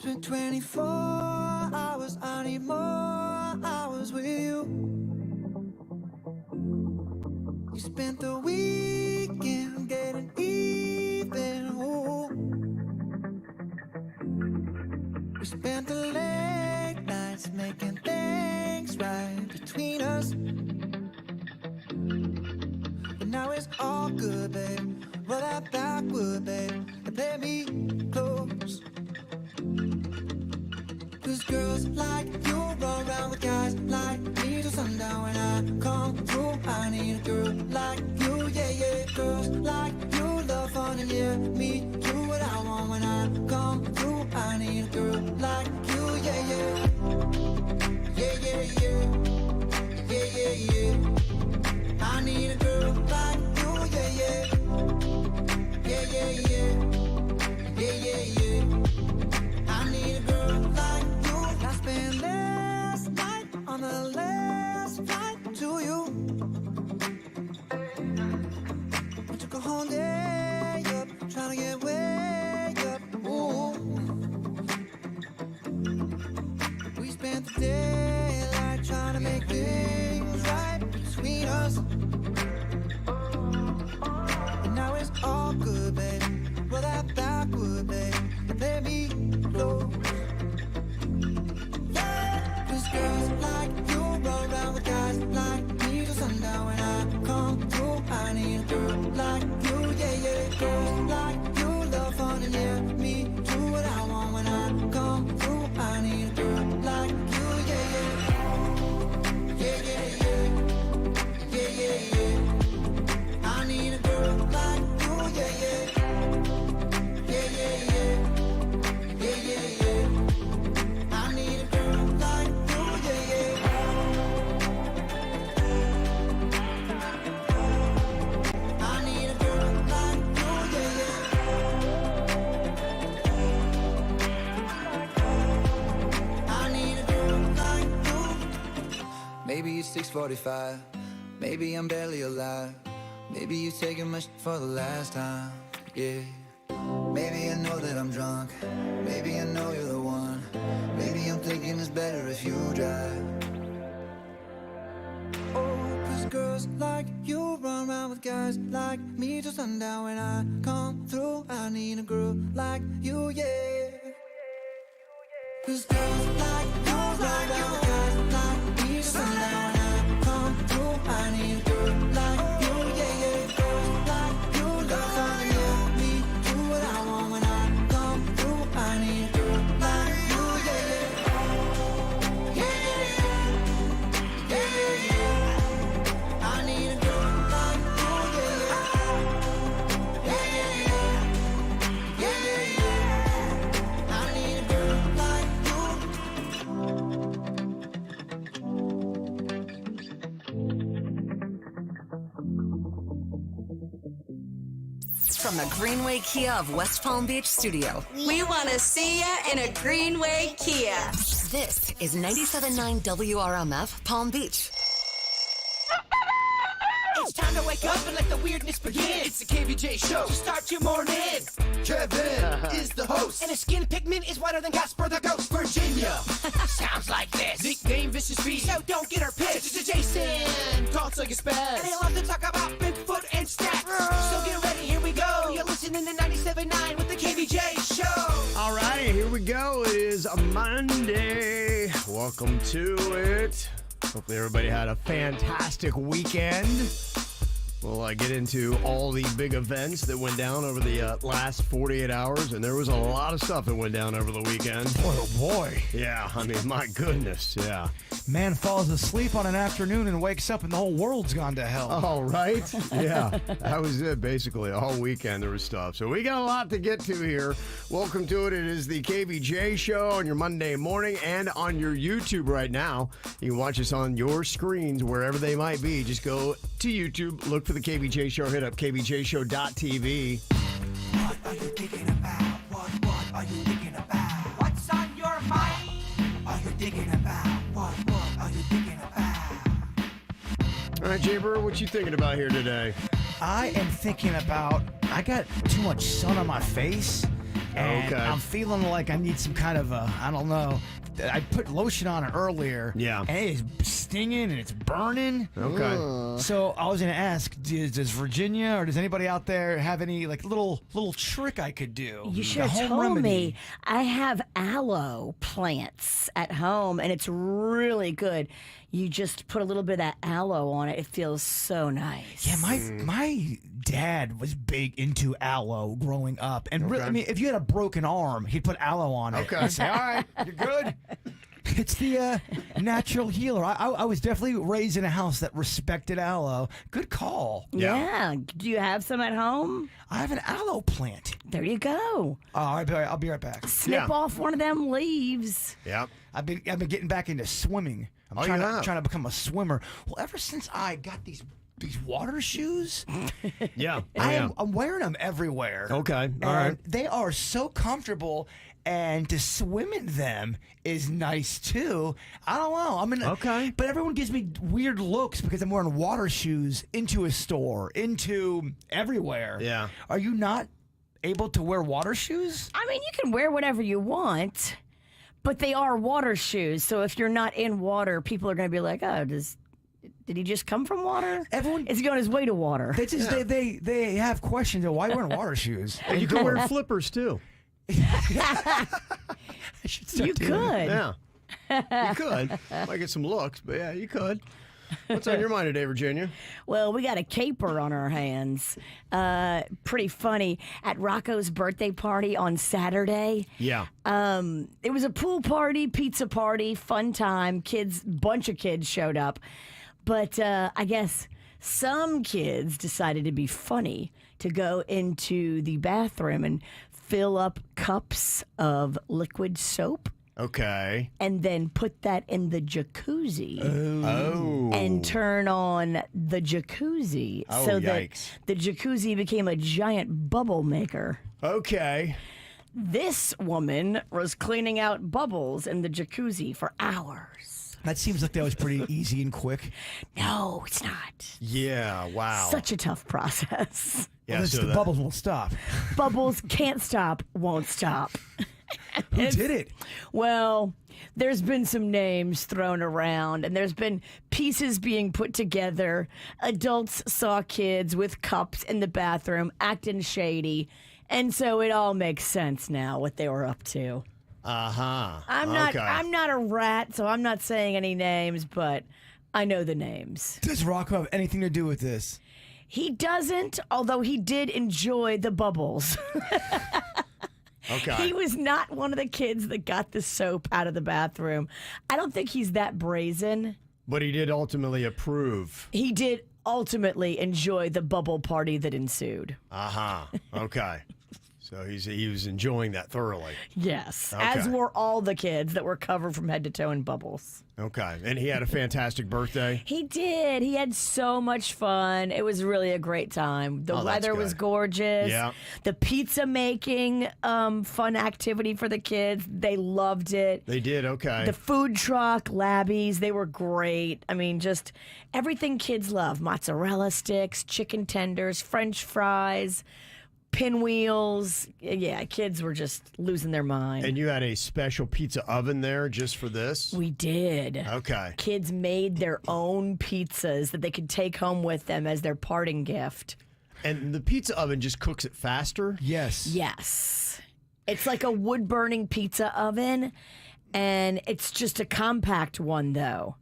been 24 hours, I need more hours with you. You spent the weekend getting even, ooh. We spent the late nights making things right between us. But now it's all good, babe. Roll that backward, babe, and play me close. Cause girls like you run around with guys like me till sundown. When I come through, I need a girl like you, yeah, yeah. Girls like you love fun and yeah, me do what I want. When I come through, I need a girl like you, yeah, yeah. Yeah, yeah, yeah. Yeah, yeah, yeah. I need a girl like you, yeah, yeah. Yeah, yeah, yeah. Yeah, yeah, yeah. I need a girl like you. I spent last night on the last flight to you. We took a whole day up, trying to get way up. Ooh. We spent the daylight trying to make things right between us. And now it's all good, baby. Roll that backward, babe, and play me close. Yeah, cause girls like you run around with guys like me till sundown. When I come through, I need a girl like you, yeah, yeah. Girls like you love fun and yeah, me do what I want. When I come through, I need a girl like you, yeah, yeah. Yeah, yeah, yeah. Yeah, yeah, yeah. I need a girl like you, yeah, yeah. Yeah, yeah, yeah. Yeah, yeah, yeah. I need a girl like you, yeah, yeah. I need a girl like you, yeah, yeah. I need a girl like you. Maybe it's 6:45. Maybe I'm barely alive. Maybe you're taking my shit for the last time, yeah. Maybe I know that I'm drunk. Maybe I know you're the one. Maybe I'm thinking it's better if you drive. Oh, cause girls like you run around with guys like me till sundown. When I come through, I need a girl like you, yeah. Cause girls like you run around with guys like me till sundown. When I come through, I need a girl like you, yeah, yeah. Girls like you love fun, yeah. Me do what I want. When I come through, I need a girl like you, yeah, yeah. Yeah, yeah, yeah. Yeah, yeah, yeah. I need a girl like you, yeah, yeah. Yeah, yeah, yeah. Yeah, yeah, yeah. I need a girl like you. From the Greenway Kia of West Palm Beach studio, We want to see ya in a Greenway Kia. this is 97.9 WRMF Palm Beach. It's time to wake up and let the weirdness begin. It's the KVJ show to start your morning. Kevin is the host, and his skin pigment is whiter than Casper the Ghost. Virginia sounds like this. Nickname Vicious Beast, so don't get her pissed. It's Jason, talks like a spaz, and they love to talk about Bigfoot and stats. So get ready, here we go. You're listening to 97.9 with the KVJ show. All right, here we go. It is a Monday. Welcome to it. Hopefully everybody had a fantastic weekend. We'll get into all the big events that went down over the last 48 hours, and there was a lot of stuff that went down over the weekend. Oh, boy. Yeah, I mean, my goodness, yeah. Man falls asleep on an afternoon and wakes up and the whole world's gone to hell. Oh, right? Yeah, that was it, basically. All weekend there was stuff. So we got a lot to get to here. Welcome to it. It is the KVJ show on your Monday morning and on your YouTube right now. You can watch us on your screens, wherever they might be. Just go to YouTube, look for the KVJ show, hit up KVJshow.tv. What are you thinking about? What are you thinking about? What's on your mind? Are you thinking about? What are you thinking about? All right, Jbird, what you thinking about here today? I am thinking about, I got too much sun on my face, And Okay. I'm feeling like I need some kind of I don't know. I put lotion on it earlier. Yeah. And it is stinging and it's burning. Okay. So I was going to ask, does Virginia or does anybody out there have any like little trick I could do? You A should have home told remedy? me. I have aloe plants at home, and it's really good. You just put a little bit of that aloe on it. It feels so nice. Yeah, my dad was big into aloe growing up, and really, I mean, if you had a broken arm, he'd put aloe on it. Okay. He'd say, "All right, you're good." It's the natural healer. I was definitely raised in a house that respected aloe. Good call. Yeah. Do you have some at home? I have an aloe plant. There you go. I'll be right back. Snip off one of them leaves. Yep. I've been getting back into swimming. I'm trying to become a swimmer. Well, ever since I got these water shoes, Yeah. I'm wearing them everywhere. Okay. All And right. they are so comfortable, and to swim in them is nice too. I don't know. Okay. But everyone gives me weird looks because I'm wearing water shoes into a store, into everywhere. Yeah. Are you not able to wear water shoes? I mean, you can wear whatever you want, but they are water shoes. So if you're not in water, people are going to be like, oh, did he just come from water? Everyone- is he on his way to water? They just they have questions of why you wearing water shoes. And you can wear flippers too. I should start You doing could. Yeah. You could. Might get some looks, but yeah, you could. What's on your mind today, Virginia? Well, we got a caper on our hands. Pretty funny. At Rocco's birthday party on Saturday. Yeah. It was a pool party, pizza party, fun time. Bunch of kids showed up. But I guess some kids decided to be funny to go into the bathroom and fill up cups of liquid soap Okay. and then put that in the jacuzzi. Oh. And turn on the jacuzzi Oh, so that yikes. the jacuzzi became a giant bubble maker. Okay. This woman was cleaning out bubbles in the jacuzzi for hours. That seems like that was pretty easy and quick. No, it's not. Yeah. Wow. Such a tough process. Yeah. Well, So the bubbles won't stop. Bubbles can't stop, won't stop. Who did it? Well, there's been some names thrown around, and there's been pieces being put together. Adults saw kids with cups in the bathroom acting shady, and so it all makes sense now what they were up to. Uh-huh. I'm not a rat, so I'm not saying any names, but I know the names. Does Rocco have anything to do with this? He doesn't, although he did enjoy the bubbles. Okay. He was not one of the kids that got the soap out of the bathroom. I don't think he's that brazen. But he did ultimately approve. He did ultimately enjoy the bubble party that ensued. Uh-huh. Okay. So he was enjoying that thoroughly. Yes, Okay. as were all the kids that were covered from head to toe in bubbles. Okay. And he had a fantastic birthday. He did. He had so much fun. It was really a great time. The Oh, that's weather was good. gorgeous. Yeah. The pizza making fun activity for the kids. They loved it. They did. Okay. The food truck, labbies, they were great. I mean, just everything kids love. Mozzarella sticks, chicken tenders, French fries, pinwheels. Yeah, kids were just losing their mind. And you had a special pizza oven there just for this? We did. Okay. Kids made their own pizzas that they could take home with them as their parting gift. And the pizza oven just cooks it faster? Yes. Yes. It's like a wood-burning pizza oven, and it's just a compact one, though.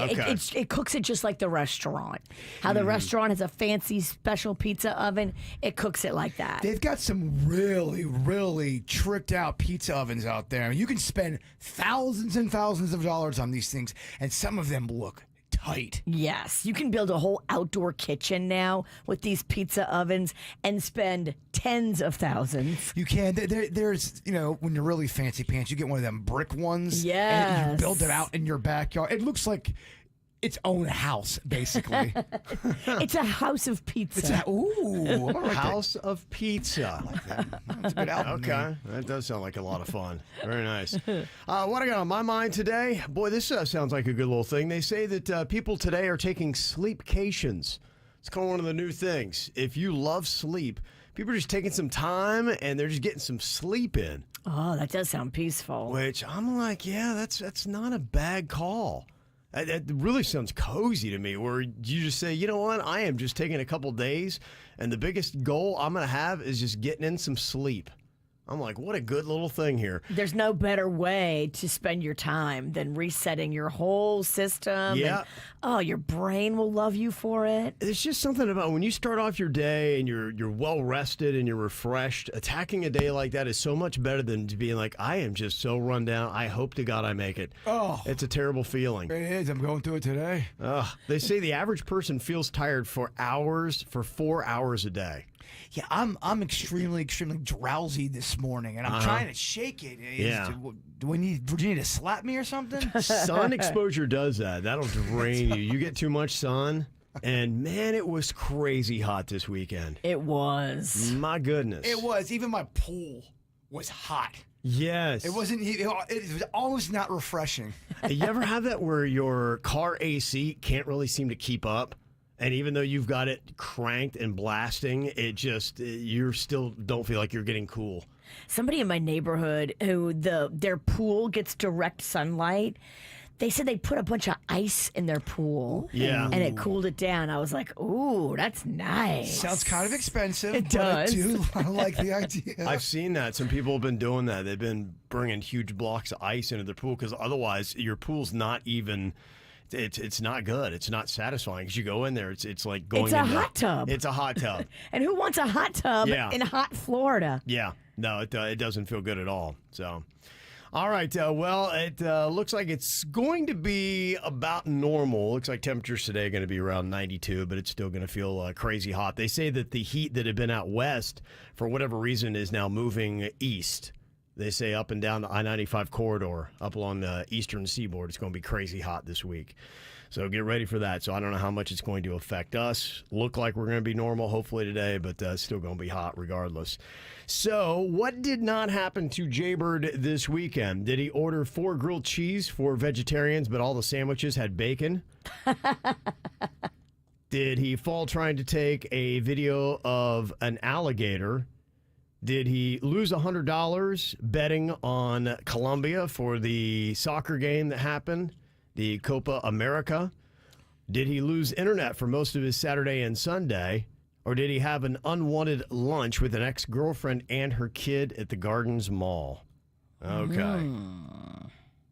Okay. It cooks it just like the restaurant. How the restaurant has a fancy special pizza oven, it cooks it like that. They've got some really, really tricked out pizza ovens out there. You can spend thousands and thousands of dollars on these things, and some of them look tight. Yes, you can build a whole outdoor kitchen now with these pizza ovens and spend tens of thousands. You can. There's, when you're really fancy pants, you get one of them brick ones. And you Yes. build it out in your backyard. It looks like its own house, basically. It's a house of pizza. Ooh. House of Pizza. That's a good album name. Okay, that does sound like a lot of fun. Very nice. What I got on my mind today, boy, this sounds like a good little thing. They say that people today are taking sleepcations. It's kind of one of the new things. If you love sleep, People are just taking some time and they're just getting some sleep in. Oh, that does sound peaceful. Which I'm like, yeah, that's not a bad call. It really sounds cozy to me, where you just say, you know what, I am just taking a couple days, and the biggest goal I'm going to have is just getting in some sleep. I'm like, what a good little thing here. There's no better way to spend your time than resetting your whole system. Yeah. And, oh, your brain will love you for it. There's just something about when you start off your day and you're well rested and you're refreshed. Attacking a day like that is so much better than being like, I am just so run down. I hope to God I make it. Oh, It's a terrible feeling. it is. I'm going through it today. They say the average person feels tired for 4 hours a day. Yeah, I'm extremely drowsy this morning, and I'm trying to shake it. Do we need Virginia to slap me or something? Sun exposure does that. That'll drain you. You get too much sun, and man, it was crazy hot this weekend. It was. My goodness. It was. Even my pool was hot. Yes. It wasn't. It was almost not refreshing. You ever have that where your car AC can't really seem to keep up? And even though you've got it cranked and blasting, you still don't feel like you're getting cool. Somebody in my neighborhood who their pool gets direct sunlight, they said they put a bunch of ice in their pool. Yeah. And it cooled it down. I was like, ooh, that's nice. Sounds kind of expensive. It does. But I do like the idea. I've seen that. Some people have been doing that. They've been bringing huge blocks of ice into their pool because otherwise your pool's not even... It's not good. It's not satisfying because you go in there. It's like going. It's a hot tub. It's a hot tub. And who wants a hot tub in hot Florida? Yeah. No, it doesn't feel good at all. So, all right. Well, it looks like it's going to be about normal. Looks like temperatures today are going to be around 92, but it's still going to feel crazy hot. They say that the heat that had been out west, for whatever reason, is now moving east. They say up and down the I-95 corridor, up along the eastern seaboard, it's going to be crazy hot this week. So get ready for that. So I don't know how much it's going to affect us. Look like we're going to be normal, hopefully today, but still going to be hot regardless. So what did not happen to Jbird this weekend? Did he order 4 grilled cheese for vegetarians, but all the sandwiches had bacon? Did he fall trying to take a video of an alligator? Did he lose $100 betting on Colombia for the soccer game that happened, the Copa America? Did he lose internet for most of his Saturday and Sunday? Or did he have an unwanted lunch with an ex-girlfriend and her kid at the Gardens Mall? Okay.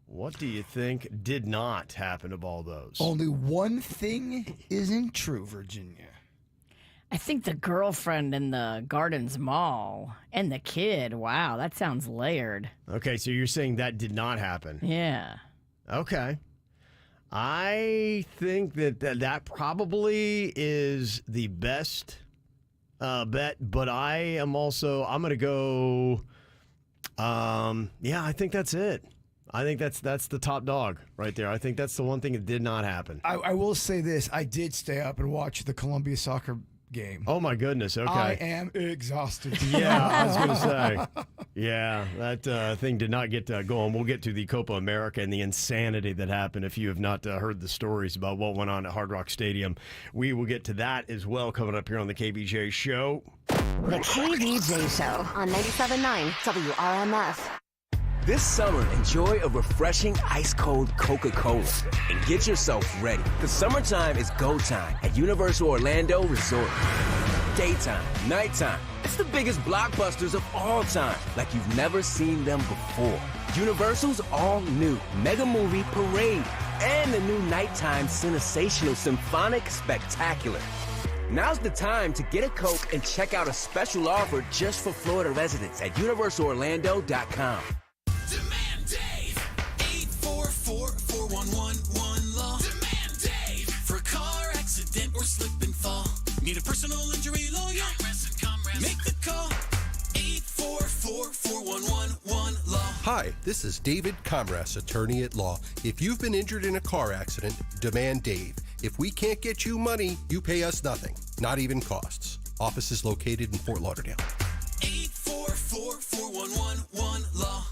What do you think did not happen of all those? Only one thing isn't true, Virginia. I think the girlfriend in the Gardens Mall and the kid. Wow, that sounds layered. Okay, so you're saying that did not happen. Yeah. Okay. I think that probably is the best bet, but I'm going to go, I think that's it. I think that's the top dog right there. I think that's the one thing that did not happen. I will say this. I did stay up and watch the Columbia soccer game. Oh, my goodness. Okay. I am exhausted. Yeah, I was going to say. Yeah, that thing did not get going. We'll get to the Copa America and the insanity that happened. If you have not heard the stories about what went on at Hard Rock Stadium, we will get to that as well coming up here on the KVJ Show. The KVJ Show on 97.9 WRMF. This summer, enjoy a refreshing ice-cold Coca-Cola and get yourself ready. The summertime is go time at Universal Orlando Resort. Daytime, nighttime, it's the biggest blockbusters of all time, like you've never seen them before. Universal's all-new Mega Movie Parade and the new nighttime sensational Symphonic Spectacular. Now's the time to get a Coke and check out a special offer just for Florida residents at universalorlando.com. Demand Dave, 844-4111-LAW. Demand Dave, for a car accident or slip and fall. Need a personal injury lawyer? Make the call, 844-4111-LAW. Hi, this is David Comras, attorney at law. If you've been injured in a car accident, demand Dave. If we can't get you money, you pay us nothing, not even costs. Office is located in Fort Lauderdale. 844-4111-LAW.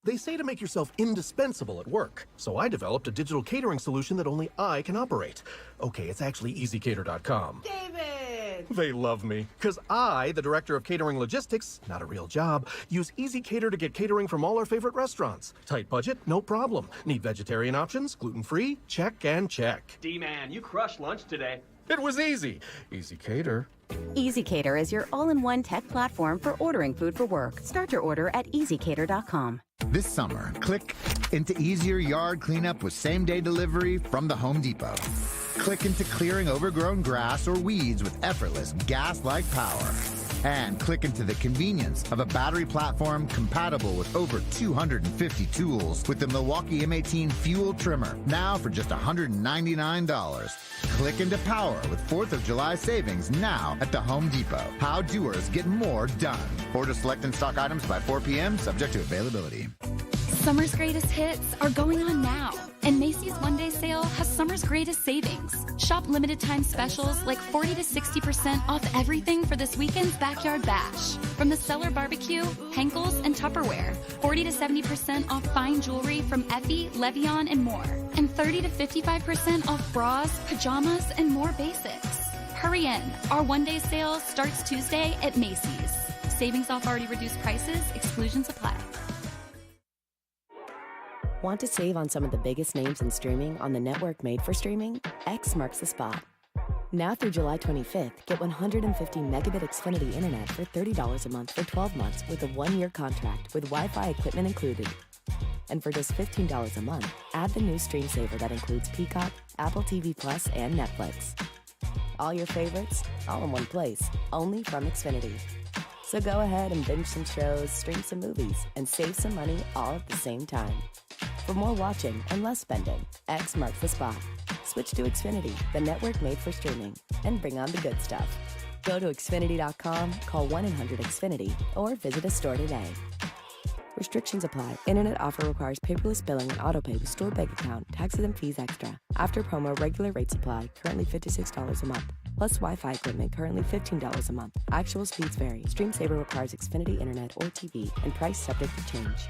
They say to make yourself indispensable at work, so I developed a digital catering solution that only I can operate. Okay, it's actually easycater.com. David! They love me. Because I, the director of catering logistics, not a real job, use Easy Cater to get catering from all our favorite restaurants. Tight budget? No problem. Need vegetarian options? Gluten-free? Check and check. D-Man, you crushed lunch today. It was easy. Easy Cater. Easy Cater is your all-in-one tech platform for ordering food for work. Start your order at easycater.com. This summer, click into easier yard cleanup with same-day delivery from the Home Depot. Click into clearing overgrown grass or weeds with effortless gas-like power. And click into the convenience of a battery platform compatible with over 250 tools with the Milwaukee M18 fuel trimmer, now for just $199. Click into power with 4th of July savings now at the Home Depot. How doers get more done. Order select and stock items by 4 p.m. subject to availability. Summer's greatest hits are going on now, and Macy's one-day sale has summer's greatest savings. Shop limited time specials like 40 to 60% off everything for this weekend's Backyard Bash. From the Cellar Barbecue, Henkel's, and Tupperware. 40 to 70% off fine jewelry from Effie, Levion, and more. And 30 to 55% off bras, pajamas, and more basics. Hurry in. Our one-day sale starts Tuesday at Macy's. Savings off already reduced prices. Exclusions apply. Want to save on some of the biggest names in streaming on the network made for streaming? X marks the spot. Now through July 25th, get 150 megabit Xfinity internet for $30 a month for 12 months with a 1-year contract with Wi-Fi equipment included. And for just $15 a month, add the new Stream Saver that includes Peacock, Apple TV Plus, and Netflix. All your favorites, all in one place, only from Xfinity. So go ahead and binge some shows, stream some movies, and save some money all at the same time. For more watching and less spending, X marks the spot. Switch to Xfinity, the network made for streaming, and bring on the good stuff. Go to Xfinity.com, call 1-800-XFINITY, or visit a store today. Restrictions apply. Internet offer requires paperless billing and autopay with stored bank account. Taxes and fees extra. After promo, regular rates apply. Currently $56 a month. Plus Wi-Fi equipment, currently $15 a month. Actual speeds vary. Stream Saver requires Xfinity Internet or TV, and price subject to change.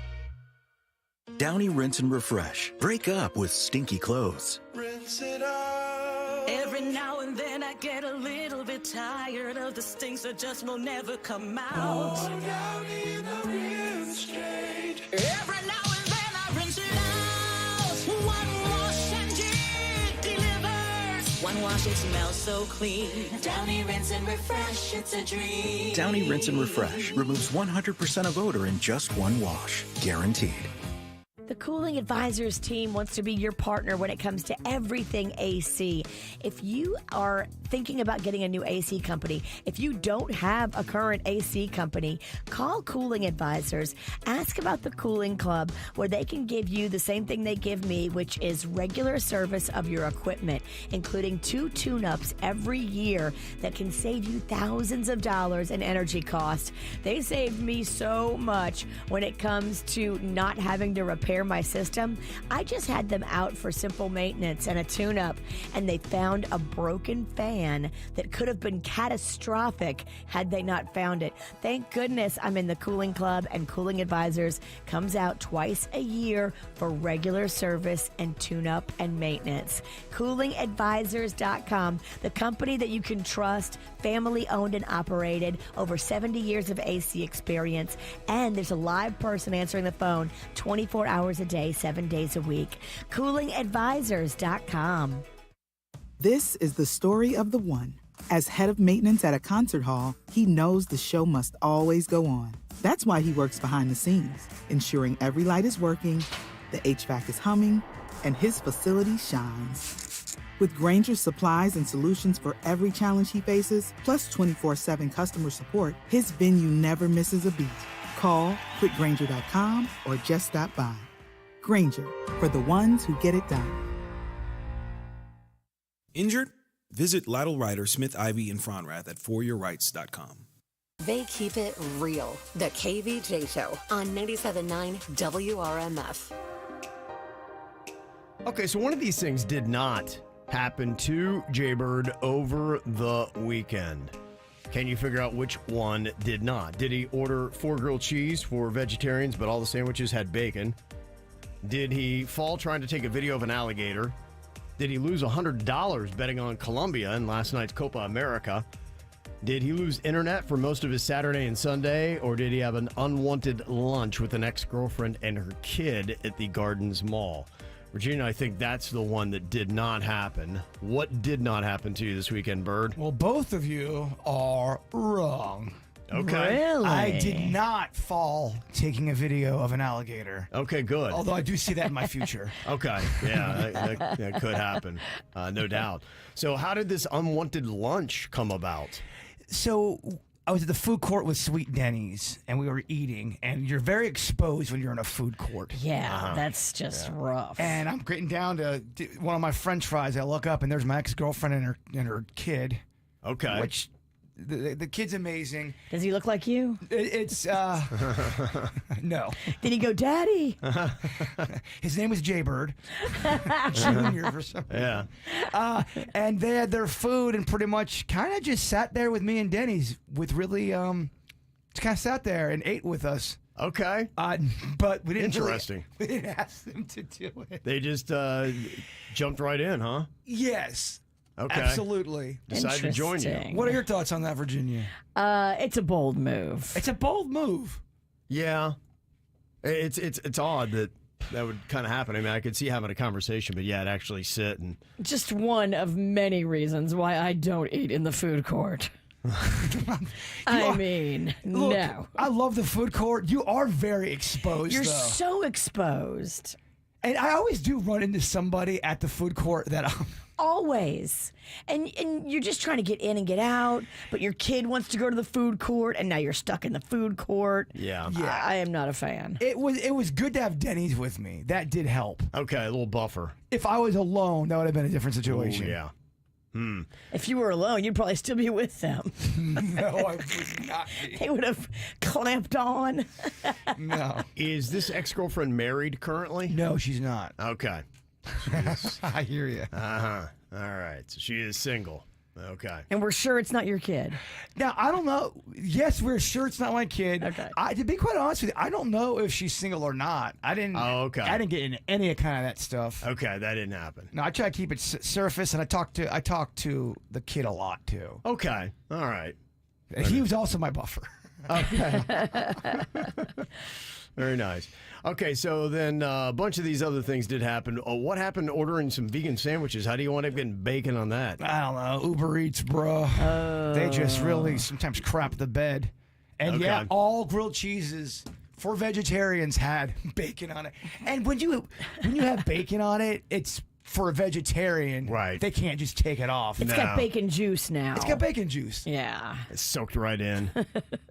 Downy Rinse and Refresh. Break up with stinky clothes. Rinse it out. Every now and then I get a little bit tired of the stinks that just will never come out. Oh, Downy in the rinse change. Every now and then I rinse it out. One wash and it delivers. One wash, it smells so clean. Downy Rinse and Refresh, it's a dream. Downy Rinse and Refresh removes 100% of odor in just one wash. Guaranteed. The Cooling Advisors team wants to be your partner when it comes to everything AC. If you are thinking about getting a new AC company, if you don't have a current AC company, call Cooling Advisors. Ask about the Cooling Club, where they can give you the same thing they give me, which is regular service of your equipment, including 2 tune-ups every year that can save you thousands of dollars in energy costs. They saved me so much when it comes to not having to repair my system. I just had them out for simple maintenance and a tune-up, and they found a broken fan that could have been catastrophic had they not found it. Thank goodness I'm in the Cooling Club, and Cooling Advisors comes out twice a year for regular service and tune-up and maintenance. CoolingAdvisors.com, the company that you can trust, family-owned and operated, over 70 years of AC experience, and there's a live person answering the phone 24 hours a day, 7 days a week. CoolingAdvisors.com. This is the story of the one. As head of maintenance at a concert hall, he knows the show must always go on. That's why he works behind the scenes, ensuring every light is working, the HVAC is humming, and his facility shines. With Grainger's supplies and solutions for every challenge he faces, plus 24/7 customer support, his venue never misses a beat. Call quickgrainger.com or just stop by. Grainger, for the ones who get it done. Injured? Visit Lateral Rider Smith, Ivy, and Fronrath at foryourrights.com. They keep it real. The KVJ Show on 97.9 WRMF. Okay, so one of these things did not happen to Jbird over the weekend. Can you figure out which one did not? Did he order 4 grilled cheese for vegetarians, but all the sandwiches had bacon? Did he fall trying to take a video of an alligator? Did he lose $100 betting on Colombia in last night's Copa America? Did he lose internet for most of his Saturday and Sunday, or did he have an unwanted lunch with an ex-girlfriend and her kid at the Gardens Mall? Regina, I think that's the one that did not happen. What did not happen to you this weekend, Bird? Well, both of you are wrong. Okay. Really? I did not fall taking a video of an alligator. Okay, good. Although I do see that in my future. Okay, yeah, that could happen, no doubt. So how did this unwanted lunch come about? So I was at the food court with Sweet Denny's, and we were eating, and you're very exposed when you're in a food court. Yeah, that's just rough. And I'm getting down to one of my French fries. I look up, and there's my ex-girlfriend and her kid. Okay. Which the kid's amazing. Does he look like you? It's no. Did he go, Daddy? His name was Jbird. Junior for some reason. Yeah. And they had their food and pretty much kind of just sat there with me and Denny's with really just kind of sat there and ate with us. Okay. But we didn't Interesting. we didn't ask them to do it. They just jumped right in, huh? Yes. Okay. Absolutely. Decided to join you. Interesting. What are your thoughts on that, Virginia? It's a bold move. It's a bold move. Yeah. It's odd that would kind of happen. I mean, I could see having a conversation, but yeah, to actually sit and... Just one of many reasons why I don't eat in the food court. I mean, Look, no. I love the food court. You are very exposed, You're though. so exposed. And I always do run into somebody at the food court that I'm... Always. And you're just trying to get in and get out, but your kid wants to go to the food court, and now you're stuck in the food court. Yeah. I am not a fan. It was good to have Denny's with me. That did help. Okay, a little buffer. If I was alone, that would have been a different situation. Ooh, yeah. If you were alone, you'd probably still be with them. No, I would not be. They would have clamped on. No. Is this ex-girlfriend married currently? No, she's not. Okay. I hear you. Uh-huh. All right. So she is single. Okay. And we're sure it's not your kid. Now, I don't know. Yes, we're sure it's not my kid. Okay. To be quite honest with you, I don't know if she's single or not. I didn't. Oh, okay. I didn't get into any kind of that stuff. Okay, that didn't happen. No, I try to keep it surface, and I talk to the kid a lot too. Okay. All right. He was also my buffer. Okay. Very nice. Okay, so then a bunch of these other things did happen. What happened ordering some vegan sandwiches? How do you wind up getting bacon on that? I don't know. Uber Eats, bro. They just really sometimes crap the bed. And Okay. yeah, all grilled cheeses for vegetarians had bacon on it. And when you have bacon on it, it's for a vegetarian. Right. They can't just take it off. It's got bacon juice now. It's got bacon juice. Yeah. It's soaked right in.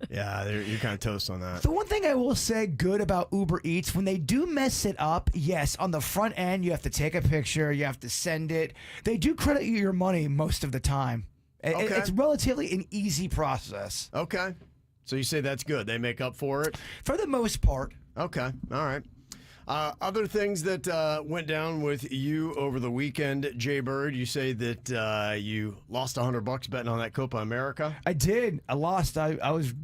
Yeah, you're kind of toast on that. The one thing I will say good about Uber Eats, when they do mess it up, yes, on the front end, you have to take a picture, you have to send it. They do credit you your money most of the time. Okay. It's relatively an easy process. Okay. So you say that's good. They make up for it? For the most part. Okay. All right. Other things that went down with you over the weekend, Jbird, you say that you lost $100 betting on that Copa America? I did. I lost. I was.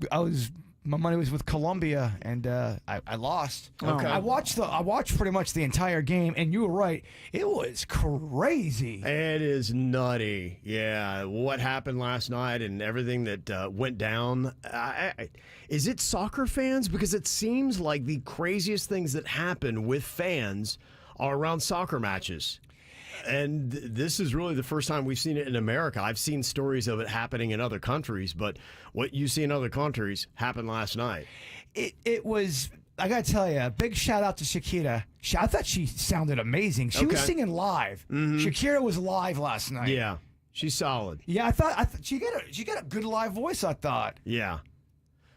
My money was with Colombia, and I lost. Okay. I watched pretty much the entire game, and you were right. It was crazy. It is nutty. Yeah, what happened last night and everything that went down. Is it soccer fans? Because it seems like the craziest things that happen with fans are around soccer matches. And this is really the first time we've seen it in America. I've seen stories of it happening in other countries, but what you see in other countries happened last night. It was, I got to tell you, a big shout out to Shakira. I thought she sounded amazing. She was singing live. Mm-hmm. Shakira was live last night. Yeah, she's solid. Yeah, I thought she got a good live voice, I thought. Yeah.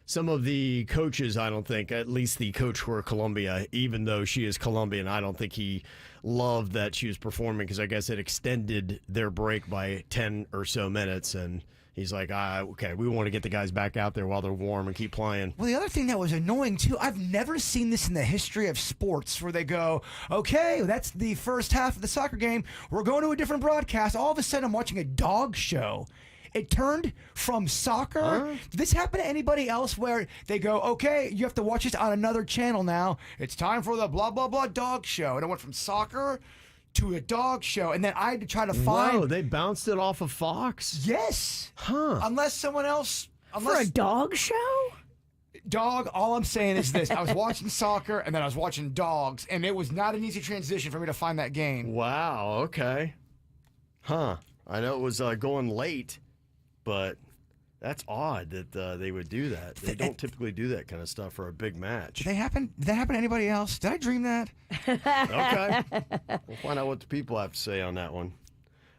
Some of the coaches, I don't think, at least the coach for Colombia, even though she is Colombian, I don't think he loved that she was performing because I guess it extended their break by 10 or so minutes. And he's like, okay, we want to get the guys back out there while they're warm and keep playing. Well, the other thing that was annoying, too, I've never seen this in the history of sports where they go, okay, that's the first half of the soccer game. We're going to a different broadcast. All of a sudden, I'm watching a dog show. It turned from soccer. Huh? Did this happen to anybody else where they go, okay, you have to watch this on another channel now. It's time for the blah, blah, blah dog show. And it went from soccer to a dog show, and then I had to try to find. Whoa, they bounced it off of Fox? Yes. Huh. Unless someone else. For a dog show? Dog, all I'm saying is this. I was watching soccer, and then I was watching dogs, and it was not an easy transition for me to find that game. Wow, okay. Huh. I know it was going late, but that's odd that they would do that. They don't typically do that kind of stuff for a big match. Did that happen to anybody else? Did I dream that? Okay. We'll find out what the people have to say on that one.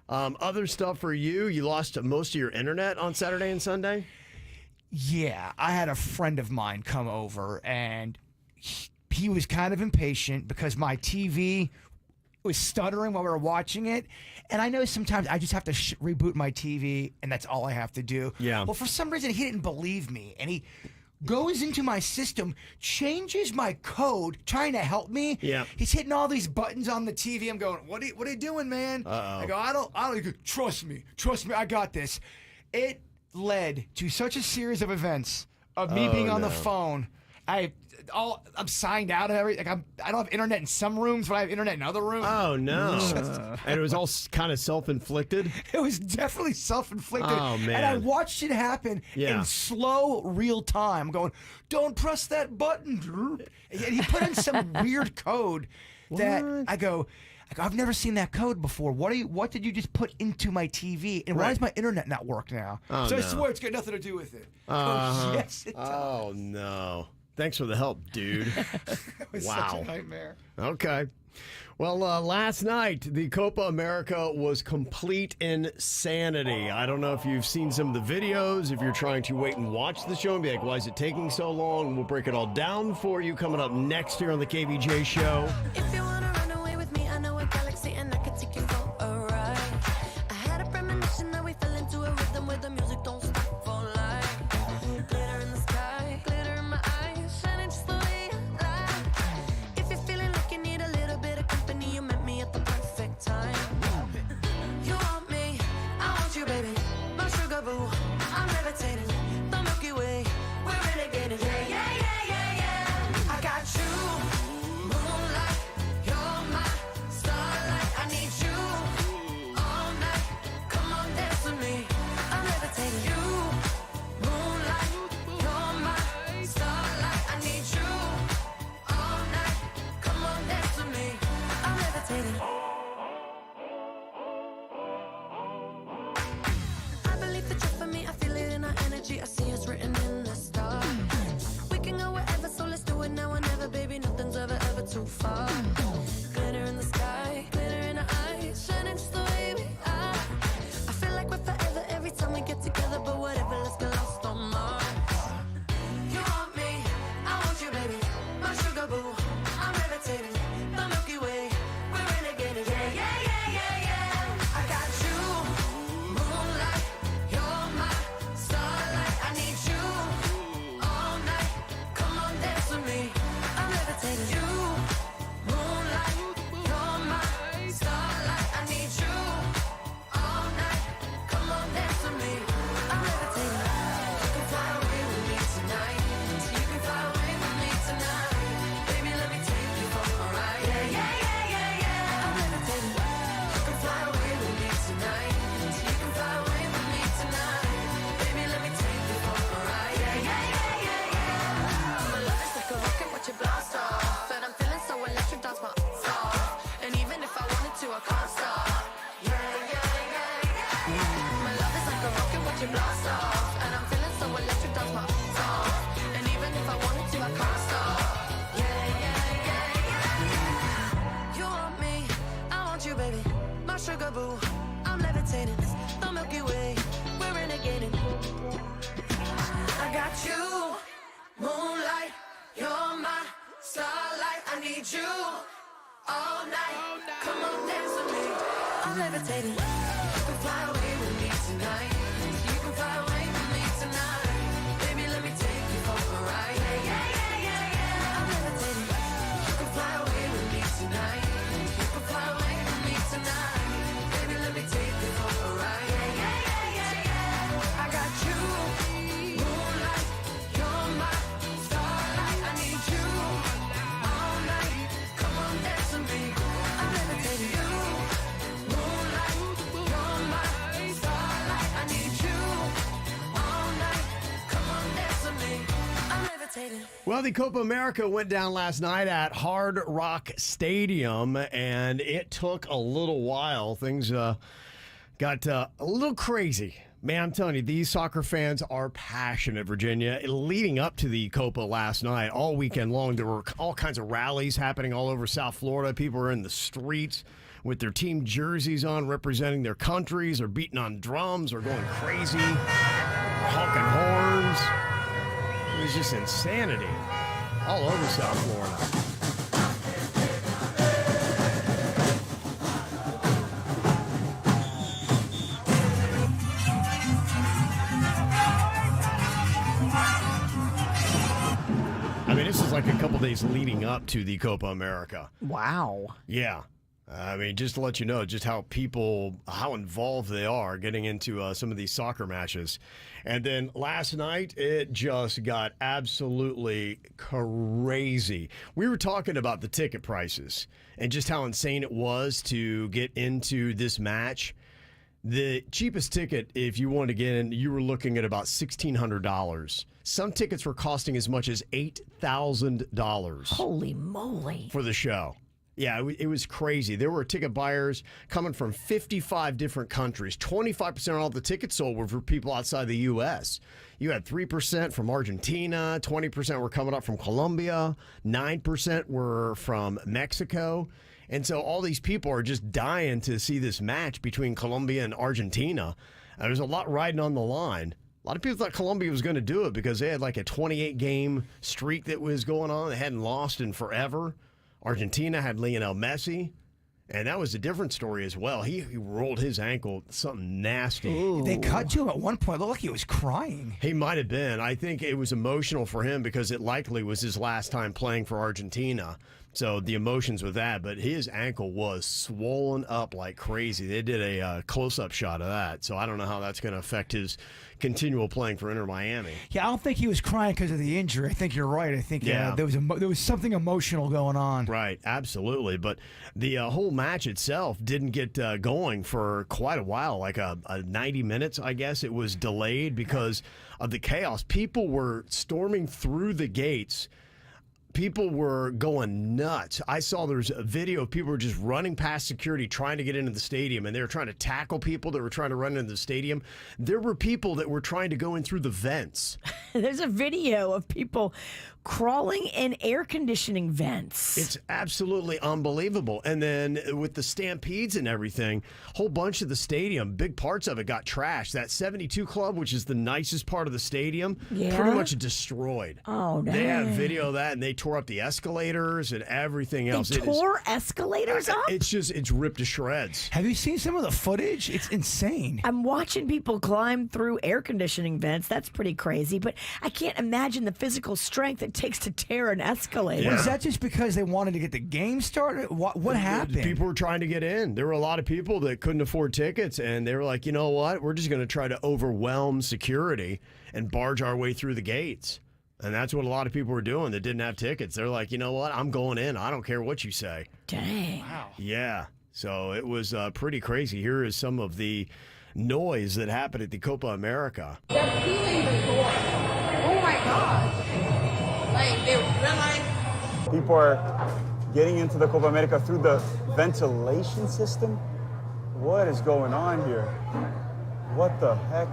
Other stuff for you. You lost most of your internet on Saturday and Sunday? Yeah. I had a friend of mine come over, and he was kind of impatient because my TV was stuttering while we were watching it. And I know sometimes I just have to reboot my TV, and that's all I have to do. Yeah. Well, for some reason, he didn't believe me, and he goes into my system, changes my code, trying to help me. Yeah. He's hitting all these buttons on the TV. I'm going, what are you doing, man? Uh-oh. I go, I don't. He goes, trust me, I got this. It led to such a series of events of me being on the phone. I'm signed out of everything. I don't have internet in some rooms, but I have internet in other rooms. Oh, no. And it was all kind of self-inflicted? It was definitely self-inflicted. Oh, man. And I watched it happen in slow, real time, going, don't press that button. And he put in some weird code that I go, I've never seen that code before. What did you just put into my TV? And why does my internet not work now? Oh, so I no. swear it's got nothing to do with it. Yes, it does. Oh, no. Thanks for the help, dude. It was Wow. such a nightmare. Okay. Well, last night, the Copa America was complete insanity. I don't know if you've seen some of the videos, if you're trying to wait and watch the show and be like, why is it taking so long? We'll break it all down for you coming up next here on the KVJ Show. If you wanna run away with me, I know a galaxy and I can take you for a ride. I had a premonition that we fell into a rhythm where the music don't stop for life. Glitter in the sky, glitter in my eyes, shining just the way I like. If you're feeling like you need a little bit of company, you met me at the perfect time. You want me, I want you, baby. My sugar boo, I'm levitating. The Milky Way, we're renegading. Yeah, yeah, yeah, yeah, yeah. I got you. Moonlight, you're my starlight. I need you all night. Come on, dance with me. I'm levitating. You, moonlight, you're my starlight. I need you all night. Come on, dance with me. I'm levitating. I believe that you're for me. I feel it in our energy. I see us written in the stars. We can go wherever, so let's do it now or never, baby. Nothing's ever too far. Glitter in the sky, glitter in our eyes, shining just the way we are. I feel like we're forever every time we get together, but whatever, let's get lost on Mars. You want me, I want you, baby. My sugar boo, I'm levitating. The Milky Way, we're renegading. Yeah, yeah, yeah, yeah, yeah. I got you, moonlight, you're my starlight. I need you all night. Come on, dance with me. I'm levitating. You, moonlight, you're my starlight. I need you all night. Come on, dance with me. I'm levitating. You can fly away with me tonight. You can fly away with me tonight. Baby, let me take you for a ride. Yeah, yeah, yeah, yeah, yeah. I'm levitating. You can fly away with me tonight. You can fly away with me tonight. Baby, let me take you for a ride. Yeah, yeah, yeah, yeah, yeah. My love is like a rocket, watch it blast off. And I'm feeling so electric, dance my off. And even if I wanted to, I can't stop. Yeah, yeah, yeah, yeah. My love is like a rocket, watch it blast off. And I'm feeling so electric, dance my off. And even if I wanted to, I can't stop. Yeah, yeah, yeah, yeah. You want me, I want you, baby. My sugar boo, I'm levitating. The Milky Way, we're renegading. I got you, moonlight, you're my starlight. I need you all night. Come on, dance with me. I'm levitating. You can fly away with me tonight. You can fly away with me tonight. Baby, let me take you for a ride. Yeah, yeah, yeah, yeah, yeah. I'm levitating. You can fly away with me tonight. You can fly away with me tonight. Baby, let me take you for a ride. Yeah, yeah, yeah, yeah, yeah. I got you, moonlight, you're my starlight. I need you all night. Come on, dance with me. I'm levitating. You, Well, the Copa America went down last night at Hard Rock Stadium, and it took a little while. Things got a little crazy. Man, I'm telling you, these soccer fans are passionate, Virginia. Leading up to the Copa last night, all weekend long, there were all kinds of rallies happening all over South Florida. People were in the streets with their team jerseys on, representing their countries, or beating on drums, or going crazy, honking horns. It was just insanity all over South Florida. I mean, this is like a couple days leading up to the Copa America. Wow. Yeah. I mean, just to let you know just how involved they are getting into some of these soccer matches. And then last night, it just got absolutely crazy. We were talking about the ticket prices and just how insane it was to get into this match. The cheapest ticket, if you wanted to get in, you were looking at about $1,600. Some tickets were costing as much as $8,000. Holy moly. For the show. Yeah, it was crazy. There were ticket buyers coming from 55 different countries. 25% of all the tickets sold were for people outside the U.S. You had 3% from Argentina, 20% were coming up from Colombia, 9% were from Mexico. And so all these people are just dying to see this match between Colombia and Argentina. There's a lot riding on the line. A lot of people thought Colombia was going to do it because they had like a 28-game streak that was going on. They hadn't lost in forever. Argentina had Lionel Messi, and that was a different story as well. He rolled his ankle, something nasty. Ooh. They cut to him at one point. It looked like he was crying. He might have been. I think it was emotional for him because it likely was his last time playing for Argentina. So the emotions with that, but his ankle was swollen up like crazy. They did a close-up shot of that, so I don't know how that's going to affect his continual playing for Inter Miami. Yeah, I don't think he was crying because of the injury. I think you're right. I think there was something emotional going on. Right, absolutely. But the whole match itself didn't get going for quite a while, like a 90 minutes, I guess. It was delayed because of the chaos. People were storming through the gates. People were going nuts. I saw there's a video of people were just running past security trying to get into the stadium, and they were trying to tackle people that were trying to run into the stadium. There were people that were trying to go in through the vents. There's a video of people crawling in air conditioning vents. It's absolutely unbelievable. And then with the stampedes and everything, a whole bunch of the stadium, big parts of it got trashed. That 72 Club, which is the nicest part of the stadium, pretty much destroyed. Oh, no. They have video of that, and they tore up the escalators and everything else. They tore escalators up? It's ripped to shreds. Have you seen some of the footage? It's insane. I'm watching people climb through air conditioning vents. That's pretty crazy, but I can't imagine the physical strength it takes to tear an escalator. Yeah. Was that just because they wanted to get the game started? What happened? People were trying to get in. There were a lot of people that couldn't afford tickets, and they were like, you know what? We're just going to try to overwhelm security and barge our way through the gates. And that's what a lot of people were doing that didn't have tickets. They're like, you know what? I'm going in. I don't care what you say. Dang. Wow. Yeah. So it was pretty crazy. Here is some of the noise that happened at the Copa America. They're peeling the door. Oh my gosh. Like, they realize. People are getting into the Copa America through the ventilation system? What is going on here? What the heck?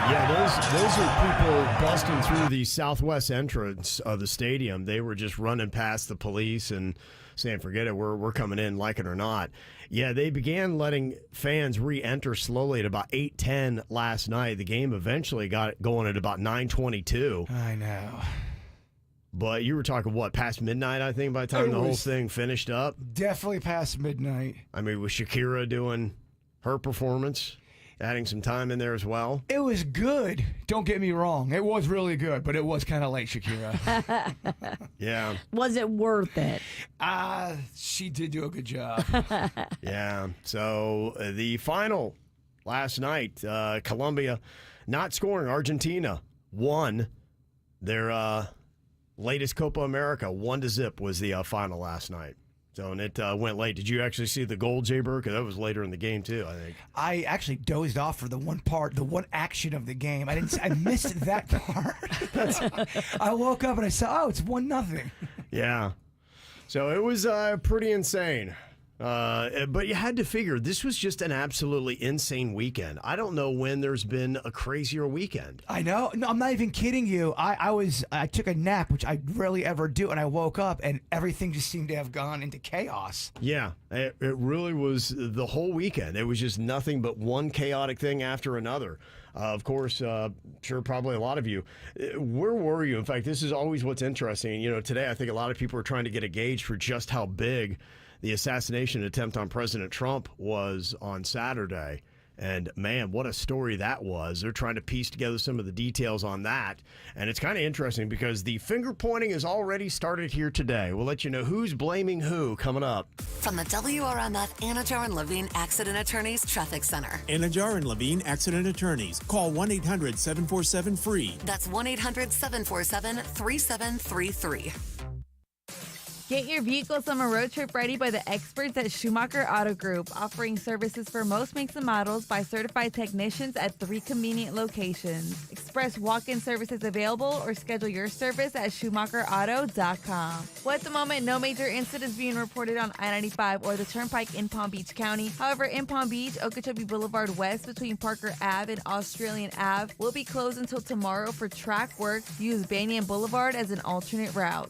Yeah, those are people busting through the southwest entrance of the stadium. They were just running past the police and saying, forget it, we're coming in, like it or not. Yeah, they began letting fans re-enter slowly at about 8:10 last night. The game eventually got going at about 9:22. I know. But you were talking, what, past midnight, I think, by the time the whole thing finished up? Definitely past midnight. I mean, was Shakira doing her performance? Adding some time in there as well. It was good. Don't get me wrong. It was really good, but it was kind of late, Shakira. Yeah. Was it worth it? She did do a good job. Yeah. So the final last night, Colombia not scoring. Argentina won their latest Copa America. 1-0 was the final last night. So, and it went late. Did you actually see the goal, Jbird? Because that was later in the game, too, I think. I actually dozed off for the one action of the game. I missed that part. I woke up and I saw, it's 1-0. Yeah. So it was pretty insane. But you had to figure this was just an absolutely insane weekend. I don't know when there's been a crazier weekend. I know. No, I'm not even kidding you. I took a nap, which I rarely ever do, and I woke up and everything just seemed to have gone into chaos. Yeah, it really was the whole weekend. It was just nothing but one chaotic thing after another. Of course, sure, probably a lot of you. Where were you? In fact, this is always what's interesting. You know, today I think a lot of people are trying to get a gauge for just how big the assassination attempt on President Trump was on Saturday. And man, what a story that was. They're trying to piece together some of the details on that. And it's kind of interesting because the finger pointing has already started here today. We'll let you know who's blaming who coming up. From the WRMF Anajar and Levine Accident Attorneys Traffic Center. Anajar and Levine Accident Attorneys. Call 1-800-747-FREE. That's 1-800-747-3733. Get your vehicle summer road trip ready by the experts at Schumacher Auto Group, offering services for most makes and models by certified technicians at 3 convenient locations. Express walk-in services available or schedule your service at SchumacherAuto.com. Well, at the moment, no major incidents being reported on I-95 or the Turnpike in Palm Beach County. However, in Palm Beach, Okeechobee Boulevard West between Parker Ave and Australian Ave will be closed until tomorrow for track work. Use Banyan Boulevard as an alternate route.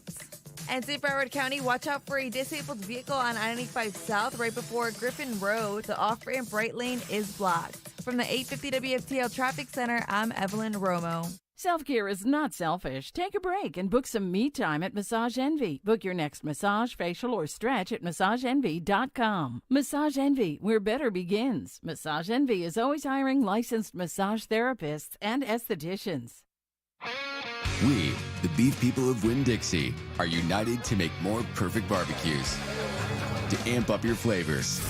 And in Broward County, watch out for a disabled vehicle on I-95 South right before Griffin Road. The off-ramp right lane is blocked. From the 850 WFTL Traffic Center, I'm Evelyn Romo. Self-care is not selfish. Take a break and book some me time at Massage Envy. Book your next massage, facial, or stretch at MassageEnvy.com. Massage Envy, where better begins. Massage Envy is always hiring licensed massage therapists and estheticians. We, the beef people of Winn-Dixie, are united to make more perfect barbecues, to amp up your flavors,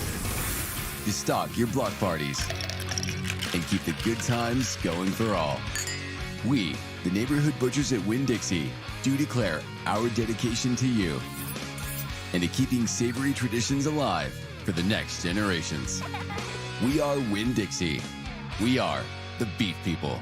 to stock your block parties, and keep the good times going for all. We, the neighborhood butchers at Winn-Dixie, do declare our dedication to you and to keeping savory traditions alive for the next generations. We are Winn-Dixie. We are the beef people.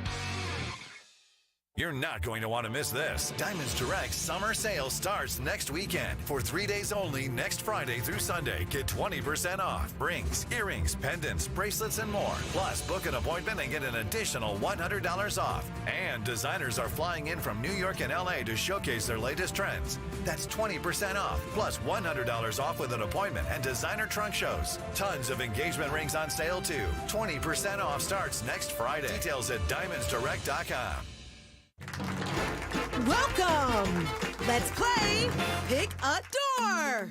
You're not going to want to miss this. Diamonds Direct summer sale starts next weekend. For 3 days only, next Friday through Sunday, get 20% off. Rings, earrings, pendants, bracelets, and more. Plus, book an appointment and get an additional $100 off. And designers are flying in from New York and LA to showcase their latest trends. That's 20% off, plus $100 off with an appointment and designer trunk shows. Tons of engagement rings on sale, too. 20% off starts next Friday. Details at diamondsdirect.com. Welcome! Let's play Pick a Door.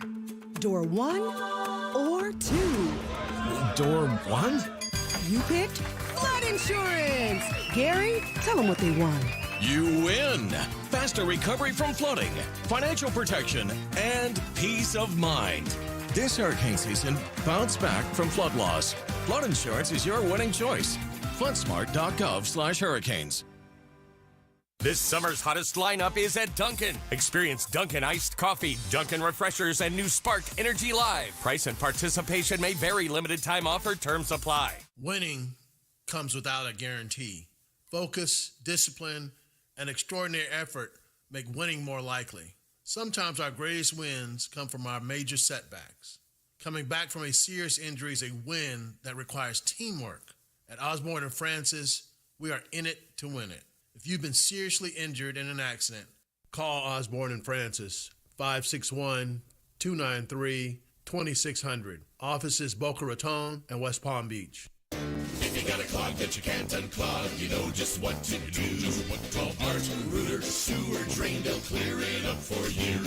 Door 1 or 2? Door 1? You picked flood insurance. Gary, tell them what they won. You win! Faster recovery from flooding, financial protection, and peace of mind. This hurricane season, bounce back from flood loss. Flood insurance is your winning choice. Floodsmart.gov/hurricanes. This summer's hottest lineup is at Dunkin'. Experience Dunkin' iced coffee, Dunkin' refreshers, and new Spark Energy Live. Price and participation may vary. Limited time offer. Terms apply. Winning comes without a guarantee. Focus, discipline, and extraordinary effort make winning more likely. Sometimes our greatest wins come from our major setbacks. Coming back from a serious injury is a win that requires teamwork. At Osborne and Francis, we are in it to win it. If you've been seriously injured in an accident, call Osborne and Francis, 561-293-2600. Offices Boca Raton and West Palm Beach. If you got a clog that you can't unclog, you know just what to do. Call Art, Rooter, Sewer, Drain, they'll clear it up for you.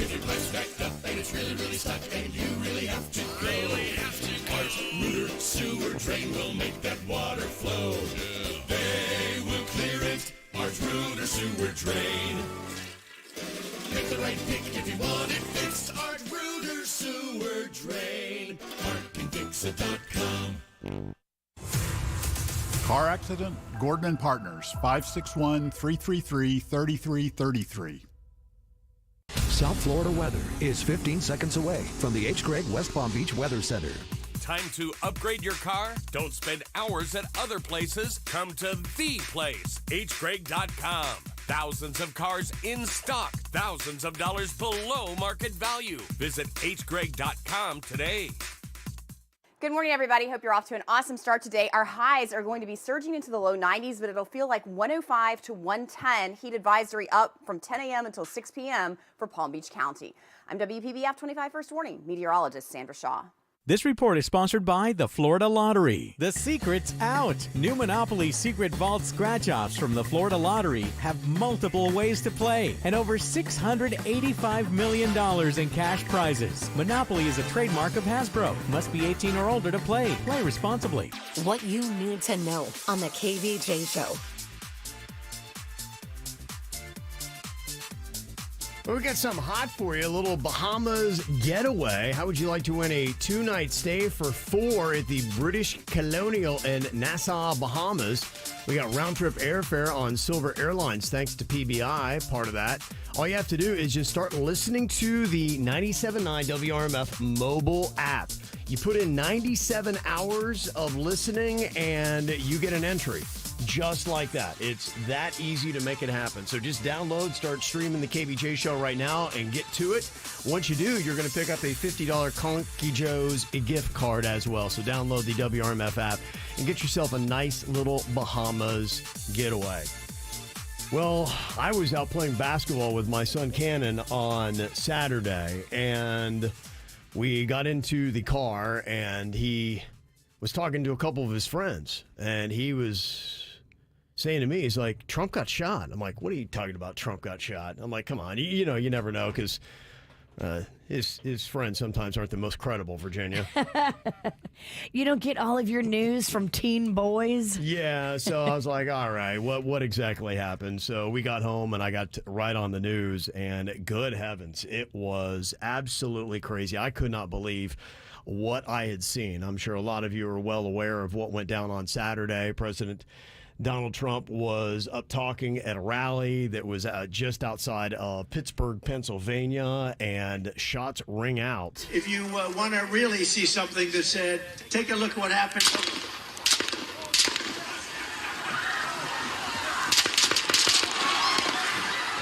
If your pipe's backed up and it's really, really stuck and you really have to go. Art, Rooter, Sewer, Drain will make that water flow. They will clear it. Art, Rooter, Sewer, Drain. Pick the right pick if you want it fixed. Art, Rooter, Sewer, Drain. ArtCanFixIt.com. Car accident? Gordon and Partners, 561-333-3333. South Florida weather is 15 seconds away from the H. Gregg West Palm Beach Weather Center. Time to upgrade your car? Don't spend hours at other places. Come to the place, hgregg.com. Thousands of cars in stock, thousands of dollars below market value. Visit hgregg.com today. Good morning, everybody. Hope you're off to an awesome start today. Our highs are going to be surging into the low 90s, but it'll feel like 105 to 110. Heat advisory up from 10 a.m. until 6 p.m. for Palm Beach County. I'm WPBF 25 First Warning meteorologist Sandra Shaw. This report is sponsored by the Florida Lottery. The secret's out. New Monopoly Secret Vault scratch-offs from the Florida Lottery have multiple ways to play and over $685 million in cash prizes. Monopoly is a trademark of Hasbro. Must be 18 or older to play. Play responsibly. What you need to know on the KVJ Show. Well, we got something hot for you, a little Bahamas getaway. How would you like to win a 2-night stay for 4 at the British Colonial in Nassau, Bahamas? We got round-trip airfare on Silver Airlines, thanks to PBI, part of that. All you have to do is just start listening to the 97.9 WRMF mobile app. You put in 97 hours of listening, and you get an entry. Just like that. It's that easy to make it happen. So just download, start streaming the KVJ show right now and get to it. Once you do, you're going to pick up a $50 Conky Joe's gift card as well. So download the WRMF app and get yourself a nice little Bahamas getaway. Well, I was out playing basketball with my son Cannon on Saturday, and we got into the car, and he was talking to a couple of his friends, and he was saying to me, he's like, Trump got shot. I'm like, what are you talking about? Trump got shot. I'm like, come on. You know, you never know, because his friends sometimes aren't the most credible, Virginia. You don't get all of your news from teen boys? Yeah, so I was like, all right, what exactly happened? So we got home, and I got right on the news, and good heavens, it was absolutely crazy. I could not believe what I had seen. I'm sure a lot of you are well aware of what went down on Saturday. President Donald Trump was up talking at a rally that was just outside of Pittsburgh, Pennsylvania, and shots ring out. If you want to really see something that said, take a look at what happened.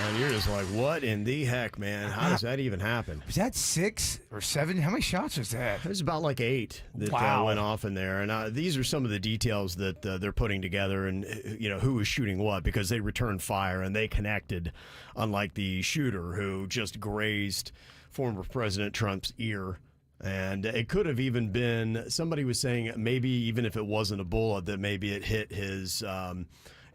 And you're just like, what in the heck, man? How does that even happen? Was that 6 or 7? How many shots was that? It was about like 8 that went off in there. And these are some of the details that they're putting together, and you know who was shooting what, because they returned fire and they connected, unlike the shooter who just grazed former President Trump's ear. And it could have even been, somebody was saying maybe even if it wasn't a bullet, that maybe it hit his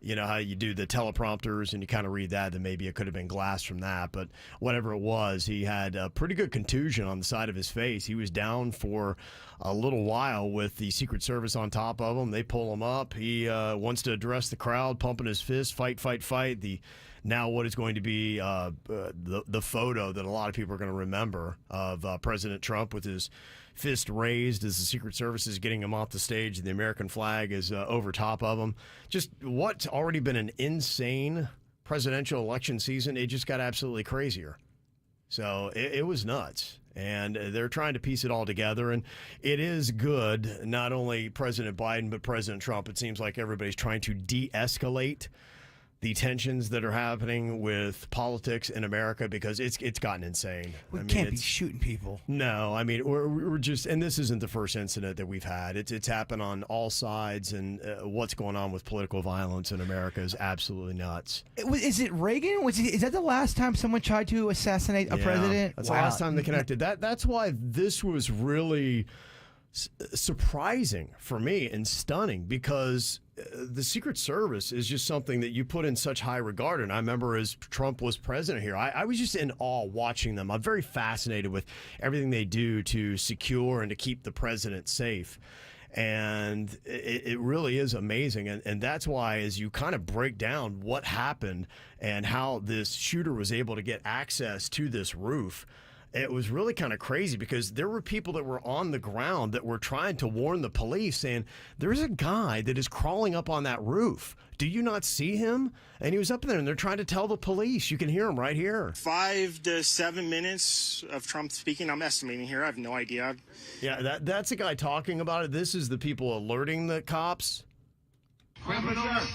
you know how you do the teleprompters and you kind of read that, then maybe it could have been glass from that. But whatever it was, he had a pretty good contusion on the side of his face. He was down for a little while with the Secret Service on top of him. They pull him up. He wants to address the crowd, pumping his fist, fight, fight, fight. Now what is going to be the photo that a lot of people are going to remember of President Trump with his fist raised as the Secret Service is getting him off the stage. The American flag is over top of him. Just what's already been an insane presidential election season, it just got absolutely crazier. So it was nuts. And they're trying to piece it all together. And it is good, not only President Biden, but President Trump. It seems like everybody's trying to de-escalate the tensions that are happening with politics in America, because it's gotten insane. We can't be shooting people. No, I mean, we're just, and this isn't the first incident that we've had. It's happened on all sides, and what's going on with political violence in America is absolutely nuts. Is it Reagan? Is that the last time someone tried to assassinate a president? That's the last time they connected. That's why this was really surprising for me and stunning, because the Secret Service is just something that you put in such high regard. And I remember as Trump was president here, I was just in awe watching them. I'm very fascinated with everything they do to secure and to keep the president safe. And it really is amazing. And that's why, as you kind of break down what happened and how this shooter was able to get access to this roof, It was really kind of crazy because there were people that were on the ground that were trying to warn the police, saying, there's a guy that is crawling up on that roof. Do you not see him? And he was up there, and they're trying to tell the police. You can hear him right here. 5 to 7 minutes of Trump speaking. I'm estimating here. I have no idea. Yeah, that's a guy talking about it. This is the people alerting the cops. Criminals.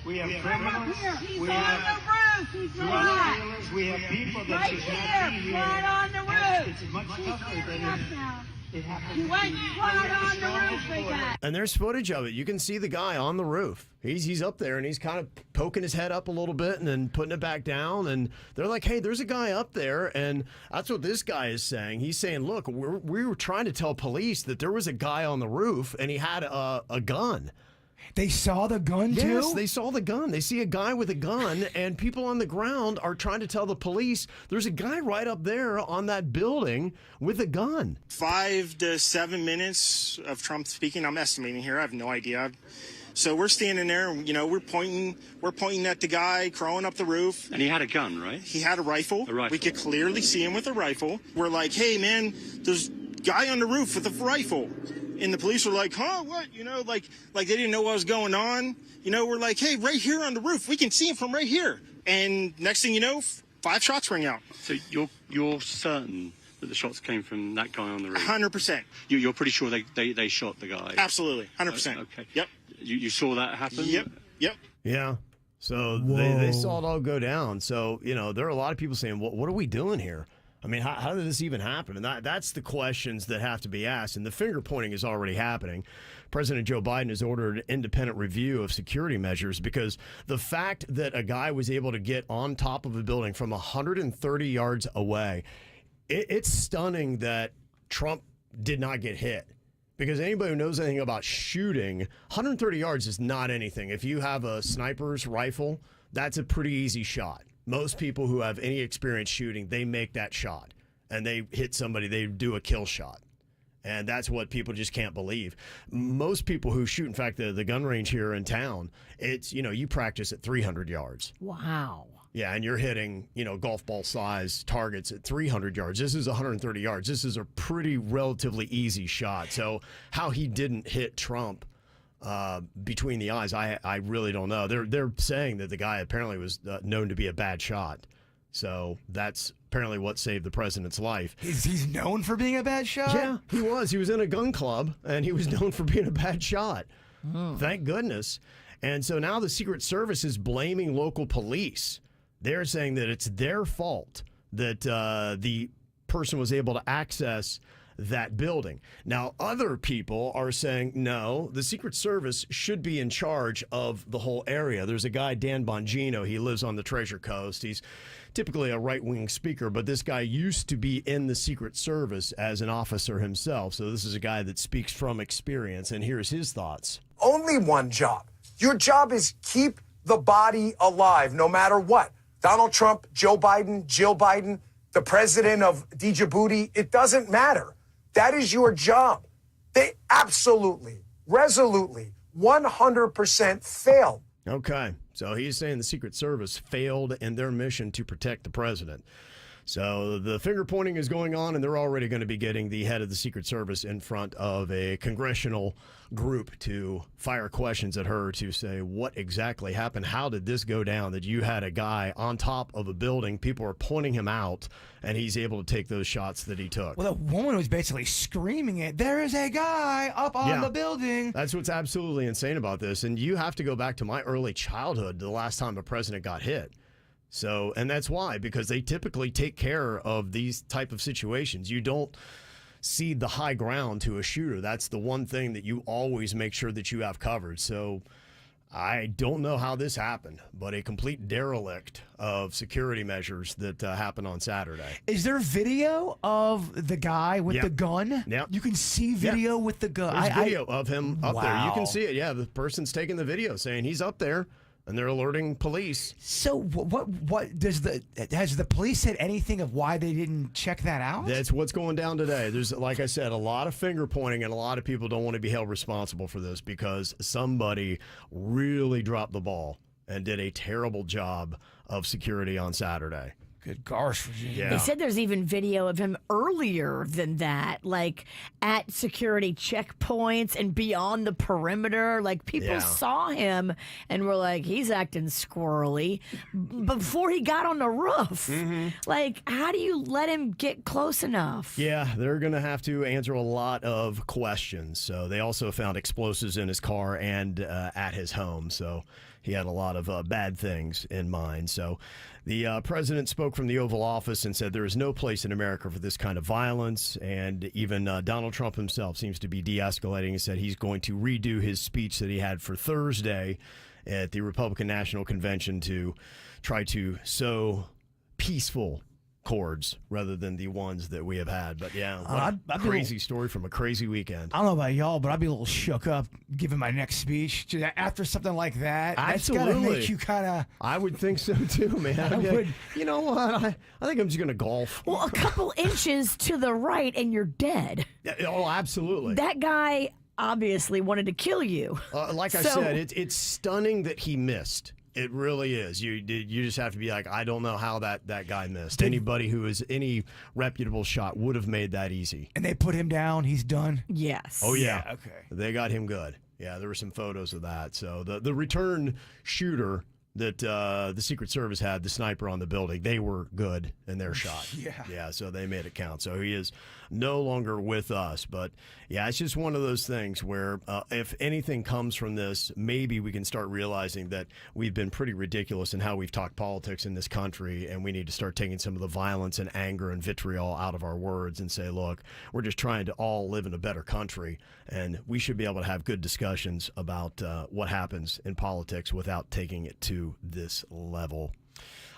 We have criminals. He's we on have the roof. He's drug dealers. We have people that right should here. not be here. Right on the roof. It's much tougher than it happens. He went right on the roof again. And there's footage of it. You can see the guy on the roof. He's up there, and he's kind of poking his head up a little bit and then putting it back down. And they're like, hey, there's a guy up there. And that's what this guy is saying. He's saying, look, we were trying to tell police that there was a guy on the roof, and he had a gun. They saw the gun, too? Yes, they saw the gun. They see a guy with a gun, and people on the ground are trying to tell the police there's a guy right up there on that building with a gun. 5 to 7 minutes of Trump speaking. I'm estimating here. I have no idea. So we're standing there, we're pointing at the guy crawling up the roof. And he had a gun, right? He had a rifle. We could clearly see him with a rifle. We're like, hey, man, there's a guy on the roof with a rifle. And the police were like, huh, what? Like they didn't know what was going on. We're like, hey, right here on the roof. We can see him from right here. And next thing you know, 5 shots ring out. So you're certain that the shots came from that guy on the roof? 100%. You're pretty sure they shot the guy? Absolutely. 100%. Okay. Yep. You saw that happen? Yep. Yeah. So they saw it all go down. So, there are a lot of people saying, what are we doing here? I mean, how did this even happen? And that's the questions that have to be asked. And the finger pointing is already happening. President Joe Biden has ordered an independent review of security measures because the fact that a guy was able to get on top of a building from 130 yards away, it's stunning that Trump did not get hit. Because anybody who knows anything about shooting, 130 yards is not anything. If you have a sniper's rifle, that's a pretty easy shot. Most people who have any experience shooting, they make that shot. And they hit somebody, they do a kill shot. And that's what people just can't believe. Most people who shoot, in fact, the gun range here in town, it's, you practice at 300 yards. Wow. Yeah, and you're hitting, golf ball size targets at 300 yards. This is 130 yards. This is a pretty relatively easy shot. So how he didn't hit Trump between the eyes, I really don't know. They're saying that the guy apparently was known to be a bad shot. So that's apparently what saved the president's life. He's known for being a bad shot? Yeah, he was. He was in a gun club, and he was known for being a bad shot. Thank goodness. And so now the Secret Service is blaming local police. They're saying that it's their fault that the person was able to access that building. Now, other people are saying, no, the Secret Service should be in charge of the whole area. There's a guy, Dan Bongino. He lives on the Treasure Coast. He's typically a right-wing speaker, but this guy used to be in the Secret Service as an officer himself. So this is a guy that speaks from experience, and here's his thoughts. Only one job. Your job is keep the body alive, no matter what. Donald Trump, Joe Biden, Jill Biden, the president of Djibouti, it doesn't matter. That is your job. They absolutely, resolutely, 100% failed. Okay, so he's saying the Secret Service failed in their mission to protect the president. So the finger pointing is going on, and they're already going to be getting the head of the Secret Service in front of a congressional group to fire questions at her to say what exactly happened. How did this go down that you had a guy on top of a building, people are pointing him out, and he's able to take those shots that he took? Well, the woman was basically screaming it, there is a guy up on the building. That's what's absolutely insane about this. And you have to go back to my early childhood, the last time a president got hit. So, and that's why, because they typically take care of these type of situations. You don't cede the high ground to a shooter. That's the one thing that you always make sure that you have covered. So I don't know how this happened, but a complete derelict of security measures that happened on Saturday. Is there video of the guy with the gun? Yeah. You can see video with the gun. There's video of him up there. You can see it. Yeah, the person's taking the video saying he's up there. And they're alerting police. So what has the police said anything of why they didn't check that out? That's what's going down today. There's, like I said, a lot of finger pointing, and a lot of people don't want to be held responsible for this because somebody really dropped the ball and did a terrible job of security on Saturday. Good gosh, Virginia. They said there's even video of him earlier than that, like at security checkpoints and beyond the perimeter. Like people saw him and were like, he's acting squirrely before he got on the roof. Like, how do you let him get close enough? Yeah, they're going to have to answer a lot of questions. So they also found explosives in his car and at his home. So he had a lot of bad things in mind. So the president spoke from the Oval Office and said there is no place in America for this kind of violence. And even Donald Trump himself seems to be de-escalating and said he's going to redo his speech that he had for Thursday at the Republican National Convention to try to sow peaceful chords rather than the ones that we have had. But yeah, crazy story from a crazy weekend. I don't know about y'all, but I'd be a little shook up giving my next speech after something like that. Absolutely. That's gotta make you kind of. I would think so too, man. I would. You know what? I think I'm just going to golf. Well, a couple inches to the right and you're dead. Oh, absolutely. That guy obviously wanted to kill you. Like I said, it's stunning that he missed. It really is. You just have to be like, I don't know how that guy missed. Anybody who is any reputable shot would have made that easy. And they put him down. He's done. Yes. Oh yeah. Okay. They got him good. Yeah, there were some photos of that. So the return shooter that the Secret Service had, the sniper on the building, they were good in their shot. Yeah, so they made it count. So he is no longer with us. But, yeah, it's just one of those things where if anything comes from this, maybe we can start realizing that we've been pretty ridiculous in how we've talked politics in this country, and we need to start taking some of the violence and anger and vitriol out of our words and say, look, we're just trying to all live in a better country, and we should be able to have good discussions about what happens in politics without taking it to this level.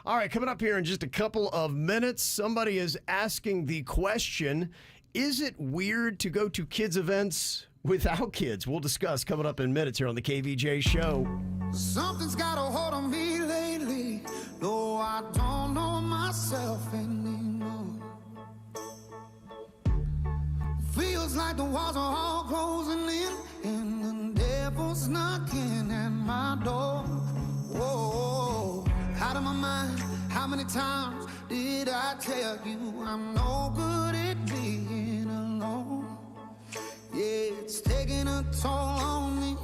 All right, coming up here in just a couple of minutes, somebody is asking the question, is it weird to go to kids' events without kids? We'll discuss coming up in minutes here on the KVJ Show. Something's got a hold on me lately, though I don't know myself anymore. Feels like the walls are all closing in, and the devil's knocking at my door. Whoa, out of my mind, how many times did I tell you I'm no good at being alone? Yeah, it's taking a toll on me,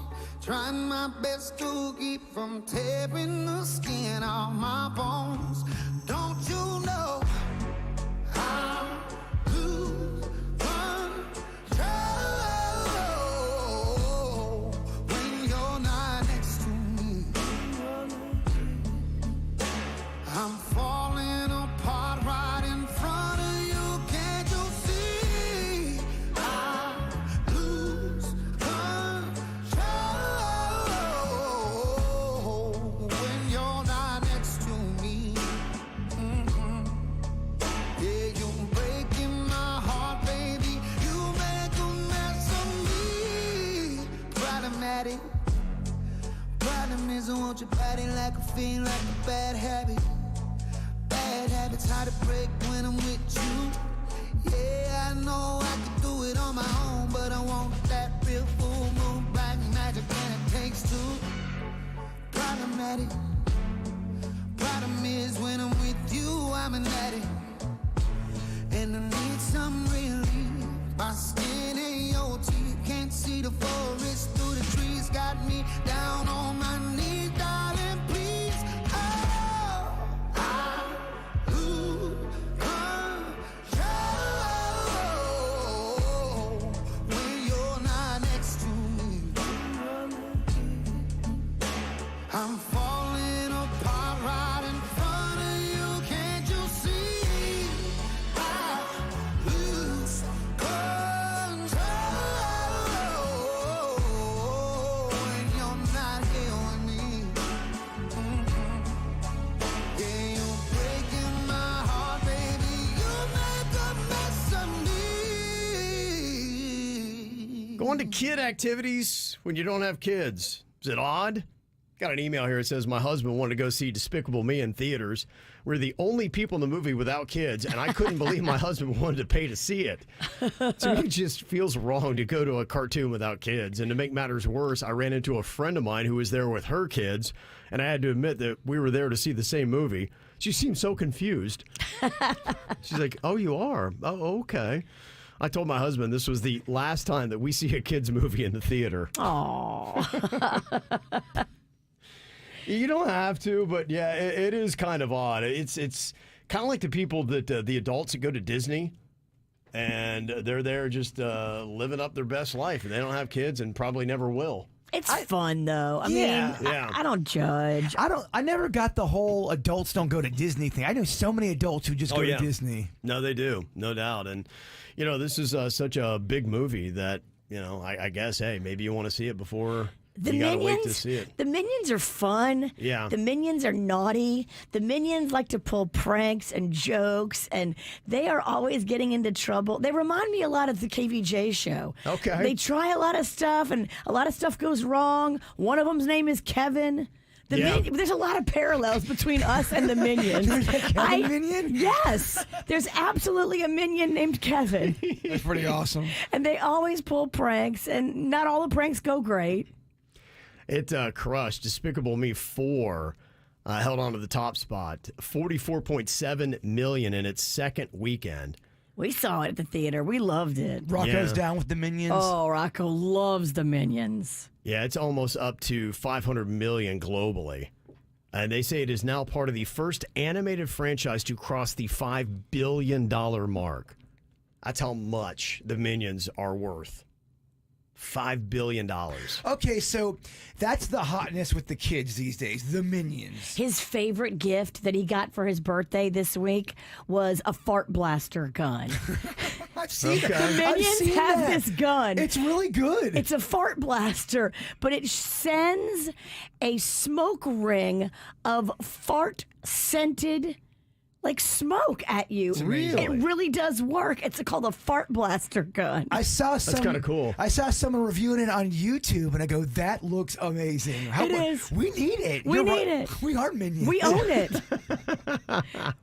trying my best to keep from tearing the skin off my bones. Don't you know I lose control when you're not next to me? I'm falling apart right in front of you. Can't you see? I lose control when you're not next to me. Yeah, you're breaking my heart, baby. You make a mess of me. Problematic. Problem is I want your body like a fiend, like a bad habit. Bad habits hard to break when I'm with you. Yeah, I know I can do it on my own, but I want that real full moon black magic, and it takes two. Problematic. Problem is when I'm with you, I'm an addict, and I need some relief. My skin and your teeth, can't see the forest through the trees. Got me down on my knees, darling, please. Oh, I lose control when you're not next to me. I'm falling apart right in front of you. Can't you see? I lose control when you're not here with me. Yeah, you're breaking my heart, baby. You make a mess of me. Going to kid activities when you don't have kids. Is it odd? Got an email here that says my husband wanted to go see Despicable Me in theaters. We're the only people in the movie without kids, and I couldn't believe my husband wanted to pay to see it. To me, it just feels wrong to go to a cartoon without kids. And to make matters worse, I ran into a friend of mine who was there with her kids, and I had to admit that we were there to see the same movie. She seems so confused. She's like, oh, you are? Oh, okay. I told my husband this was the last time that we see a kid's movie in the theater. Aww. You don't have to, but yeah, it is kind of odd. It's kind of like the people that the adults that go to Disney and they're there just living up their best life, and they don't have kids and probably never will. It's fun though. I mean, I don't judge. I never got the whole adults don't go to Disney thing. I know so many adults who just go to Disney. No, they do, no doubt. And this is such a big movie that I guess hey, maybe you want to see it before. You gotta wait to see it. The Minions are fun. Yeah. The Minions are naughty. The Minions like to pull pranks and jokes, and they are always getting into trouble. They remind me a lot of the KVJ show. Okay. They try a lot of stuff, and a lot of stuff goes wrong. One of them's name is Kevin. There's a lot of parallels between us and the Minions. There's a Kevin Minion? Yes. There's absolutely a Minion named Kevin. That's pretty awesome. And they always pull pranks, and not all the pranks go great. It crushed. Despicable Me 4 held on to the top spot. $44.7 million in its second weekend. We saw it at the theater. We loved it. Rocco's down with the Minions. Oh, Rocco loves the Minions. Yeah, it's almost up to $500 million globally. And they say it is now part of the first animated franchise to cross the $5 billion mark. That's how much the Minions are worth. $5 billion. Okay, so that's the hotness with the kids these days, the Minions. His favorite gift that he got for his birthday this week was a fart blaster gun. I've seen The Minions have this gun. It's really good. It's a fart blaster, but it sends a smoke ring of fart-scented smoke at you. Really? It really does work. It's called a fart blaster gun. That's kind of cool. I saw someone reviewing it on YouTube, and I go, that looks amazing. It is. We need it. We need it. We are Minions. We own it.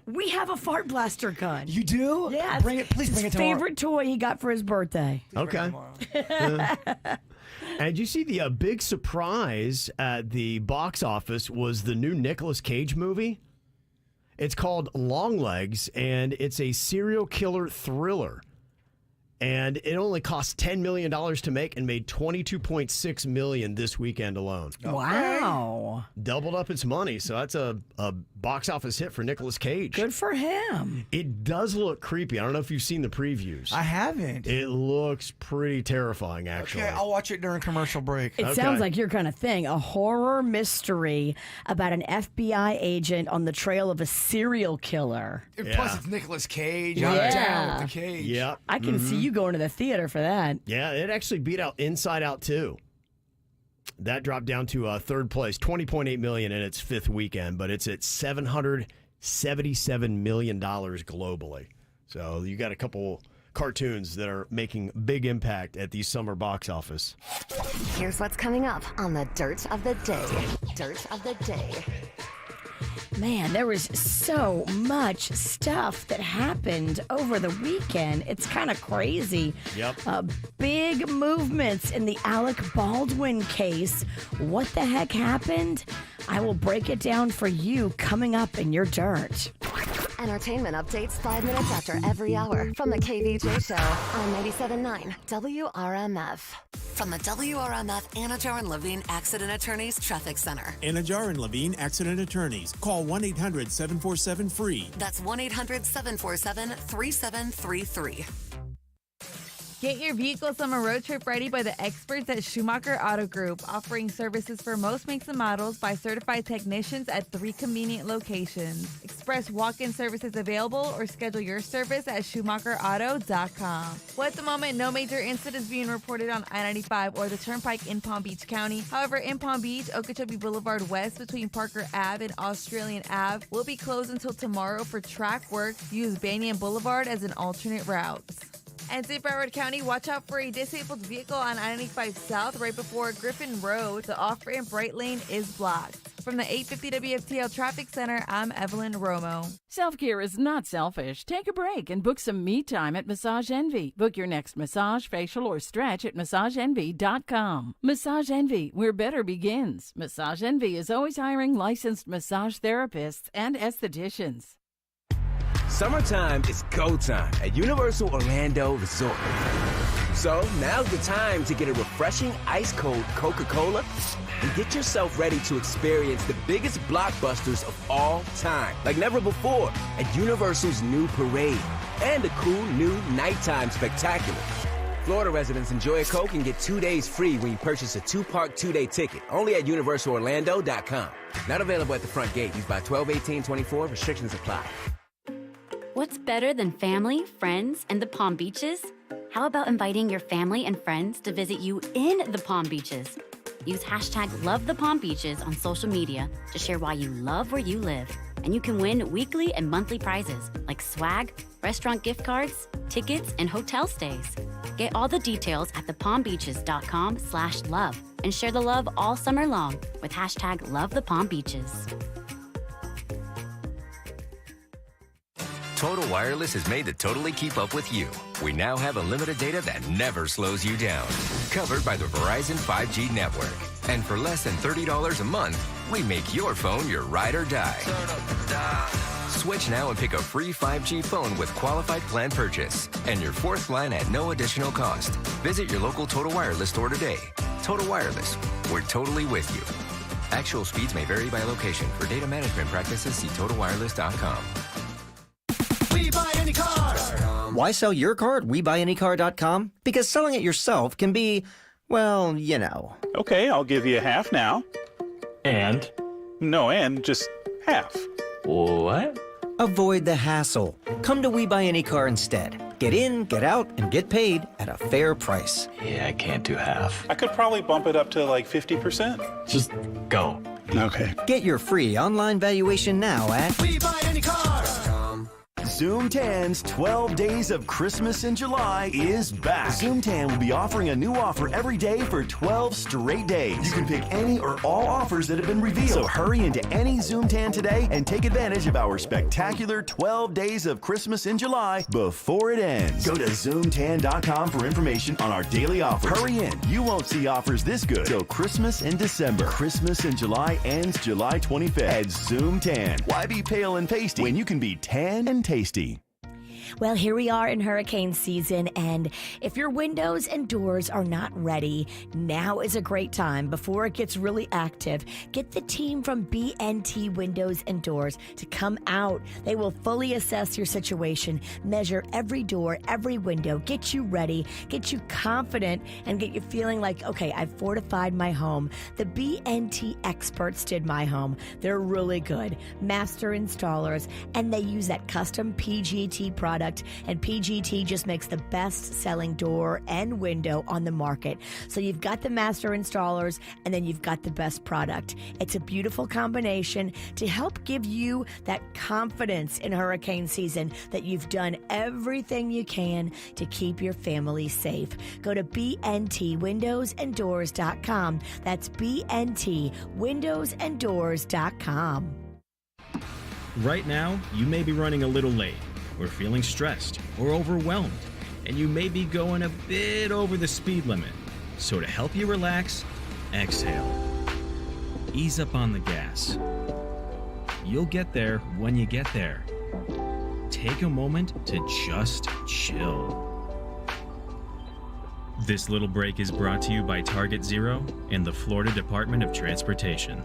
We have a fart blaster gun. You do? Yeah. Please bring it tomorrow. Favorite toy he got for his birthday. Okay. And you see the big surprise at the box office was the new Nicolas Cage movie. It's called Longlegs, and it's a serial killer thriller. And it only cost $10 million to make and made $22.6 million this weekend alone. Wow. Doubled up its money, so that's a box office hit for Nicolas Cage. Good for him. It does look creepy. I don't know if you've seen the previews. I haven't. It looks pretty terrifying, actually. Okay, I'll watch it during commercial break. It sounds like your kind of thing. A horror mystery about an FBI agent on the trail of a serial killer. Plus, it's Nicolas Cage. Yeah. I'm down with the Cage. Yeah. I can see you going to the theater for that. Yeah, it actually beat out Inside Out 2. That dropped down to third place, $20.8 million in its fifth weekend, but it's at $777 million globally. So you got a couple cartoons that are making big impact at the summer box office. Here's what's coming up on the Dirt of the Day. Dirt of the Day. Man, there was so much stuff that happened over the weekend. It's kind of crazy. Yep. Big movements in the Alec Baldwin case. What the heck happened? I will break it down for you coming up in your Dirt. Entertainment updates 5 minutes after every hour from the KVJ Show on 97.9 WRMF. From the WRMF Anajar and Levine Accident Attorneys Traffic Center. Anajar and Levine Accident Attorneys. Call 1-800-747-FREE. That's 1-800-747-3733. Get your vehicle summer road trip ready by the experts at Schumacher Auto Group, offering services for most makes and models by certified technicians at 3 convenient locations. Express walk-in services available or schedule your service at SchumacherAuto.com. Well, at the moment, no major incidents being reported on I-95 or the Turnpike in Palm Beach County. However, in Palm Beach, Okeechobee Boulevard West between Parker Ave and Australian Ave will be closed until tomorrow for track work. Use Banyan Boulevard as an alternate route. And St. Broward County, watch out for a disabled vehicle on I-95 South right before Griffin Road. The off-ramp right lane is blocked. From the 850 WFTL Traffic Center, I'm Evelyn Romo. Self-care is not selfish. Take a break and book some me time at Massage Envy. Book your next massage, facial, or stretch at massageenvy.com. Massage Envy, where better begins. Massage Envy is always hiring licensed massage therapists and estheticians. Summertime is go time at Universal Orlando Resort. So now's the time to get a refreshing ice-cold Coca-Cola and get yourself ready to experience the biggest blockbusters of all time, like never before, at Universal's new parade and a cool new nighttime spectacular. Florida residents enjoy a Coke and get 2 days free when you purchase a two-park, 2-day ticket, only at universalorlando.com. Not available at the front gate. Used by 12/18/24. Restrictions apply. What's better than family, friends, and the Palm Beaches? How about inviting your family and friends to visit you in the Palm Beaches? Use hashtag #LoveThePalmBeaches on social media to share why you love where you live. And you can win weekly and monthly prizes like swag, restaurant gift cards, tickets, and hotel stays. Get all the details at thepalmbeaches.com/love and share the love all summer long with hashtag #LoveThePalmBeaches. Total Wireless is made to totally keep up with you. We now have unlimited data that never slows you down. Covered by the Verizon 5G network. And for less than $30 a month, we make your phone your ride or die. Switch now and pick a free 5G phone with qualified plan purchase. And your fourth line at no additional cost. Visit your local Total Wireless store today. Total Wireless, we're totally with you. Actual speeds may vary by location. For data management practices, see TotalWireless.com. We buy any car. Why sell your car at WeBuyAnyCar.com? Because selling it yourself can be, well, you know. Okay, I'll give you half now. And? No, and just half. What? Avoid the hassle. Come to We Buy Any Car instead. Get in, get out, and get paid at a fair price. Yeah, I can't do half. I could probably bump it up to like 50%. Just go. Okay. Get your free online valuation now at WeBuyAnyCar.com. Zoom Tan's 12 Days of Christmas in July is back. Zoom Tan will be offering a new offer every day for 12 straight days. You can pick any or all offers that have been revealed. So hurry into any Zoom Tan today and take advantage of our spectacular 12 Days of Christmas in July before it ends. Go to ZoomTan.com for information on our daily offers. Hurry in. You won't see offers this good till Christmas in December. Christmas in July ends July 25th at Zoom Tan. Why be pale and pasty when you can be tan and tasty? Well, here we are in hurricane season, and if your windows and doors are not ready, now is a great time before it gets really active. Get the team from BNT Windows and Doors to come out. They will fully assess your situation, measure every door, every window, get you ready, get you confident, and get you feeling like, okay, I've fortified my home. The BNT experts did my home. They're really good. Master installers, and they use that custom PGT product, and PGT just makes the best-selling door and window on the market. So you've got the master installers, and then you've got the best product. It's a beautiful combination to help give you that confidence in hurricane season that you've done everything you can to keep your family safe. Go to BNTwindowsanddoors.com. That's BNTwindowsanddoors.com. Right now, you may be running a little late, or feeling stressed, or overwhelmed, and you may be going a bit over the speed limit. So to help you relax, exhale. Ease up on the gas. You'll get there when you get there. Take a moment to just chill. This little break is brought to you by Target Zero and the Florida Department of Transportation.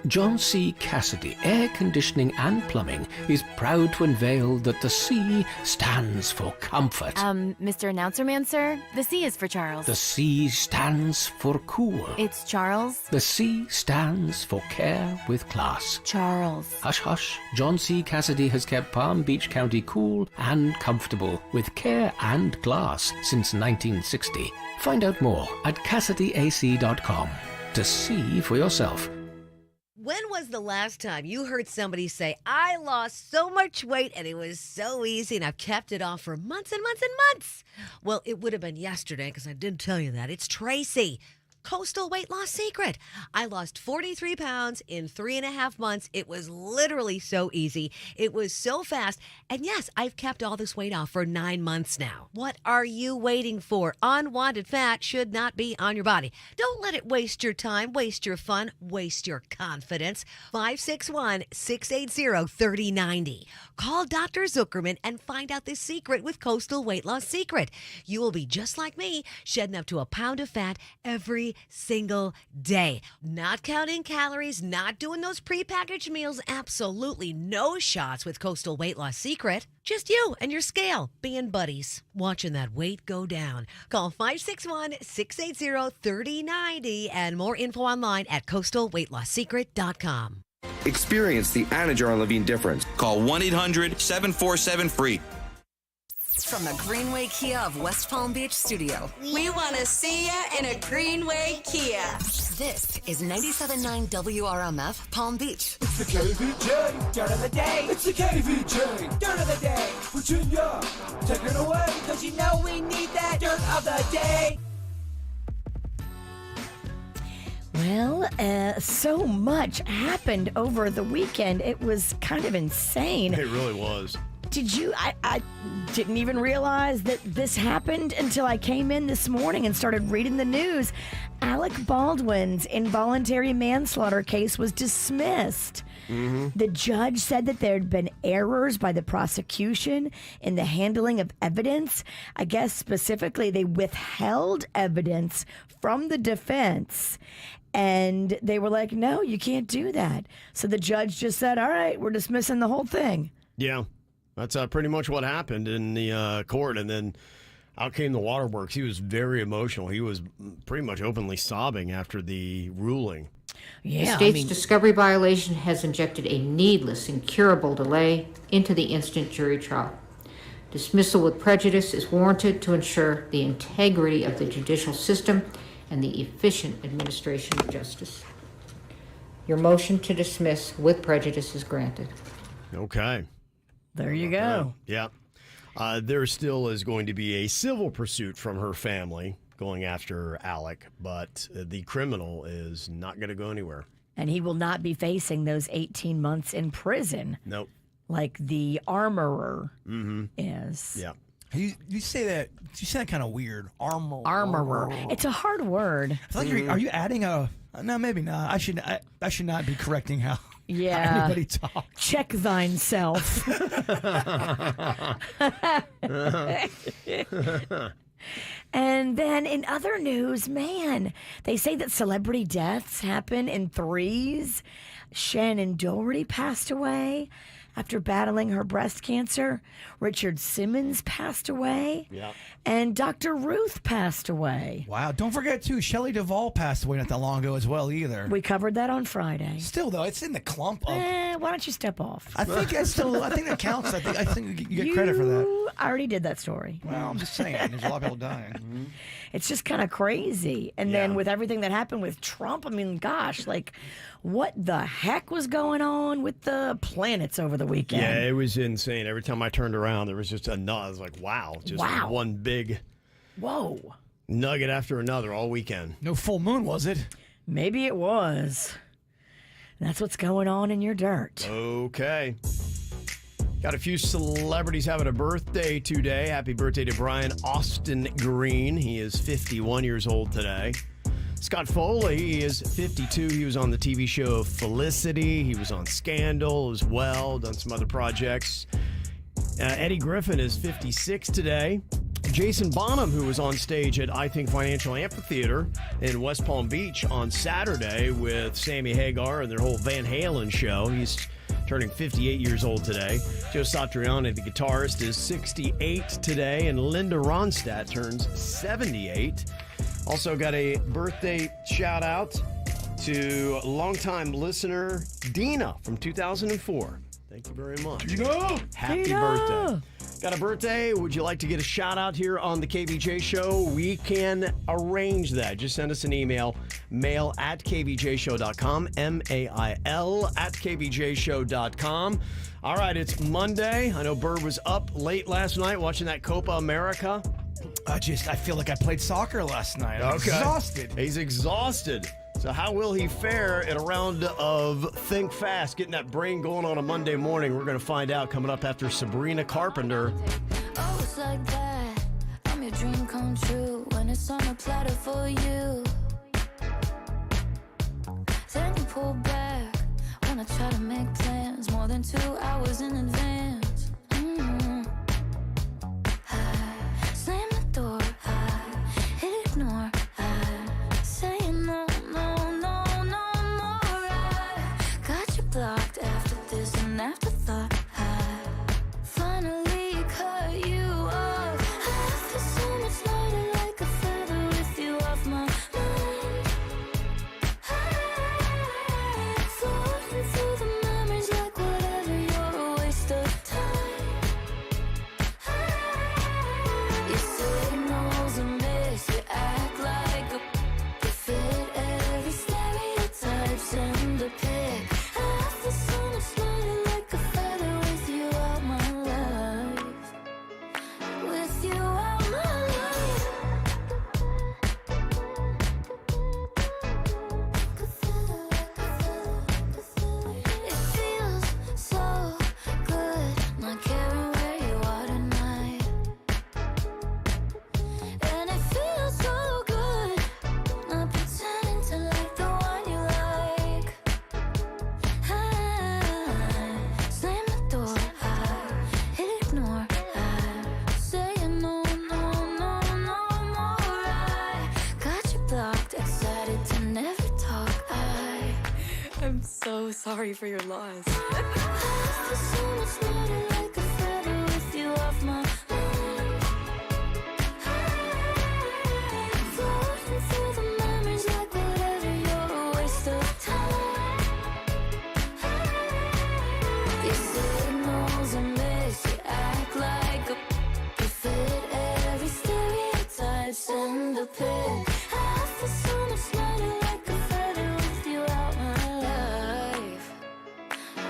John C. Cassidy Air Conditioning and Plumbing is proud to unveil that the C stands for comfort. Mr. Announcer Man, sir, the C is for Charles. The C stands for cool. It's Charles. The C stands for care with class. Charles. Hush, hush. John C. Cassidy has kept Palm Beach County cool and comfortable with care and class since 1960. Find out more at CassidyAC.com to see for yourself. When was the last time you heard somebody say, I lost so much weight and it was so easy and I've kept it off for months and months and months? Well, it would have been yesterday because I didn't tell you that. It's Tracy. Coastal Weight Loss Secret. I lost 43 pounds in 3.5 months. It was literally so easy. It was so fast. And yes, I've kept all this weight off for 9 months now. What are you waiting for? Unwanted fat should not be on your body. Don't let it waste your time, waste your fun, waste your confidence. 561-680-3090. Call Dr. Zuckerman and find out the secret with Coastal Weight Loss Secret. You will be just like me, shedding up to a pound of fat every single day. Not counting calories, not doing those prepackaged meals, absolutely no shots with Coastal Weight Loss Secret. Just you and your scale being buddies, watching that weight go down. Call 561-680-3090 and more info online at coastalweightlossecret.com. Experience the Anajar and Levine difference. Call 1-800-747-FREE. From the Greenway Kia of West Palm Beach studio. We want to see you in a Greenway Kia. This is 97.9 WRMF Palm Beach. It's the KVJ Dirt of the Day. It's the KVJ Dirt of the Day. Virginia, take it away. Because you know we need that Dirt of the Day. Well, so much happened over the weekend. It was kind of insane. It really was. Did you? I didn't even realize that this happened until I came in this morning and started reading the news. Alec Baldwin's involuntary manslaughter case was dismissed. The judge said that there had been errors by the prosecution in the handling of evidence. I guess specifically they withheld evidence from the defense. And they were like, no, you can't do that. So the judge just said, all right, we're dismissing the whole thing. Yeah, that's pretty much what happened in the court. And then out came the waterworks. He was very emotional. He was pretty much openly sobbing after the ruling. The state's discovery violation has injected a needless, incurable delay into the instant jury trial. Dismissal with prejudice is warranted to ensure the integrity of the judicial system and the efficient administration of justice. Your motion to dismiss with prejudice is granted. Okay. There you go. Yeah. There still is going to be a civil pursuit from her family going after Alec, but the criminal is not going to go anywhere. And he will not be facing those 18 months in prison. Nope. Like the armorer is. Yeah. You say that kind of weird. Armorer. It's a hard word. I feel like are you adding a? No, maybe not. I should not be correcting how anybody talks. Check thyself. And then in other news, man, they say that celebrity deaths happen in threes. Shannon Doherty passed away after battling her breast cancer. Richard Simmons passed away. Yeah. And Dr. Ruth passed away. Wow. Don't forget, too, Shelley Duvall passed away not that long ago as well, either. We covered that on Friday. Still, though, it's in the clump of... Why don't you step off? I think that counts. I think you get credit for that. I already did that story. Well, I'm just saying. There's a lot of people dying. It's just kind of crazy. And then with everything that happened with Trump, I mean, gosh, like, what the heck was going on with the planets over the weekend? Yeah, it was insane. Every time I turned around, there was just a nut. I was like, wow. Just one big nugget after another all weekend. No full moon, was it? Maybe it was. That's what's going on in your dirt. Okay. Got a few celebrities having a birthday today. Happy birthday to Brian Austin Green. He is 51 years old today. Scott Foley, he is 52. He was on the TV show Felicity. He was on Scandal as well, done some other projects. Eddie Griffin is 56 today. Jason Bonham, who was on stage at I Think Financial Amphitheater in West Palm Beach on Saturday with Sammy Hagar and their whole Van Halen show. He's turning 58 years old today. Joe Satriani, the guitarist, is 68 today. And Linda Ronstadt turns 78. Also got a birthday shout out to longtime listener Dina from 2004. Thank you very much. Dina! Happy birthday. Got a birthday? Would you like to get a shout out here on the KVJ show? We can arrange that. Just send us an email, mail@kvjshow.com, mail@kvjshow.com. All right, it's Monday. I know Bird was up late last night watching that Copa America. I feel like I played soccer last night. I'm Okay. exhausted. He's exhausted. So how will he fare in a round of Think Fast, getting that brain going on a Monday morning? We're going to find out coming up after Sabrina Carpenter. Oh, it's like that. I'm your dream come true when it's on a platter for you. Then you pull back when I try to make plans more than 2 hours in advance. I slam the door, I hit ignore, I say no, no, no, no more. I got you blocked after this and afterthought. I finally cut you off. I feel so much lighter like a feather with you off my mind. Floating through the memories like whatever, you're a waste of time. You say no's a miss, you act like you fit every stereotype, send a pic. I feel so much lighter like a feather with you out my life. With you out my life. It feels so good not caring where you are tonight. And it feels so good not pretending to like the one you like. I slam the door, I hit ignore, I say no, no, no, no more. I got you blocked, excited to never talk. I'm so sorry for your loss. I feel so much lighter like a feather with you off my mind. Floating through the memories like whatever, you're a waste of time. You say no's a miss, you act like you fit every stereotype, send a pic. I feel so much lighter like a feather with you out my life.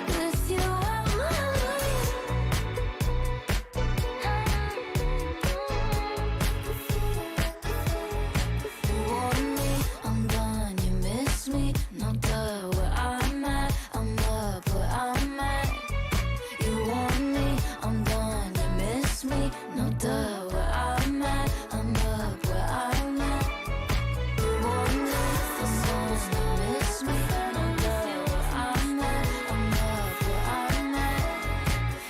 With you out my life. You want me, I'm gone, you miss me, no duh, where I'm at, I'm up where I'm at. You want me, I'm gone, you miss me, no duh, where I'm at, I'm up where I'm at. You want me, I'm gone, you miss me, no duh, where I'm at, I'm up where I'm at.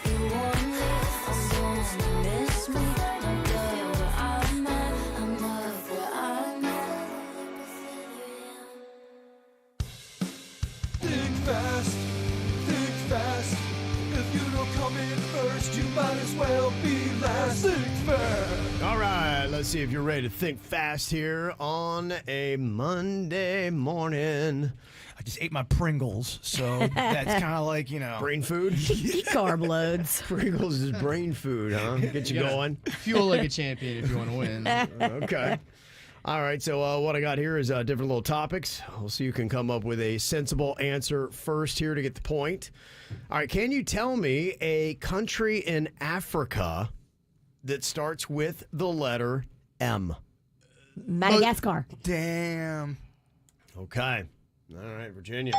You want me, I'm gone, you miss me, no duh, where I'm at, I'm up where I'm at. Think fast, think fast. If you don't come in first, you might as well be last. Think fast. All right, let's see if you're ready to think fast here on a Monday morning. I just ate my Pringles, so that's kind of like, Brain food? Carb loads. Pringles is brain food, huh? Get you going. Fuel like a champion if you want to win. Okay. All right, so what I got here is different little topics. We'll see who can come up with a sensible answer first here to get the point. All right, can you tell me a country in Africa that starts with the letter M? Madagascar. Damn. Okay. All right, Virginia.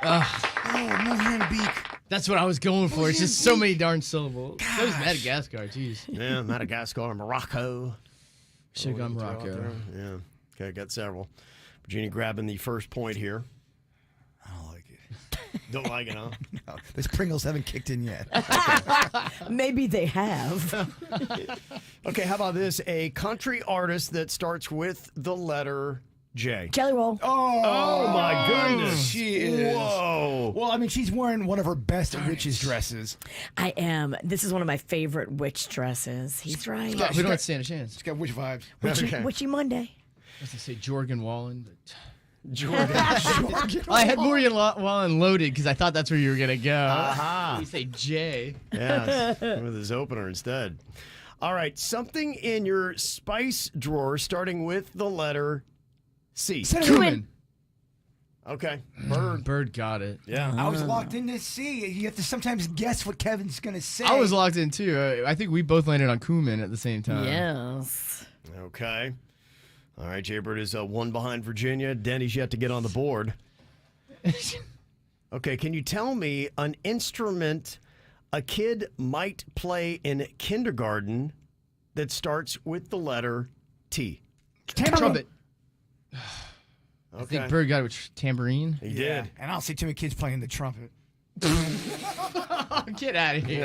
Mozambique. That's what I was going for. It's just so many darn syllables. That was Madagascar, jeez. Yeah, Madagascar, Morocco. Should have gone Morocco. Yeah. Okay, got several. Virginia grabbing the first point here. I don't like it. Don't like it, huh? No, those Pringles haven't kicked in yet. Maybe they have. Okay, how about this? A country artist that starts with the letter J. Jelly Roll. Oh my goodness. She is. Whoa. Well, I mean, she's wearing one of her best witch's dresses. I am. This is one of my favorite witch dresses. He's right. We don't stand a chance. She's got witch vibes. Witchy Monday. I was going to say Jorgen Wallen, but... Jordan. I had Morgan Wallen loaded because I thought that's where you were going to go. Aha. You say J. Yes, with his opener instead. All right, something in your spice drawer starting with the letter C. Cumin. Okay. Bird. Bird got it. Yeah. I was locked in to see. You have to sometimes guess what Kevin's going to say. I was locked in too. I think we both landed on Kuman at the same time. Yes. Okay. All right, Jbird is one behind Virginia. Denny's yet to get on the board. Okay, can you tell me an instrument a kid might play in kindergarten that starts with the letter T? Trumpet. Okay. I think Bird got it with tambourine. He did. And I don't see too many kids playing the trumpet. Get out of here.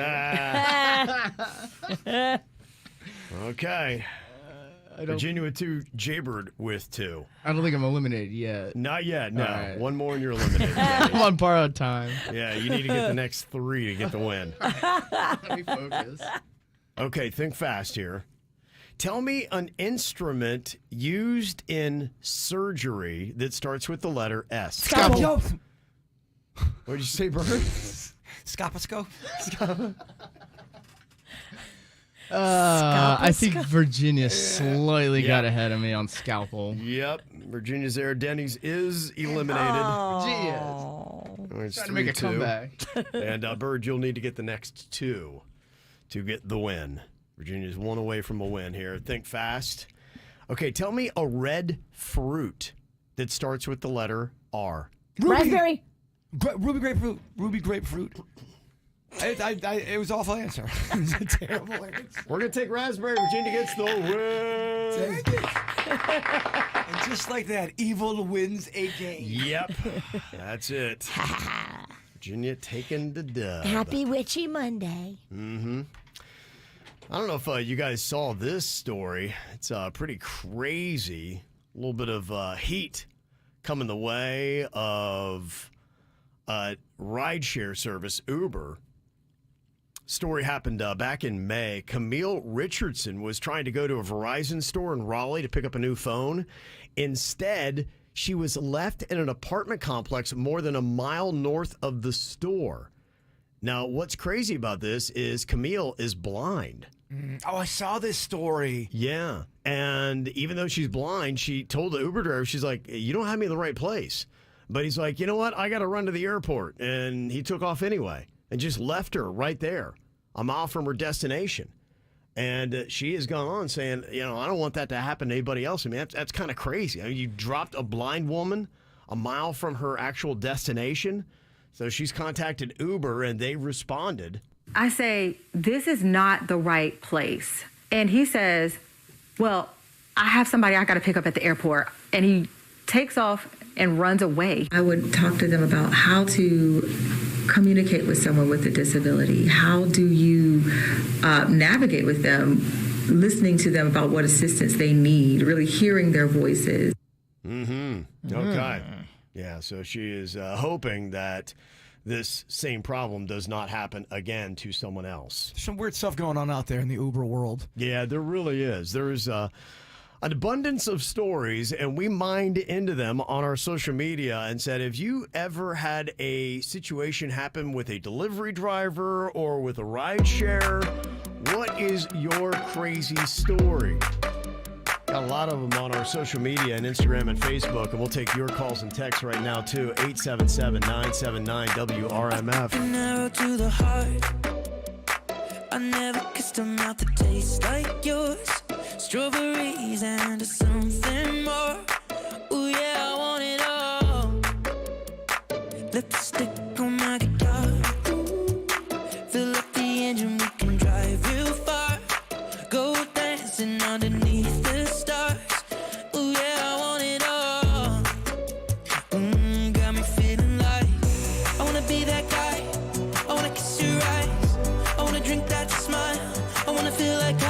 Okay. Virginia with 2, Jbird with 2. I don't think I'm eliminated yet. Not yet, no. All right. One more and you're eliminated. I'm on borrowed time. Yeah, you need to get the next 3 to get the win. Let me focus. Okay, think fast here. Tell me an instrument used in surgery that starts with the letter S. Scalpel. What did you say, Bird? Scoposcope. I think Virginia slightly got ahead of me on scalpel. Yep, Virginia's there. Denny's is eliminated. Virginia. It's Trying to make a 3-2. comeback. And Bird, you'll need to get the next 2 to get the win. Virginia's 1 away from a win here. Think fast. Okay, tell me a red fruit that starts with the letter R. Raspberry. Ruby grapefruit. Ruby grapefruit. It was an awful answer. It was a terrible answer. We're going to take raspberry. Virginia gets the win. And just like that, evil wins a game. Yep. That's it. Virginia taking the dub. Happy Witchy Monday. Mm-hmm. I don't know if you guys saw this story. It's pretty crazy. A little bit of heat coming the way of rideshare service Uber. Story happened back in May. Camille Richardson was trying to go to a Verizon store in Raleigh to pick up a new phone. Instead, she was left in an apartment complex more than a mile north of the store. Now, what's crazy about this is Camille is blind. Oh, I saw this story. Yeah. And even though she's blind, she told the Uber driver, she's like, you don't have me in the right place. But he's like, you know what? I got to run to the airport. And he took off anyway and just left her right there, a mile from her destination. And she has gone on saying, I don't want that to happen to anybody else. I mean, that's kind of crazy. I mean, you dropped a blind woman a mile from her actual destination. So she's contacted Uber and they responded. I say, this is not the right place. And he says, well, I have somebody I got to pick up at the airport. And he takes off and runs away. I would talk to them about how to communicate with someone with a disability. How do you navigate with them, listening to them about what assistance they need, really hearing their voices. Mm-hmm. Okay. Yeah, so she is hoping that this same problem does not happen again to someone else. There's some weird stuff going on out there in the Uber world. Yeah, there really is. There is an abundance of stories, and we mined into them on our social media and said, have you ever had a situation happen with a delivery driver or with a ride share? What is your crazy story? Got a lot of them on our social media and Instagram and Facebook, and we'll take your calls and texts right now, too. 877-979-WRMF. An arrow to the heart. I never kissed a mouth that tastes like yours. Strawberries and something more. Ooh, yeah, I want it all. Lipstick on my guitar. Fill up the engine, we can drive real far. Go dancing underneath the stars. Ooh, yeah, I want it all. Got me feeling like I wanna be that guy. I wanna kiss your eyes. I wanna drink that smile. I wanna feel like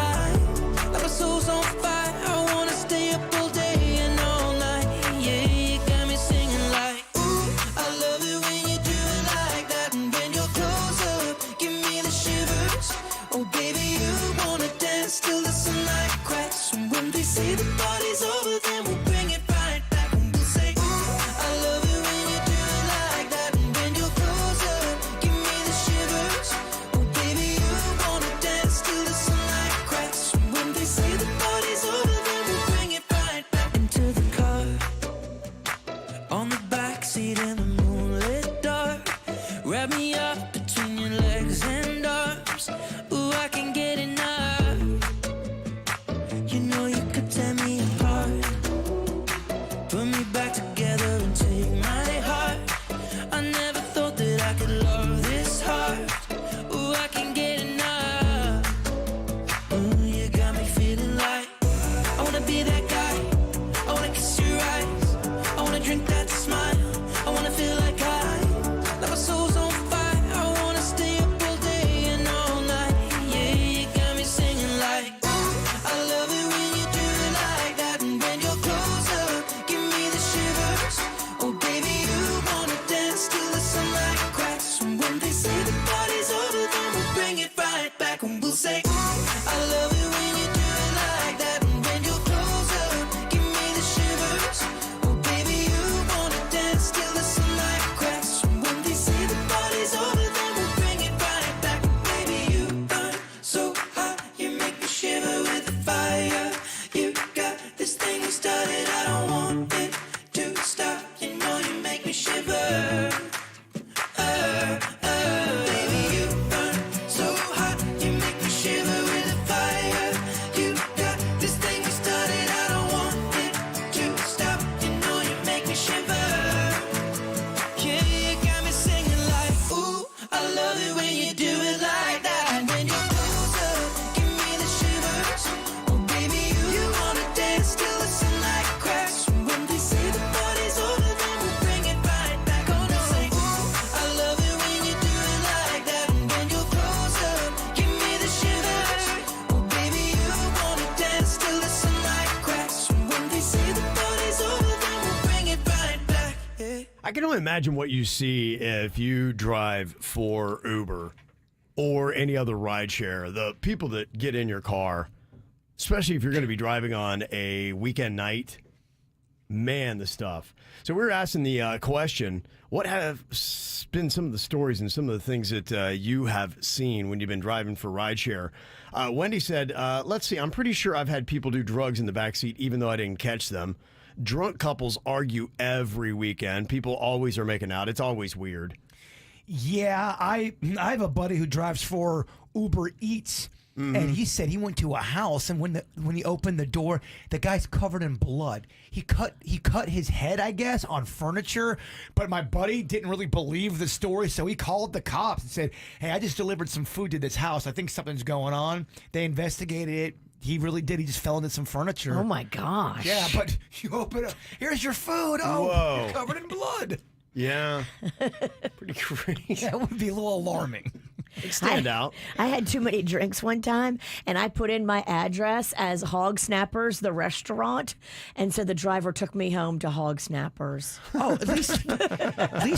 like my soul's on fire. I wanna stay up all day and all night. Yeah, you got me singing like, ooh, I love it when you do it like that. And when you're close up, give me the shivers. Oh, baby, you wanna dance till the sunlight cracks. And when they say the party's over, then we'll bring it right back. And we'll say, ooh, I love it when you do it like that. And when you're close up, give me the shivers. Oh, baby, you wanna dance till the sunlight cracks. And when they say the party's over, then we'll bring it right back into the car. On the backseat I can only imagine what you see if you drive for Uber or any other rideshare. The people that get in your car, especially if you're going to be driving on a weekend night, man, the stuff. So we were asking the question, what have been some of the stories and some of the things that you have seen when you've been driving for rideshare? Wendy said, let's see, I'm pretty sure I've had people do drugs in the backseat even though I didn't catch them. Drunk couples argue every weekend. People always are making out. It's always weird. Yeah, I have a buddy who drives for Uber Eats, and he said he went to a house, and when he opened the door, the guy's covered in blood. He cut his head, I guess, on furniture, but my buddy didn't really believe the story, so he called the cops and said, "Hey, I just delivered some food to this house. I think something's going on." They investigated it. He really did. He just fell into some furniture. Oh, my gosh. Yeah, but you open up. Here's your food. Oh, Whoa. you're covered in blood. Yeah. Pretty crazy. That would be a little alarming. It'd stand out. I had too many drinks one time, and I put in my address as Hog Snappers, the restaurant, and so the driver took me home to Hog Snappers. Oh, at least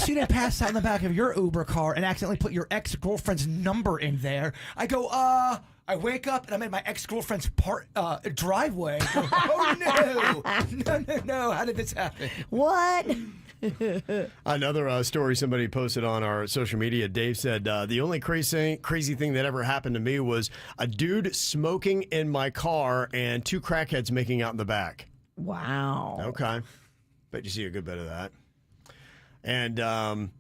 you didn't pass out in the back of your Uber car and accidentally put your ex-girlfriend's number in there. I go, I wake up and I'm in my ex-girlfriend's driveway. Oh, no. How did this happen? What? Another story somebody posted on our social media. Dave said, the only crazy thing that ever happened to me was a dude smoking in my car and two crackheads making out in the back. Wow. Okay. Bet you see a good bit of that. And,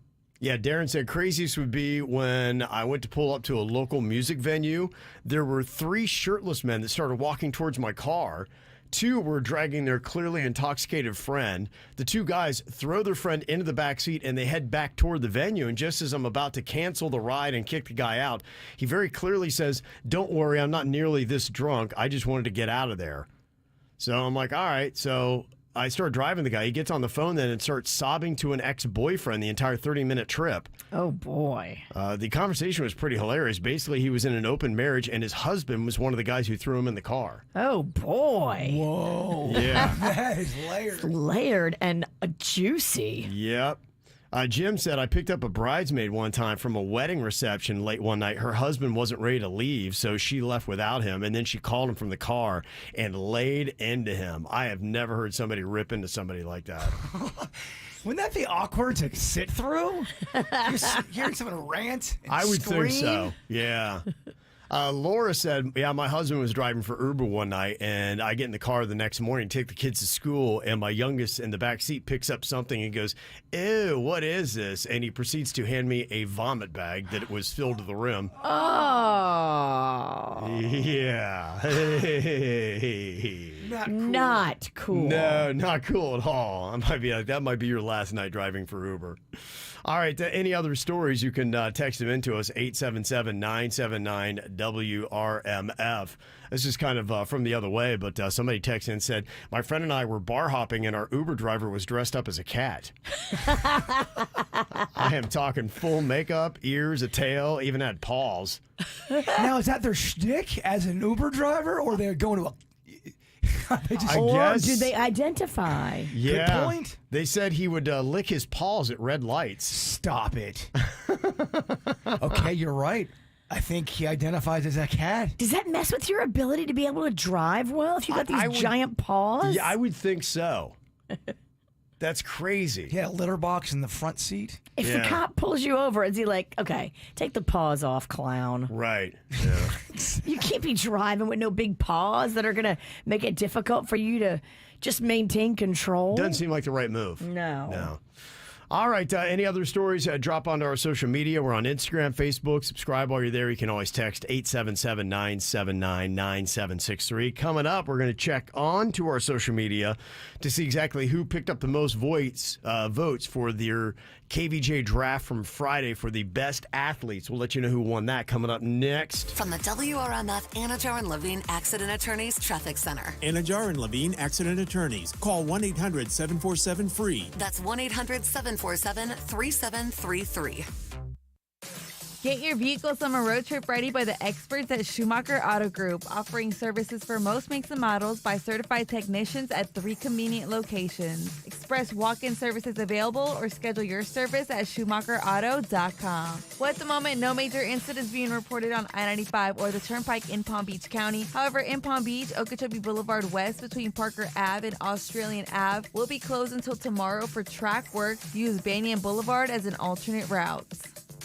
yeah, Darren said craziest would be when I went to pull up to a local music venue. There were 3 shirtless men that started walking towards my car. 2 were dragging their clearly intoxicated friend. The 2 guys throw their friend into the back seat and they head back toward the venue. And just as I'm about to cancel the ride and kick the guy out, he very clearly says, "Don't worry, I'm not nearly this drunk. I just wanted to get out of there." So I'm like, all right. So I start driving the guy. He gets on the phone then and starts sobbing to an ex-boyfriend the entire 30-minute trip. Oh, boy. The conversation was pretty hilarious. Basically, he was in an open marriage, and his husband was one of the guys who threw him in the car. Oh, boy. Whoa. Yeah. That is layered. Layered and juicy. Yep. Jim said, I picked up a bridesmaid one time from a wedding reception late one night. Her husband wasn't ready to leave, so she left without him, and then she called him from the car and laid into him. I have never heard somebody rip into somebody like that. Wouldn't that be awkward to sit through? You're hearing someone rant and I would scream? think so, yeah. Laura said, yeah, my husband was driving for Uber one night, and I get in the car the next morning, take the kids to school, and my youngest in the back seat picks up something and goes, "Ew, what is this?" And he proceeds to hand me a vomit bag that was filled to the rim. Oh. Yeah. Not cool. No, not cool at all. I might be like, that might be your last night driving for Uber. All right, any other stories, you can text them into us, 877-979-WRMF. This is kind of from the other way, but somebody texted in and said, my friend and I were bar hopping and our Uber driver was dressed up as a cat. I am talking full makeup, ears, a tail, even had paws. Now, is that their shtick as an Uber driver, or they're going to a... Or do they identify? Yeah. Good point. They said he would lick his paws at red lights. Stop it. Okay, you're right. I think he identifies as a cat. Does that mess with your ability to be able to drive well if you got these giant paws? Yeah, I would think so. That's crazy. Yeah, litter box in the front seat. If the cop pulls you over, is he like, okay, take the paws off, clown? Right. Yeah. You can't be driving with no big paws that are going to make it difficult for you to just maintain control. Doesn't seem like the right move. No. All right. Any other stories? Drop onto our social media. We're on Instagram, Facebook. Subscribe while you're there. You can always text 877-979-9763. Coming up, we're going to check on to our social media to see exactly who picked up the most votes for their KVJ Draft from Friday for the best athletes. We'll let you know who won that coming up next. From the WRMF Anajar and Levine Accident Attorneys Traffic Center. Anajar and Levine Accident Attorneys. Call 1-800-747-FREE. That's 1-800-747-3733. Get your vehicle summer road trip ready by the experts at Schumacher Auto Group, offering services for most makes and models by certified technicians at 3 convenient locations. Express walk-in services available or schedule your service at SchumacherAuto.com. Well, at the moment, no major incidents being reported on I-95 or the Turnpike in Palm Beach County. However, in Palm Beach, Okeechobee Boulevard West between Parker Ave and Australian Ave will be closed until tomorrow for track work. Use Banyan Boulevard as an alternate route.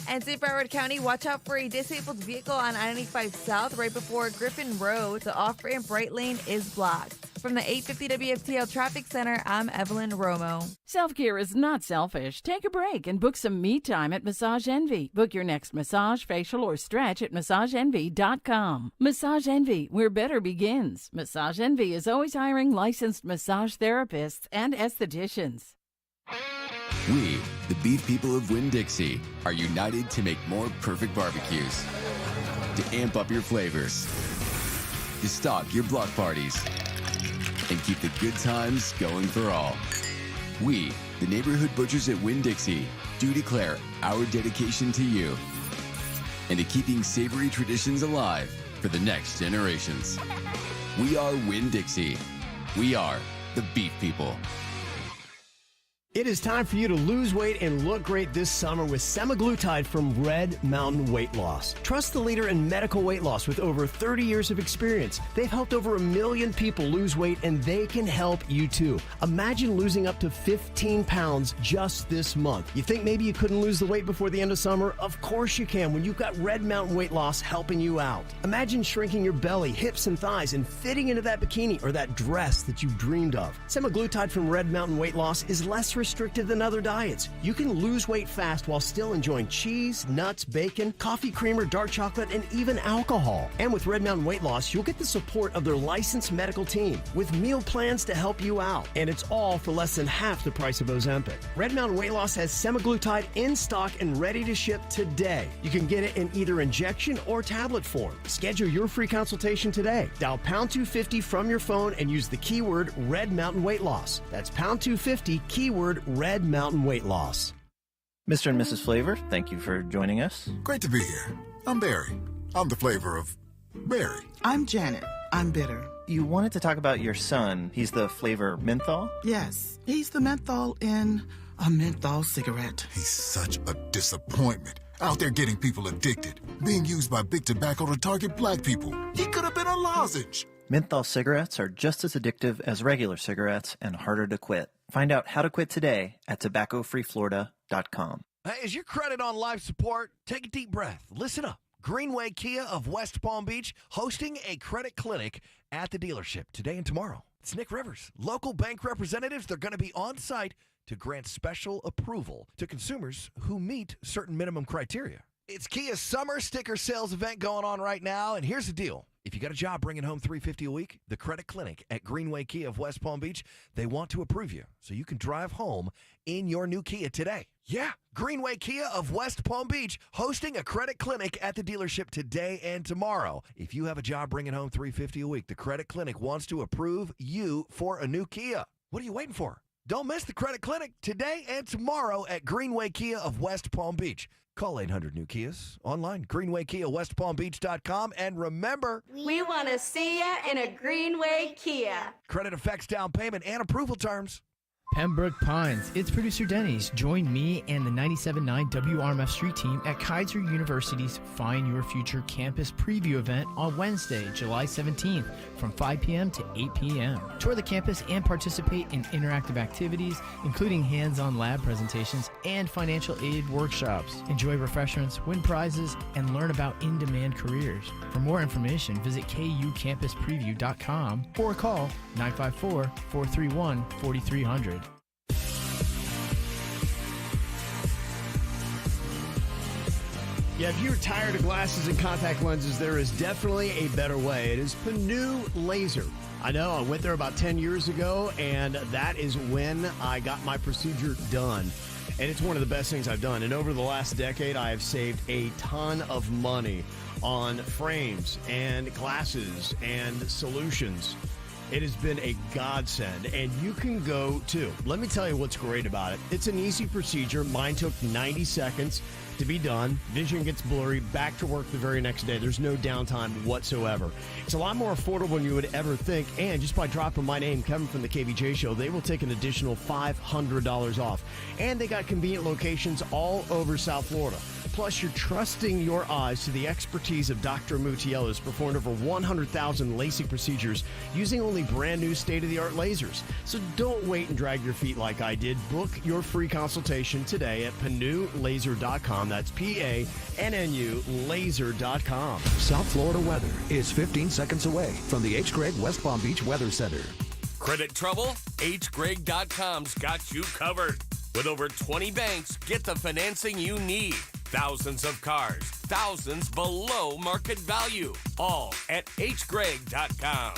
And in Broward County, watch out for a disabled vehicle on I-95 South right before Griffin Road. The off-ramp right lane is blocked. From the 850 WFTL Traffic Center, I'm Evelyn Romo. Self-care is not selfish. Take a break and book some me time at Massage Envy. Book your next massage, facial, or stretch at MassageEnvy.com. Massage Envy, where better begins. Massage Envy is always hiring licensed massage therapists and estheticians. We, the beef people of Winn-Dixie, are united to make more perfect barbecues, to amp up your flavors, to stock your block parties, and keep the good times going for all. We, the neighborhood butchers at Winn-Dixie, do declare our dedication to you and to keeping savory traditions alive for the next generations. We are Winn-Dixie. We are the beef people. It is time for you to lose weight and look great this summer with semaglutide from Red Mountain Weight Loss. Trust the leader in medical weight loss with over 30 years of experience. They've helped over 1 million people lose weight, and they can help you too. Imagine losing up to 15 pounds just this month. You think maybe you couldn't lose the weight before the end of summer? Of course you can when you've got Red Mountain Weight Loss helping you out. Imagine shrinking your belly, hips, and thighs and fitting into that bikini or that dress that you've dreamed of. Semaglutide from Red Mountain Weight Loss is less restrictive than other diets. You can lose weight fast while still enjoying cheese, nuts, bacon, coffee creamer, dark chocolate, and even alcohol. And with Red Mountain Weight Loss, you'll get the support of their licensed medical team with meal plans to help you out. And it's all for less than half the price of Ozempic. Red Mountain Weight Loss has semaglutide in stock and ready to ship today. You can get it in either injection or tablet form. Schedule your free consultation today. Dial pound 250 from your phone and use the keyword Red Mountain Weight Loss. That's pound 250, keyword Red Mountain Weight Loss. Mr. and Mrs. Flavor, thank you for joining us. Great to be here. I'm Barry. I'm the flavor of Barry. I'm Janet. I'm bitter. You wanted to talk about your son. He's the flavor menthol? Yes, he's the menthol in a menthol cigarette. He's such a disappointment. Out there getting people addicted. Being used by big tobacco to target black people. He could have been a lozenge. Menthol cigarettes are just as addictive as regular cigarettes and harder to quit. Find out how to quit today at tobaccofreeflorida.com. Hey, is your credit on life support? Take a deep breath. Listen up. Greenway Kia of West Palm Beach hosting a credit clinic at the dealership today and tomorrow. It's Nick Rivers. Local bank representatives, they're going to be on site to grant special approval to consumers who meet certain minimum criteria. It's Kia's summer sticker sales event going on right now, and here's the deal. If you got a job bringing home $350 a week, the credit clinic at Greenway Kia of West Palm Beach, they want to approve you so you can drive home in your new Kia today. Yeah, Greenway Kia of West Palm Beach hosting a credit clinic at the dealership today and tomorrow. If you have a job bringing home $350 a week, the credit clinic wants to approve you for a new Kia. What are you waiting for? Don't miss the credit clinic today and tomorrow at Greenway Kia of West Palm Beach. Call 800 New Kias, online, greenwaykiawestpalmbeach.com, and remember, we want to see ya in a Greenway Kia. Credit affects down payment and approval terms. Pembroke Pines, it's producer Denny's. Join me and the 97.9 WRMF Street Team at Kaiser University's Find Your Future Campus Preview event on Wednesday, July 17th from 5 p.m. to 8 p.m. Tour the campus and participate in interactive activities, including hands-on lab presentations and financial aid workshops. Enjoy refreshments, win prizes, and learn about in-demand careers. For more information, visit kucampuspreview.com or call 954-431-4300. Yeah, if you're tired of glasses and contact lenses, there is definitely a better way. It is Panu Laser. I know, I went there about 10 years ago, and that is when I got my procedure done. And it's one of the best things I've done. And over the last decade, I have saved a ton of money on frames and glasses and solutions. It has been a godsend, and you can go too. Let me tell you what's great about it. It's an easy procedure. Mine took 90 seconds to be done. Vision gets blurry, back to work the very next day. There's no downtime whatsoever. It's a lot more affordable than you would ever think, and just by dropping my name, Kevin from the KVJ Show, they will take an additional $500 off. And they got convenient locations all over South Florida. Plus, you're trusting your eyes to the expertise of Dr. Mutiel, who's performed over 100,000 LASIK procedures using only brand new state-of-the-art lasers. So don't wait and drag your feet like I did. Book your free consultation today at PanuLaser.com. That's PANNU laser.com. South Florida weather is 15 seconds away from the H. Gregg West Palm Beach Weather Center. Credit trouble? HGreg.com's got you covered. With over 20 banks, get the financing you need. Thousands of cars, thousands below market value. All at hgreg.com.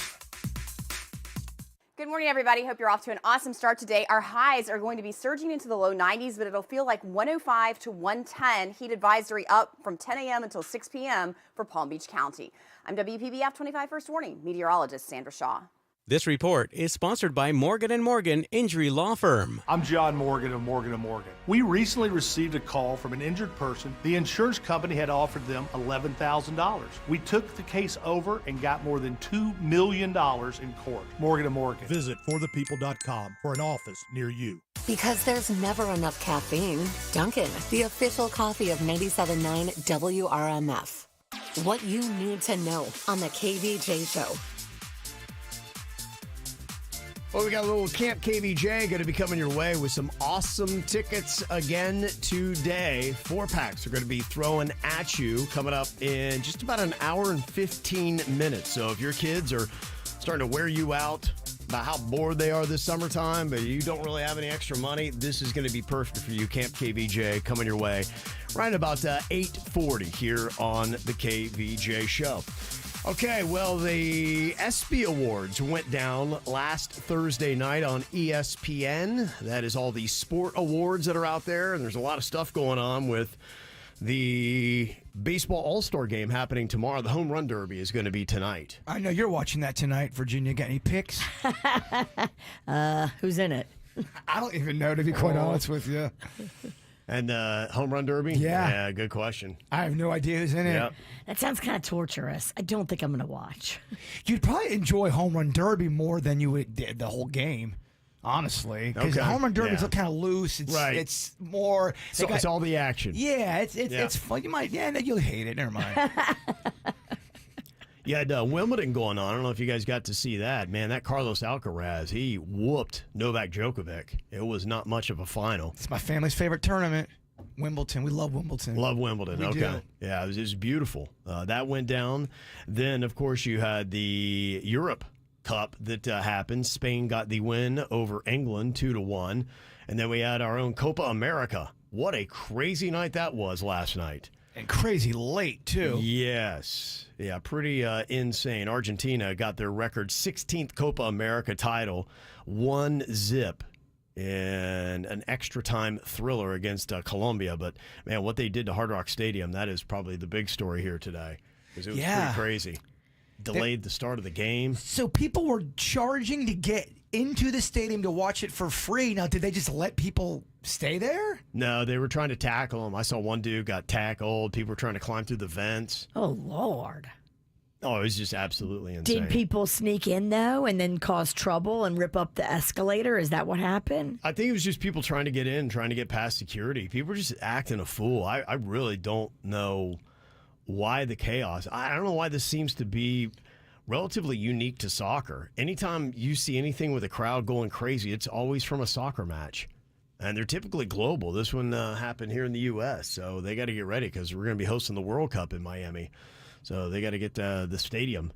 Good morning, everybody. Hope you're off to an awesome start today. Our highs are going to be surging into the low 90s, but it'll feel like 105 to 110. Heat advisory up from 10 a.m. until 6 p.m. for Palm Beach County. I'm WPBF 25 First Warning meteorologist Sandra Shaw. This report is sponsored by Morgan & Morgan Injury Law Firm. I'm John Morgan of Morgan & Morgan. We recently received a call from an injured person. The insurance company had offered them $11,000. We took the case over and got more than $2 million in court. Morgan & Morgan. Visit forthepeople.com for an office near you. Because there's never enough caffeine. Dunkin', the official coffee of 97.9 WRMF. What you need to know on the KVJ Show. Well, we got a little Camp KVJ going to be coming your way with some awesome tickets again today. 4-packs are going to be thrown at you coming up in just about an hour and 15 minutes. So if your kids are starting to wear you out about how bored they are this summertime, but you don't really have any extra money, this is going to be perfect for you. Camp KVJ coming your way right about 8:40 here on the KVJ Show. Okay, well, the ESPY Awards went down last Thursday night on ESPN. That is all the sport awards that are out there, and there's a lot of stuff going on with the baseball all-star game happening tomorrow. The home run derby is going to be tonight. I know you're watching that tonight, Virginia. Got any picks? Who's in it? I don't even know, to be quite honest with you. And home run derby? Yeah, good question. I have no idea who's in it. Yep. That sounds kind of torturous. I don't think I'm going to watch. You'd probably enjoy home run derby more than you would the whole game, honestly. Because Okay. home run derby is Yeah. kind of loose. It's, Right. It's more. So it's all the action. Yeah, it's fun. You might. Yeah, you'll hate it. Never mind. You had Wimbledon going on. I don't know if you guys got to see that. Man, that Carlos Alcaraz, he whooped Novak Djokovic. It was not much of a final. It's my family's favorite tournament. Wimbledon. We love Wimbledon. Love Wimbledon. We Okay. do. Yeah, it was beautiful. That went down. Then, of course, you had the Europe Cup that happened. Spain got the win over England 2-1. And then we had our own Copa America. What a crazy night that was last night. And crazy late, too. Yes. Yeah, pretty insane. Argentina got their record 16th Copa America title, 1-0 in an extra time thriller against Colombia. But, man, what they did to Hard Rock Stadium, that is probably the big story here today. Because it was pretty crazy. Delayed the start of the game. So people were charging to get into the stadium to watch it for free. Now, did they just let people stay there? No, they were trying to tackle him. I saw one dude got tackled. People were trying to climb through the vents. Oh, Lord. Oh, it was just absolutely insane. Did people sneak in, though, and then cause trouble and rip up the escalator? Is that what happened? I think it was just people trying to get in, trying to get past security. People were just acting a fool. I really don't know why the chaos. I don't know why this seems to be relatively unique to soccer. Anytime you see anything with a crowd going crazy, it's always from a soccer match. And they're typically global. This one happened here in the U.S., so they got to get ready because we're going to be hosting the World Cup in Miami. So they got to get the stadium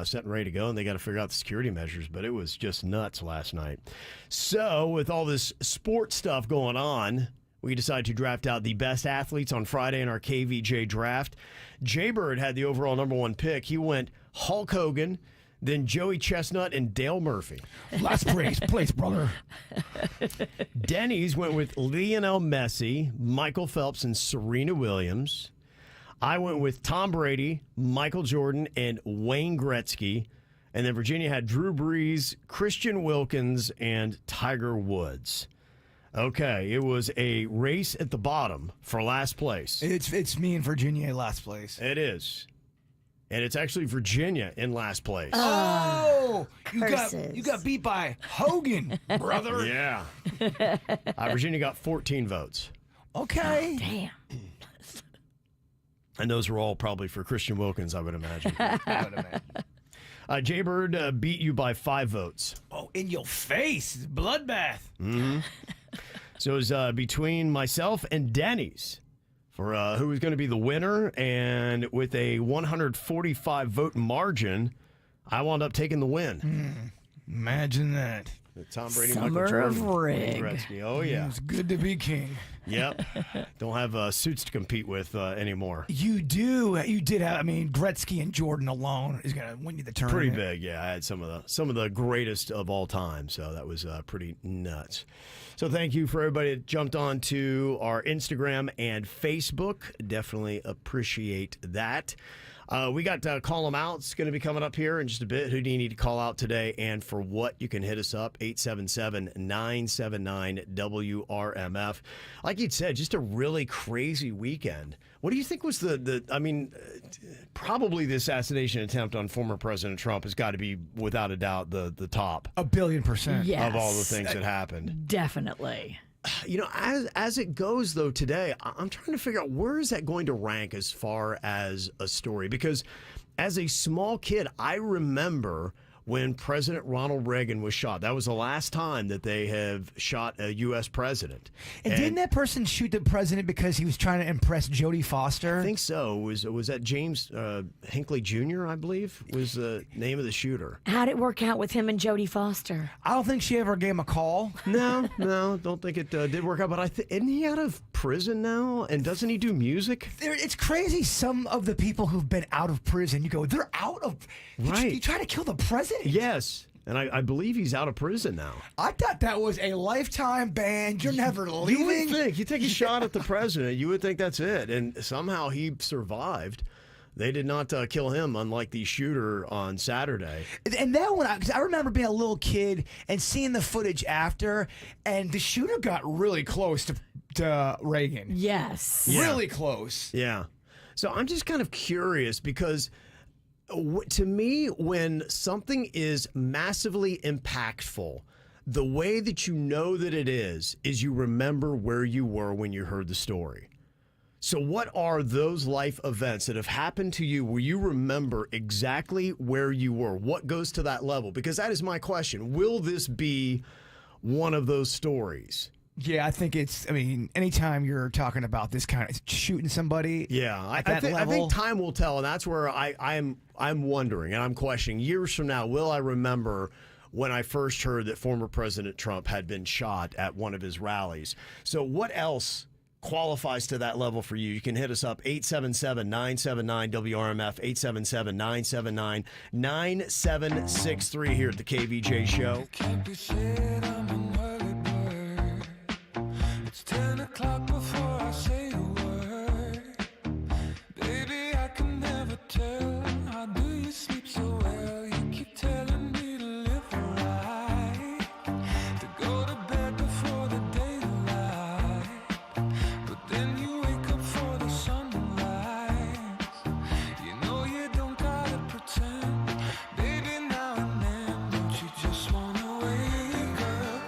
set and ready to go, and they got to figure out the security measures. But it was just nuts last night. So with all this sports stuff going on, we decided to draft out the best athletes on Friday in our KVJ Draft. Jbird had the overall #1 pick. He went Hulk Hogan, then Joey Chestnut, and Dale Murphy. Last place, brother. Denny's went with Lionel Messi, Michael Phelps, and Serena Williams. I went with Tom Brady, Michael Jordan, and Wayne Gretzky. And then Virginia had Drew Brees, Christian Wilkins, and Tiger Woods. Okay, it was a race at the bottom for last place. It's me and Virginia in last place. It is. And it's actually Virginia in last place. Oh, you got beat by Hogan, brother. Yeah. Virginia got 14 votes. Okay. Damn. And those were all probably for Christian Wilkins, I would imagine. Jbird beat you by 5 votes. Oh, in your face. It's a bloodbath. Mm-hmm. So it was between myself and Denny's for who was going to be the winner. And with a 145 vote margin, I wound up taking the win. Imagine that. The Tom Brady, Summer Michael of Jordan, Rig. Gretzky. Oh, yeah. It's good to be king. Yep. Don't have suits to compete with anymore. You do. You did have. I mean, Gretzky and Jordan alone is going to win you the tournament. Pretty big, yeah. I had some of the greatest of all time, so that was pretty nuts. So thank you for everybody that jumped on to our Instagram and Facebook. Definitely appreciate that. We got Call 'em Out. It's going to be coming up here in just a bit. Who do you need to call out today and for what? You can hit us up, 877-979-WRMF. Like you'd said, just a really crazy weekend. What do you think was probably the assassination attempt on former President Trump has got to be, without a doubt, the top. 1,000,000,000%. Yes. Of all the things that happened. Definitely. You know, as it goes, though, today, I'm trying to figure out where is that going to rank as far as a story? Because as a small kid, I remember when President Ronald Reagan was shot. That was the last time that they have shot a U.S. president. And didn't that person shoot the president because he was trying to impress Jodie Foster? I think so. Was that James Hinckley Jr., I believe, was the name of the shooter. How'd it work out with him and Jodie Foster? I don't think she ever gave him a call. No, don't think it did work out. But isn't he out of prison now? And doesn't he do music? It's crazy. Some of the people who've been out of prison, you go, they're out of... Right. You try to kill the president? Yes. And I believe he's out of prison now. I thought that was a lifetime ban. You're never leaving. You would think. You take a shot at the president, you would think that's it. And somehow he survived. They did not kill him, unlike the shooter on Saturday. And that one, because I remember being a little kid and seeing the footage after, and the shooter got really close to Reagan. Yes. Yeah. Really close. Yeah. So I'm just kind of curious because... to me, when something is massively impactful, the way that you know that it is you remember where you were when you heard the story. So what are those life events that have happened to you where you remember exactly where you were? What goes to that level? Because that is my question. Will this be one of those stories? Yeah, I think anytime you're talking about this kind of shooting somebody, I level, think time will tell, and that's where I'm wondering and I'm questioning years from now, will I remember when I first heard that former President Trump had been shot at one of his rallies? So what else qualifies to that level for you? You can hit us up, 877-979-WRMF, 877-979-9763 here at the KVJ Show. 10 o'clock before I say a word. Baby, I can never tell. How do you sleep so well? You keep telling me to live right, to go to bed before the daylight. But then you wake up for the sunrise. You know you don't gotta pretend. Baby, now and then, don't you just wanna wake up?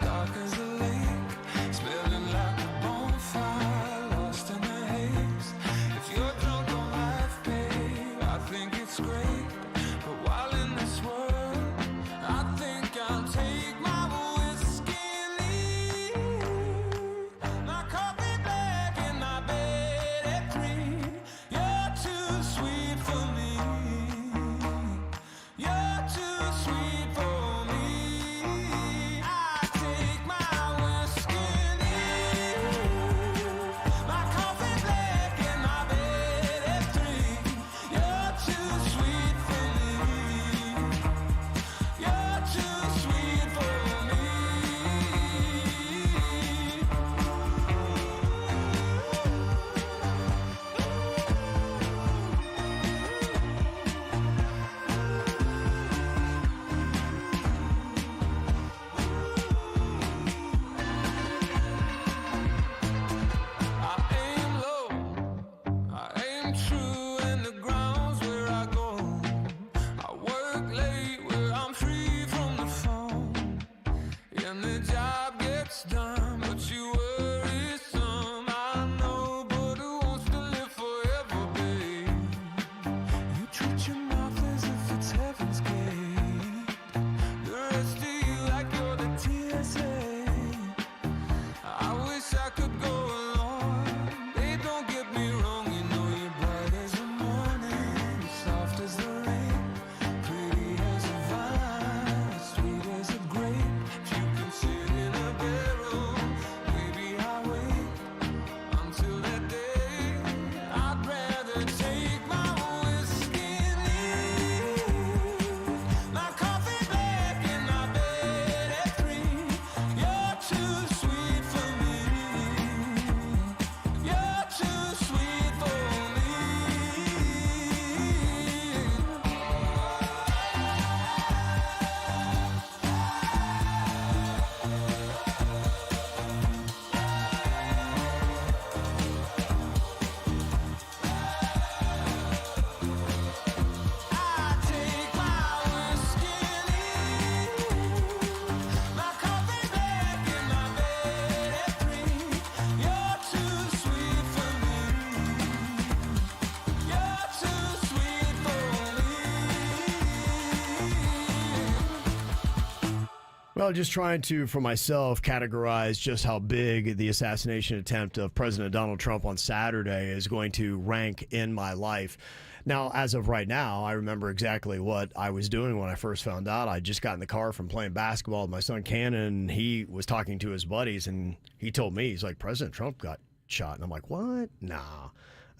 Well, just trying to, for myself, categorize just how big the assassination attempt of President Donald Trump on Saturday is going to rank in my life. Now, as of right now, I remember exactly what I was doing when I first found out. I just got in the car from playing basketball with my son Cannon. He was talking to his buddies, and he told me, he's like, President Trump got shot. And I'm like, what? Nah.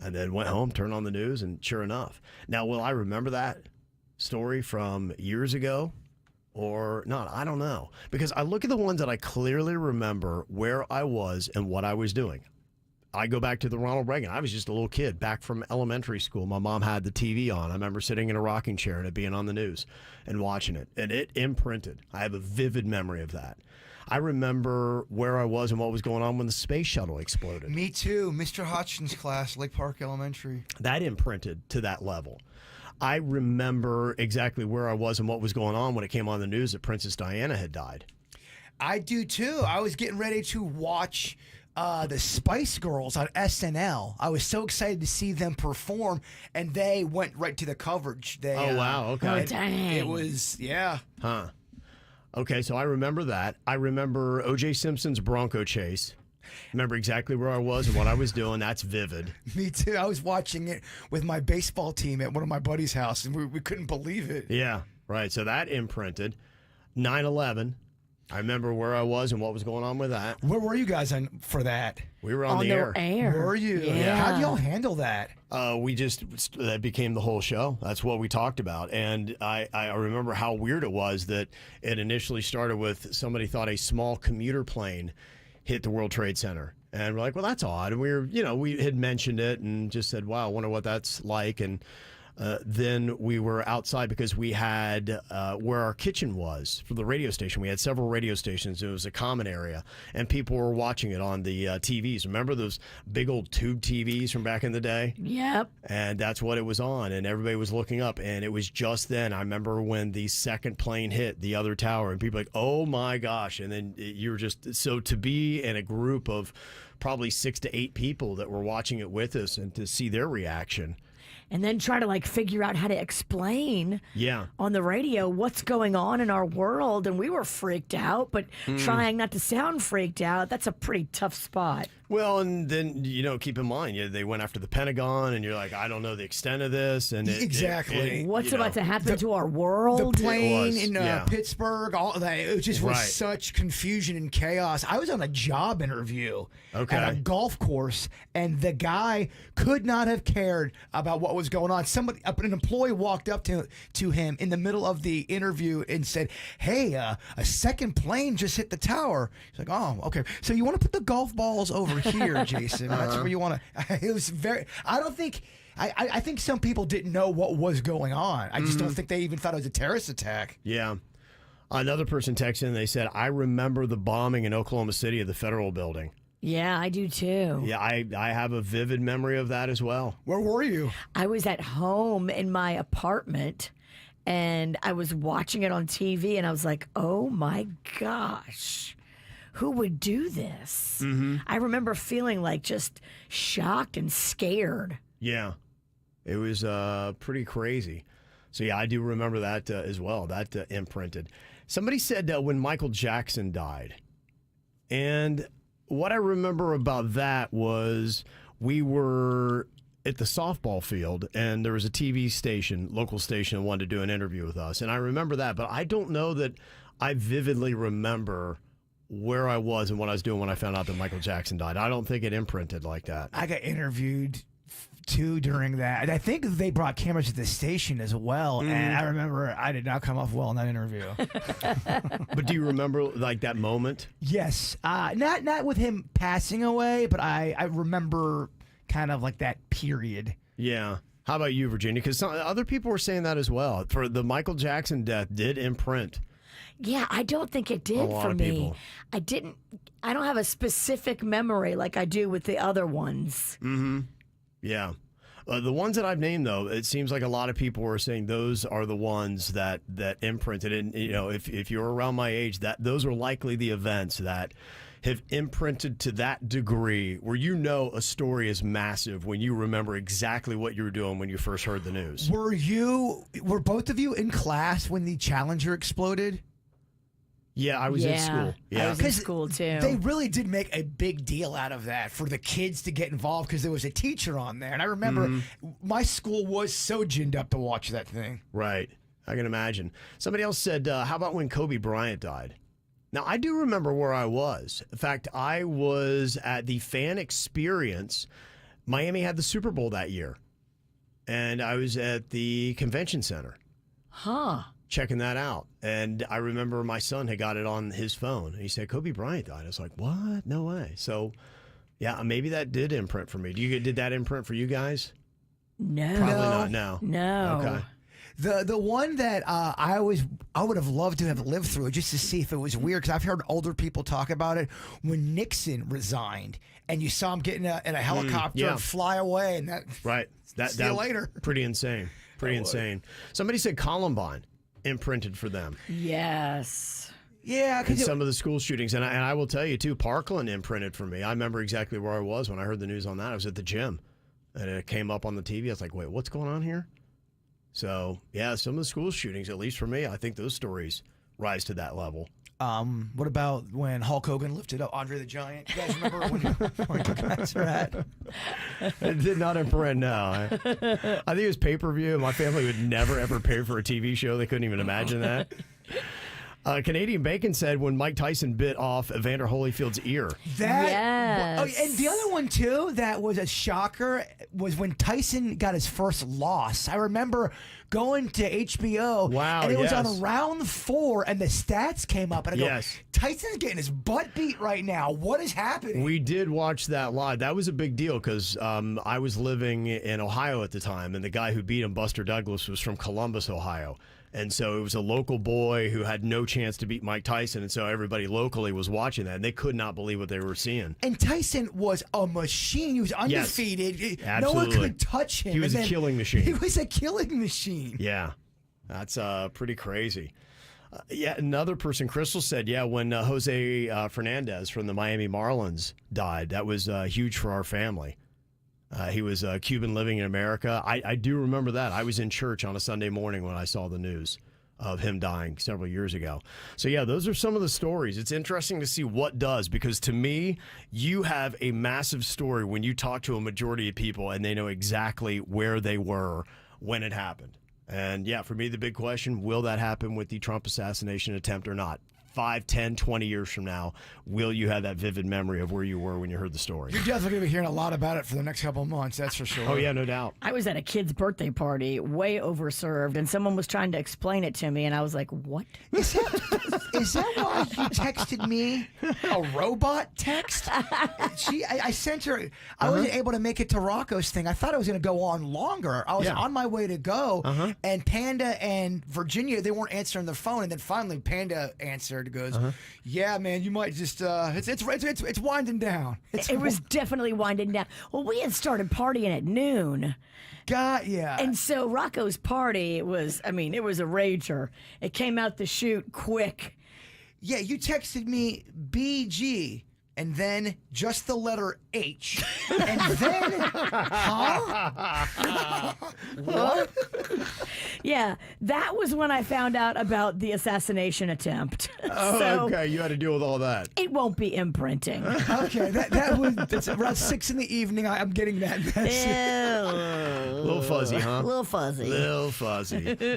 And then went home, turned on the news, and sure enough. Now, will I remember that story from years ago or not? I don't know. Because I look at the ones that I clearly remember where I was and what I was doing. I go back to the Ronald Reagan. I was just a little kid back from elementary school. My mom had the TV on. I remember sitting in a rocking chair and it being on the news and watching it. And it imprinted. I have a vivid memory of that. I remember where I was and what was going on when the space shuttle exploded. Me too. Mr. Hodgson's class, Lake Park Elementary. That imprinted to that level. I remember exactly where I was and what was going on when it came on the news that Princess Diana had died. I do too. I was getting ready to watch the Spice Girls on SNL. I was so excited to see them perform, and they went right to the coverage. They, oh, wow. Okay. Oh, dang. It was, yeah. Huh. Okay, so I remember that. I remember O.J. Simpson's Bronco chase. Remember exactly where I was and what I was doing. That's vivid. Me too. I was watching it with my baseball team at one of my buddies' house, and we couldn't believe it. Yeah, right. So that imprinted. 9/11. I remember where I was and what was going on with that. Where were you guys for that? We were on the air. Were you? Yeah. How do y'all handle that? That became the whole show. That's what we talked about. And I remember how weird it was that it initially started with somebody thought a small commuter plane hit the World Trade Center. And we're like, well, that's odd. And we had mentioned it and just said, wow, I wonder what that's like. And then we were outside because we had where our kitchen was for the radio station. We had several radio stations. It was a common area, and people were watching it on the TVs. Remember those big old tube TVs from back in the day? Yep. And that's what it was on, and everybody was looking up. And it was just then. I remember when the second plane hit the other tower, and people were like, oh my gosh. And then you were just, so to be in a group of probably 6 to 8 people that were watching it with us and to see their reaction. And then try to figure out how to explain on the radio what's going on in our world. And we were freaked out, but trying not to sound freaked out, that's a pretty tough spot. Well, and then, keep in mind, they went after the Pentagon, and you're like, I don't know the extent of this. And exactly. What's about to happen to our world? The plane in Pittsburgh, all that. It just was such confusion and chaos. I was on a job interview at a golf course, and the guy could not have cared about what was going on. An employee walked up to him in the middle of the interview and said, hey, a second plane just hit the tower. He's like, oh, okay. So you want to put the golf balls over here, Jason? That's where you want to. It was very. I don't think. I think some people didn't know what was going on. I just don't think they even thought it was a terrorist attack. Yeah. Another person texted in. They said, I remember the bombing in Oklahoma City of the Federal Building. Yeah, I do too. Yeah, I have a vivid memory of that as well. Where were you? I was at home in my apartment, and I was watching it on TV, and I was like, oh my gosh. Who would do this? Mm-hmm. I remember feeling just shocked and scared. Yeah, it was pretty crazy. So, yeah, I do remember that as well. That imprinted. Somebody said when Michael Jackson died. And what I remember about that was we were at the softball field, and there was a TV station, local station, that wanted to do an interview with us. And I remember that, but I don't know that I vividly remember where I was and what I was doing when I found out that Michael Jackson died. I don't think it imprinted like that. I got interviewed too during that. And I think they brought cameras to the station as well. And I remember I did not come off well in that interview. But do you remember that moment? Yes. Not with him passing away, but I remember kind of that period. Yeah. How about you, Virginia? Because other people were saying that as well. For the Michael Jackson death did imprint. Yeah, I don't think it did for me. I don't have a specific memory like I do with the other ones. Mm-hmm. Yeah. The ones that I've named, though, it seems like a lot of people were saying those are the ones that imprinted. And, if you're around my age, those are likely the events that have imprinted to that degree where a story is massive when you remember exactly what you were doing when you first heard the news. Were both of you in class when the Challenger exploded? Yeah, I was in school. Yeah. I was in school too. They really did make a big deal out of that for the kids to get involved because there was a teacher on there. And I remember my school was so ginned up to watch that thing. Right. I can imagine. Somebody else said, how about when Kobe Bryant died? Now, I do remember where I was. In fact, I was at the fan experience. Miami had the Super Bowl that year. And I was at the convention center. Huh. Checking that out. And I remember my son had got it on his phone. And he said, Kobe Bryant died. I was like, what? No way. So, yeah, maybe that did imprint for me. Did that imprint for you guys? No. Probably not, no. No. Okay. The one that I would have loved to have lived through just to see if it was weird, because I've heard older people talk about it, when Nixon resigned and you saw him get in a helicopter and fly away. And that, right. See you later. Pretty insane. Pretty insane. Somebody said Columbine imprinted for them. Yes. Yeah. And some of the school shootings. And I will tell you, too, Parkland imprinted for me. I remember exactly where I was when I heard the news on that. I was at the gym. And it came up on the TV. I was like, wait, what's going on here? So, yeah, some of the school shootings, at least for me, I think those stories rise to that level. What about when Hulk Hogan lifted up Andre the Giant? You guys remember when you guys were at? It did not imprint, no. I think it was pay-per-view. My family would never, ever pay for a TV show. They couldn't even imagine that. Canadian Bacon said when Mike Tyson bit off Evander Holyfield's ear. Yes. Oh, and the other one, too, that was a shocker was when Tyson got his first loss. I remember going to HBO. Wow, and it was on round 4, and the stats came up. And I go, Yes. Tyson's getting his butt beat right now. What is happening? We did watch that live. That was a big deal because I was living in Ohio at the time, and the guy who beat him, Buster Douglas, was from Columbus, Ohio. And so it was a local boy who had no chance to beat Mike Tyson, and so everybody locally was watching that, and they could not believe what they were seeing. And Tyson was a machine. He was undefeated. Yes, no one absolutely. could touch him. He was a killing machine. He was a killing machine. Yeah, that's pretty crazy. Another person, Crystal said, when Jose Fernandez from the Miami Marlins died, that was huge for our family. He was Cuban living in America. I do remember that. I was in church on a Sunday morning when I saw the news of him dying several years ago. So, those are some of the stories. It's interesting to see what does, because to me, you have a massive story when you talk to a majority of people and they know exactly where they were when it happened. And, for me, the big question, will that happen with the Trump assassination attempt or not? 5, 10, 20 years from now, will you have that vivid memory of where you were when you heard the story? You're definitely going to be hearing a lot about it for the next couple of months, that's for sure. Oh, yeah, no doubt. I was at a kid's birthday party, way overserved, and someone was trying to explain it to me, and I was like, what? Is that why you texted me a robot text? I sent her. I wasn't able to make it to Rocco's thing. I thought it was going to go on longer. I was on my way to go, and Panda and Virginia, they weren't answering the phone, and then finally Panda answered. Goes, yeah, man, you might just it's winding down. It was definitely winding down. Well, we had started partying at noon. And so Rocco's party was, it was a rager. It came out the chute quick. Yeah, you texted me BG and then just the letter H. And then, what? Yeah, that was when I found out about the assassination attempt. Okay, you had to deal with all that. It won't be imprinting. Okay, that's around 6 in the evening. I'm getting that message. A little fuzzy, huh? Little fuzzy.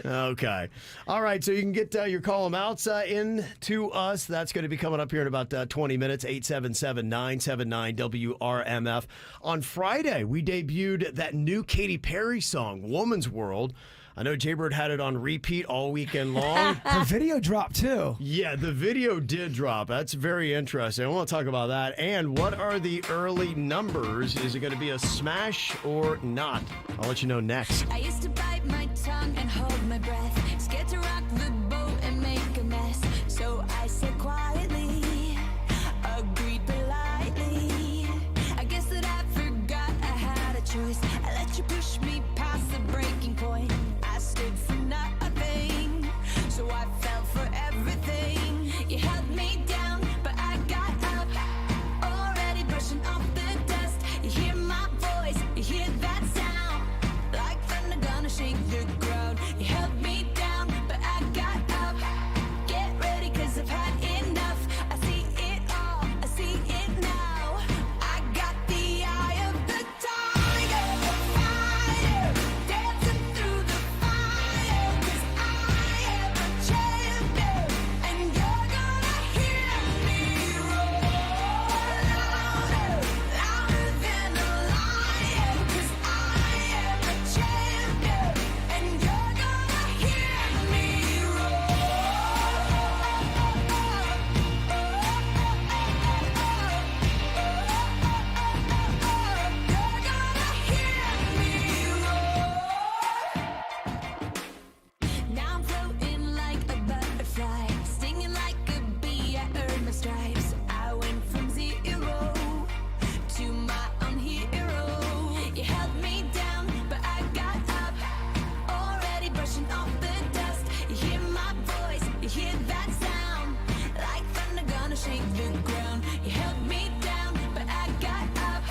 Okay. All right, so you can get your call-em outs in to us. That's going to be coming up here in about 20 minutes, 877-979-WRMF. On Friday, we debuted that new Katy Perry song, Woman's World. I know Jbird had it on repeat all weekend long. The video dropped, too. Yeah, the video did drop. That's very interesting. I want to talk about that. And what are the early numbers? Is it going to be a smash or not? I'll let you know next. I used to bite my tongue and hold my breath, scared to rock the boat and make a mess. So I said quietly, agreed politely. I guess that I forgot I had a choice. I let you push me past the breaking point. I stood for nothing, so I fell for everything. You held me down, but I got up, already brushing off the dust. You hear my voice, you hear that sound, like thunder gonna shake the ground. You held me down. shake the ground. You held me down, but I got up.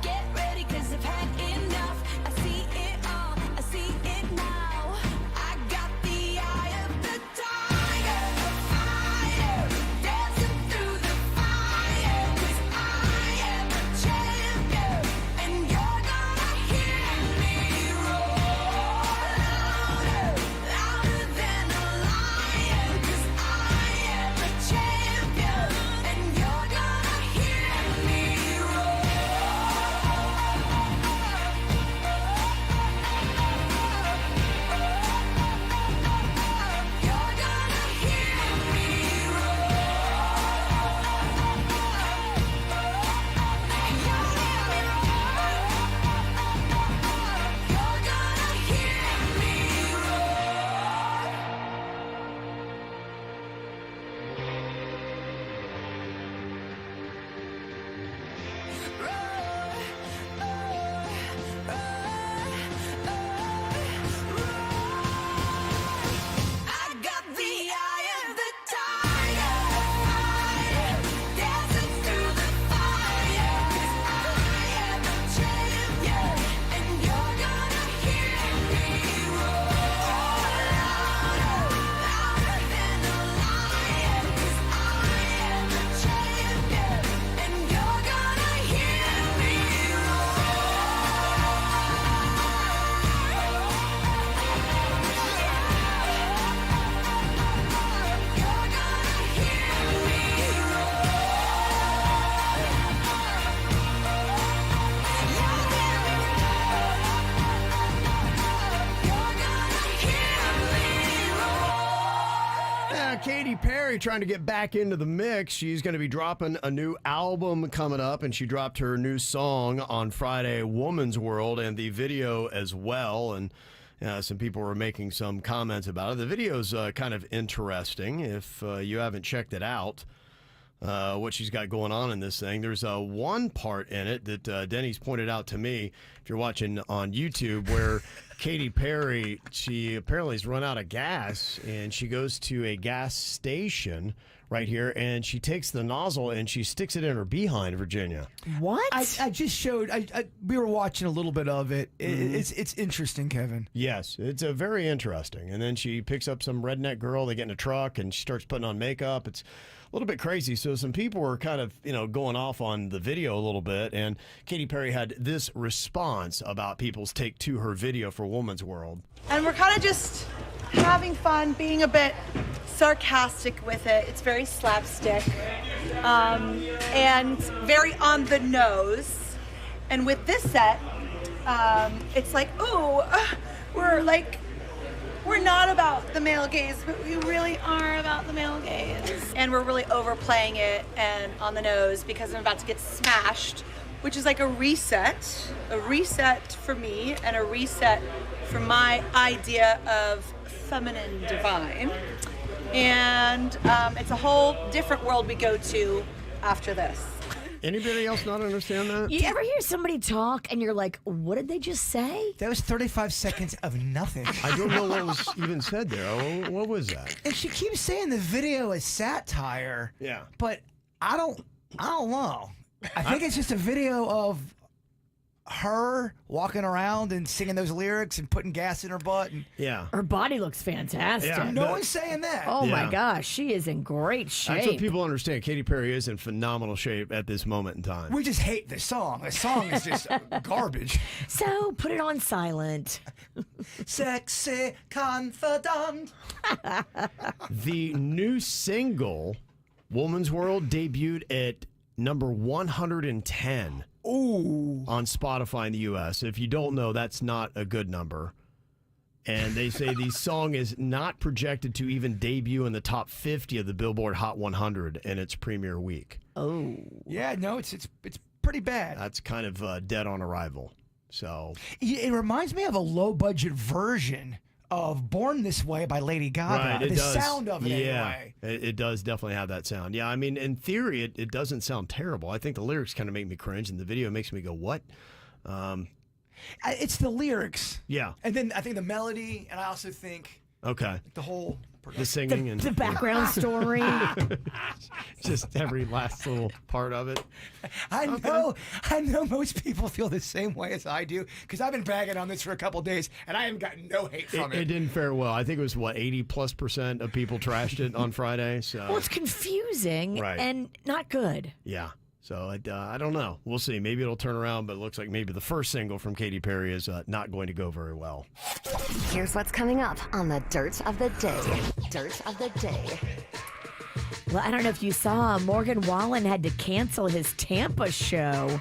Get ready, 'cause I've had enough. I see it all, I see it now. I got the eye of the tiger, the fire, dancing through the fire. 'Cause I am a champion, and you're gonna hear me roar louder, louder than a lion. 'Cause I am a champion, and you're gonna hear me roar. You're gonna hear me I got the eye of the tiger, fire, dancing through the fire. 'Cause I am a champion, and you're gonna hear me roar louder, louder than a lion. 'Cause I am a champion, and you're gonna hear me Katy Perry trying to get back into the mix. She's going to be dropping a new album coming up, and she dropped her new song on Friday, Woman's World, and the video as well. And some people were making some comments about it. The video's kind of interesting if you haven't checked it out. What she's got going on in this thing. There's one part in it that Denny's pointed out to me, if you're watching on YouTube, where Katy Perry, she apparently has run out of gas, and she goes to a gas station right here, and she takes the nozzle and she sticks it in her behind, Virginia. What? I just showed. We were watching a little bit of it. It's interesting, Kevin. Yes, it's very interesting. And then she picks up some redneck girl. They get in a truck, and she starts putting on makeup. It's a little bit crazy. So some people were kind of, going off on the video a little bit. And Katy Perry had this response about people's take to her video for Woman's World. And we're kind of just having fun, being a bit sarcastic with it. It's very slapstick and very on the nose. And with this set, it's like, we're not about the male gaze, but we really are about the male gaze. And we're really overplaying it and on the nose because I'm about to get smashed, which is like a reset for me and a reset for my idea of feminine divine. And it's a whole different world we go to after this. Anybody else not understand that? You ever hear somebody talk and you're like, what did they just say? That was 35 seconds of nothing. I don't know what was even said there. What was that? And she keeps saying the video is satire. Yeah. But I don't know. I think it's just a video of her walking around and singing those lyrics and putting gas in her butt. And yeah. Her body looks fantastic. Yeah, no one's saying that. Oh Yeah. my gosh, she is in great shape. That's what people understand. Katy Perry is in phenomenal shape at this moment in time. We just hate the song. The song is just garbage. So put it on silent. Sexy confidant. The new single, Woman's World, debuted at number 110. Ooh. On Spotify in the U.S. If you don't know, that's not a good number. And they say the song is not projected to even debut in the top 50 of the Billboard Hot 100 in its premiere week. Oh. Yeah, no, it's pretty bad. That's kind of dead on arrival. So it reminds me of a low-budget version of Born This Way by Lady Gaga. Right, it the does. sound of it Yeah, anyway. it does definitely have that sound. Yeah, I mean, in theory, it doesn't sound terrible. I think the lyrics kind of make me cringe, and the video makes me go, what? It's the lyrics. Yeah. And then I think the melody, and I also think Okay. the whole The singing and the background story. just every last little part of it. I know most people feel the same way as I do because I've been bagging on this for a couple days and I haven't gotten no hate from It didn't fare well. I think it was 80+% of people trashed it on Friday. So Well, it's confusing and not good. yeah. So I don't know. We'll see. Maybe it'll turn around, but it looks like maybe the first single from Katy Perry is not going to go very well. Here's what's coming up on the Dirt of the Day. Dirt of the Day. Well, I don't know if you saw, Morgan Wallen had to cancel his Tampa show.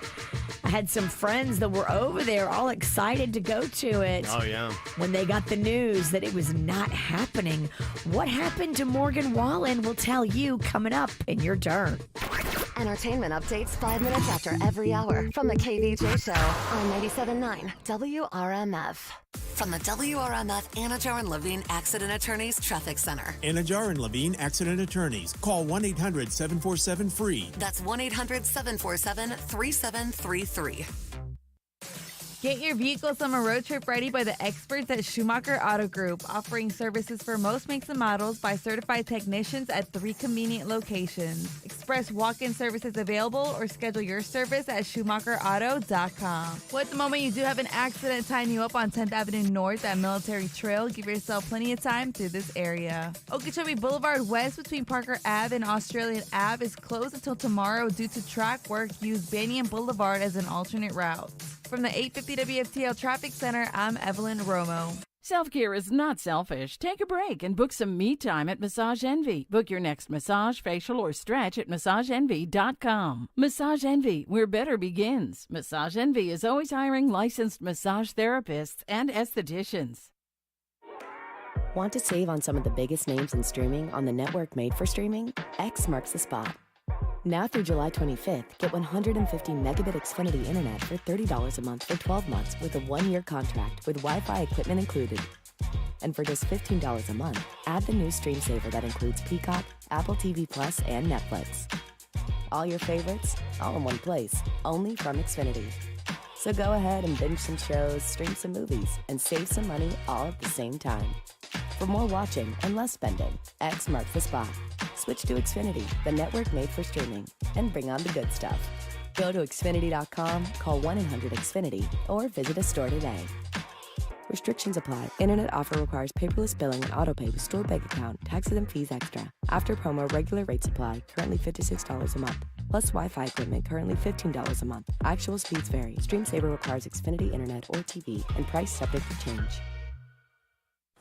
I had some friends that were over there all excited to go to it. Oh, yeah. When they got the news that it was not happening. What happened to Morgan Wallen? We'll tell you coming up in your Dirt. Entertainment updates 5 minutes after every hour from the KVJ Show on 97.9 WRMF. From the WRMF Anajar and Levine Accident Attorneys Traffic Center. Anajar and Levine Accident Attorneys. Call 1-800-747-FREE. That's 1-800-747-3733. Get your vehicle summer road trip ready by the experts at Schumacher Auto Group, offering services for most makes and models by certified technicians at 3 convenient locations. Express walk-in services available or schedule your service at SchumacherAuto.com. Well, at the moment you do have an accident tying you up on 10th Avenue North at Military Trail, give yourself plenty of time through this area. Okeechobee Boulevard West between Parker Ave and Australian Ave is closed until tomorrow due to track work. Use Banyan Boulevard as an alternate route. From the 850 WFTL Traffic Center, I'm Evelyn Romo. Self-care is not selfish. Take a break and book some me time at Massage Envy. Book your next massage, facial, or stretch at MassageEnvy.com. Massage Envy, where better begins. Massage Envy is always hiring licensed massage therapists and estheticians. Want to save on some of the biggest names in streaming on the network made for streaming? X marks the spot. Now through July 25th, get 150 megabit Xfinity internet for $30 a month for 12 months with a 1-year contract with Wi-Fi equipment included. And for just $15 a month, add the new Stream Saver that includes Peacock, Apple TV Plus, and Netflix. All your favorites, all in one place, only from Xfinity. So go ahead and binge some shows, stream some movies, and save some money all at the same time. For more watching and less spending, X marks the spot. Switch to Xfinity, the network made for streaming, and bring on the good stuff. Go to Xfinity.com, call 1-800-XFINITY, or visit a store today. Restrictions apply. Internet offer requires paperless billing and autopay with stored bank account. Taxes and fees extra. After promo, regular rates apply. Currently $56 a month. Plus Wi-Fi equipment, currently $15 a month. Actual speeds vary. Stream Saver requires Xfinity Internet or TV, and price subject to change.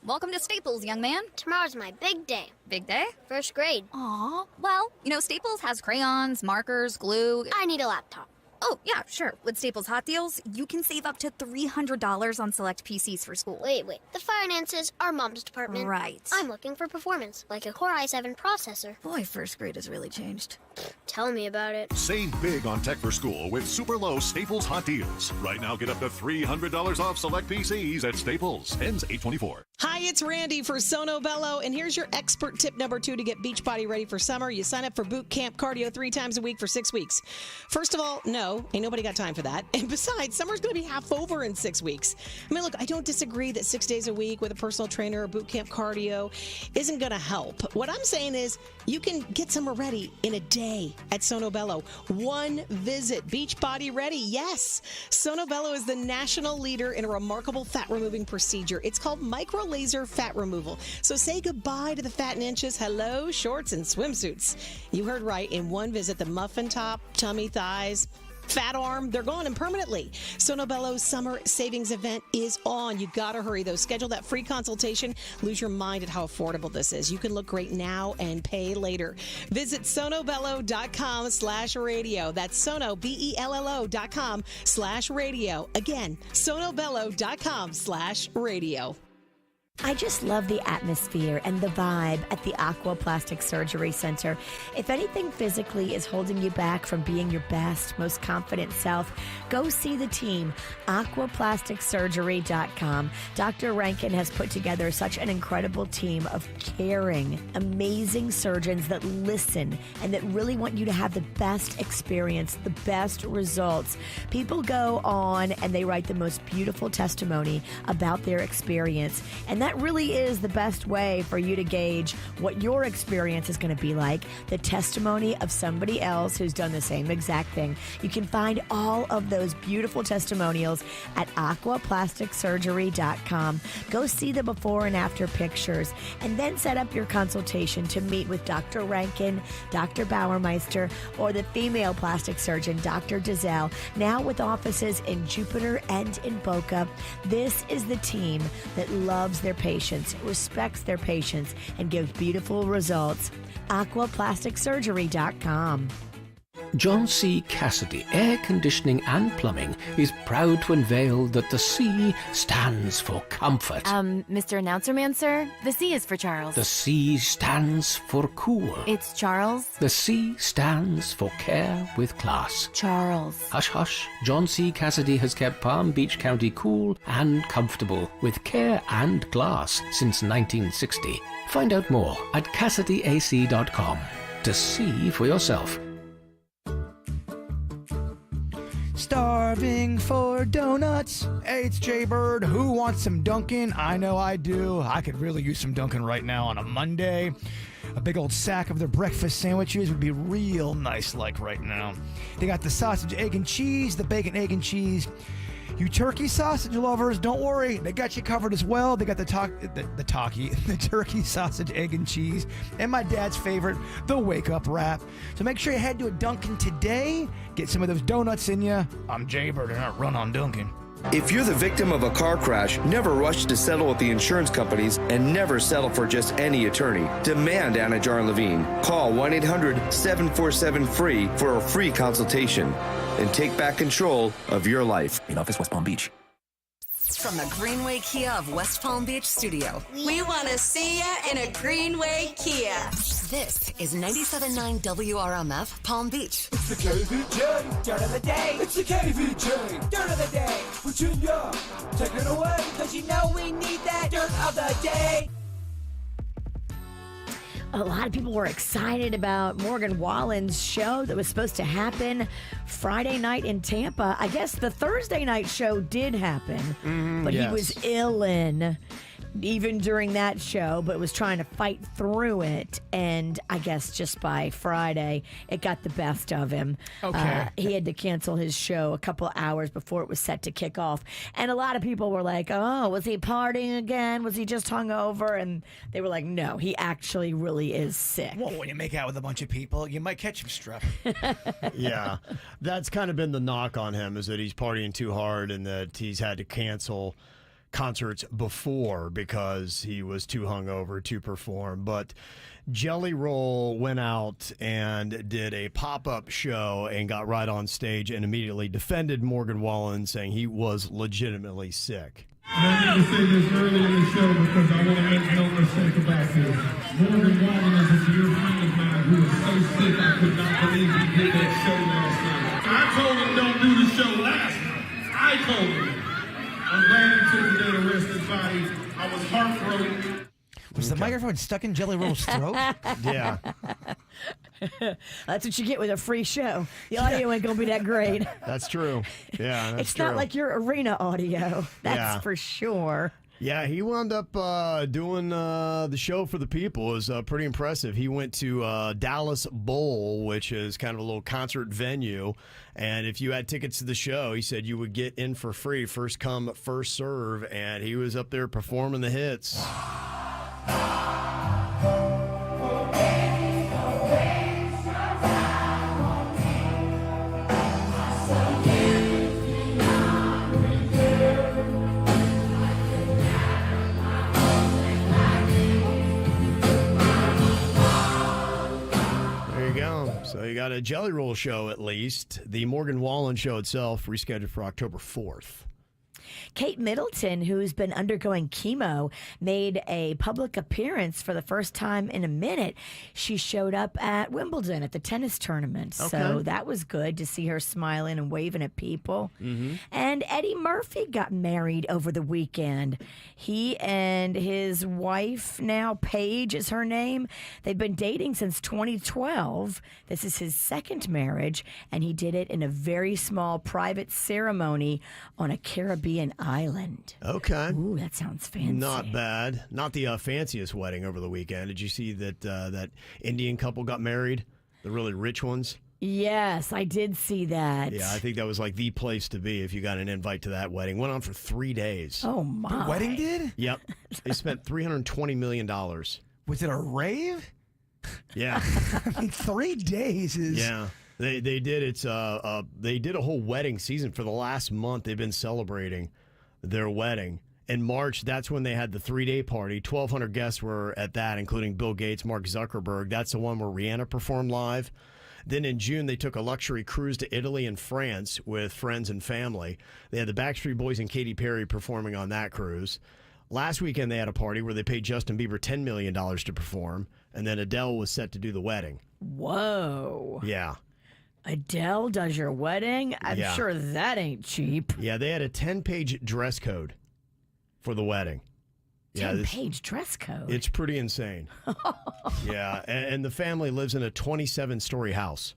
Welcome to Staples, young man. Tomorrow's my big day. Big day? First grade. Aw. Well, Staples has crayons, markers, glue. I need a laptop. Oh, yeah, sure. With Staples Hot Deals, you can save up to $300 on select PCs for school. Wait. The finances are Mom's department. Right. I'm looking for performance, like a Core i7 processor. Boy, first grade has really changed. Tell me about it. Save big on tech for school with super low Staples Hot Deals. Right now, get up to $300 off select PCs at Staples. Ends 8/24. Hi, it's Randy for Sono Bello, and here's your expert tip number 2 to get Beachbody ready for summer. You sign up for boot camp cardio 3 times a week for 6 weeks. First of all, no, ain't nobody got time for that. And besides, summer's going to be half over in 6 weeks. I mean, look, I don't disagree that 6 days a week with a personal trainer or boot camp cardio isn't going to help. What I'm saying is you can get summer ready in a day at Sono Bello. 1 visit, Beachbody ready. Yes, Sono Bello is the national leader in a remarkable fat removing procedure. It's called micro laser fat removal. So say goodbye to the fat and inches. Hello, shorts and swimsuits. You heard right. In 1 visit, the muffin top, tummy, thighs, fat arm, they're gone and permanently. Sono Bello's summer savings event is on. You gotta hurry though. Schedule that free consultation. Lose your mind at how affordable this is. You can look great now and pay later. Visit sonobello.com/radio. That's sono, BELLO.com/radio. Again, sonobello.com/radio. I just love the atmosphere and the vibe at the Aqua Plastic Surgery Center. If anything physically is holding you back from being your best, most confident self, go see the team, aquaplasticsurgery.com. Dr. Rankin has put together such an incredible team of caring, amazing surgeons that listen and that really want you to have the best experience, the best results. People go on and they write the most beautiful testimony about their experience, and that really is the best way for you to gauge what your experience is going to be like, the testimony of somebody else who's done the same exact thing. You can find all of those beautiful testimonials at aquaplasticsurgery.com. Go see the before and after pictures, and then set up your consultation to meet with Dr. Rankin, Dr. Bauermeister, or the female plastic surgeon, Dr. Giselle, now with offices in Jupiter and in Boca. This is the team that loves their patients, respects their patients, and gives beautiful results. aquaplasticsurgery.com. John C. Cassidy Air Conditioning and Plumbing is proud to unveil that the C stands for comfort. Mr. Announcer Man, sir, the C is for Charles. The C stands for cool. It's Charles. The C stands for care with class. Charles. Hush, hush. John C. Cassidy has kept Palm Beach County cool and comfortable with care and glass since 1960. Find out more at CassidyAC.com to see for yourself. Starving for donuts. Hey, it's Jbird. Who wants some Dunkin'? I know I do. I could really use some Dunkin' right now on a Monday. A big old sack of their breakfast sandwiches would be real nice like right now. They got the sausage, egg, and cheese, the bacon, egg, and cheese. You turkey sausage lovers, don't worry. They got you covered as well. They got the turkey sausage, egg, and cheese, and my dad's favorite, the wake-up wrap. So make sure you head to a Dunkin' today. Get some of those donuts in you. I'm Jbird, and I run on Dunkin'. If you're the victim of a car crash, never rush to settle with the insurance companies and never settle for just any attorney. Demand Anna Jar and Levine. Call 1-800-747-FREE for a free consultation and take back control of your life. In office, West Palm Beach. From the Greenway Kia of West Palm Beach studio. We want to see ya in a Greenway Kia. This is 97.9 WRMF Palm Beach. It's the KVJ Dirt of the Day. It's the KVJ Dirt of the Day. Virginia, take it away, because you know we need that Dirt of the Day. A lot of people were excited about Morgan Wallen's show that was supposed to happen Friday night in Tampa. I guess the Thursday night show did happen, but yes. he was ill even during that show, but was trying to fight through it. And I guess just by Friday, it got the best of him. Okay. He had to cancel his show a couple hours before it was set to kick off. And a lot of people were like, oh, was he partying again? Was he just hungover? And they were like, no, he actually really is sick. Well, when you make out with a bunch of people, you might catch him strep. Yeah, that's kind of been the knock on him, is that he's partying too hard and that he's had to cancel concerts before because he was too hungover to perform. But Jelly Roll went out and did a pop-up show and got right on stage and immediately defended Morgan Wallen, saying he was legitimately sick. I wanted to say this early in the show because I want to make no mistake about this. Morgan Wallen is a dear friend of mine who is so sick I could not believe he did that show last night. I told him don't do the show last night. I told him. I'm glad he took the day to rest his body. I was heartbroken. Was the microphone stuck in Jelly Roll's throat? Yeah. That's what you get with a free show. The audio ain't going to be that great. That's true. Yeah, that's It's true. not like your arena audio. That's for sure. Yeah, he wound up doing the show for the people. It was pretty impressive. He went to Dallas Bowl, which is kind of a little concert venue. And if you had tickets to the show, he said you would get in for free, first come, first serve. And he was up there performing the hits. So you got a Jelly Roll show at least. The Morgan Wallen show itself rescheduled for October 4th. Kate Middleton, who's been undergoing chemo, made a public appearance for the first time in a minute. She showed up at Wimbledon at the tennis tournament. Okay. So that was good to see her smiling and waving at people. Mm-hmm. And Eddie Murphy got married over the weekend. He and his wife, now Paige is her name, they've been dating since 2012. This is his second marriage, and he did it in a very small private ceremony on a Caribbean Caribbean island. Okay. Ooh, that sounds fancy. Not bad. Not the fanciest wedding over the weekend. Did you see that that Indian couple got married? The really rich ones? Yes, I did see that. Yeah, I think that was like the place to be if you got an invite to that wedding. Went on for 3 days. Oh, my. The wedding did? Yep. They spent $320 million. Was it a rave? Yeah. I mean, 3 days is... Yeah. They did. They did a whole wedding season for the last month. They've been celebrating their wedding. In March, that's when they had the 3-day party. 1,200 guests were at that, including Bill Gates, Mark Zuckerberg. That's the one where Rihanna performed live. Then in June, they took a luxury cruise to Italy and France with friends and family. They had the Backstreet Boys and Katy Perry performing on that cruise. Last weekend, they had a party where they paid Justin Bieber $10 million to perform, and then Adele was set to do the wedding. Whoa. Yeah. Adele does your wedding? I'm Yeah. sure that ain't cheap. Yeah, they had a 10-page dress code for the wedding. 10-page dress code? It's pretty insane. Yeah, and the family lives in a 27-story house.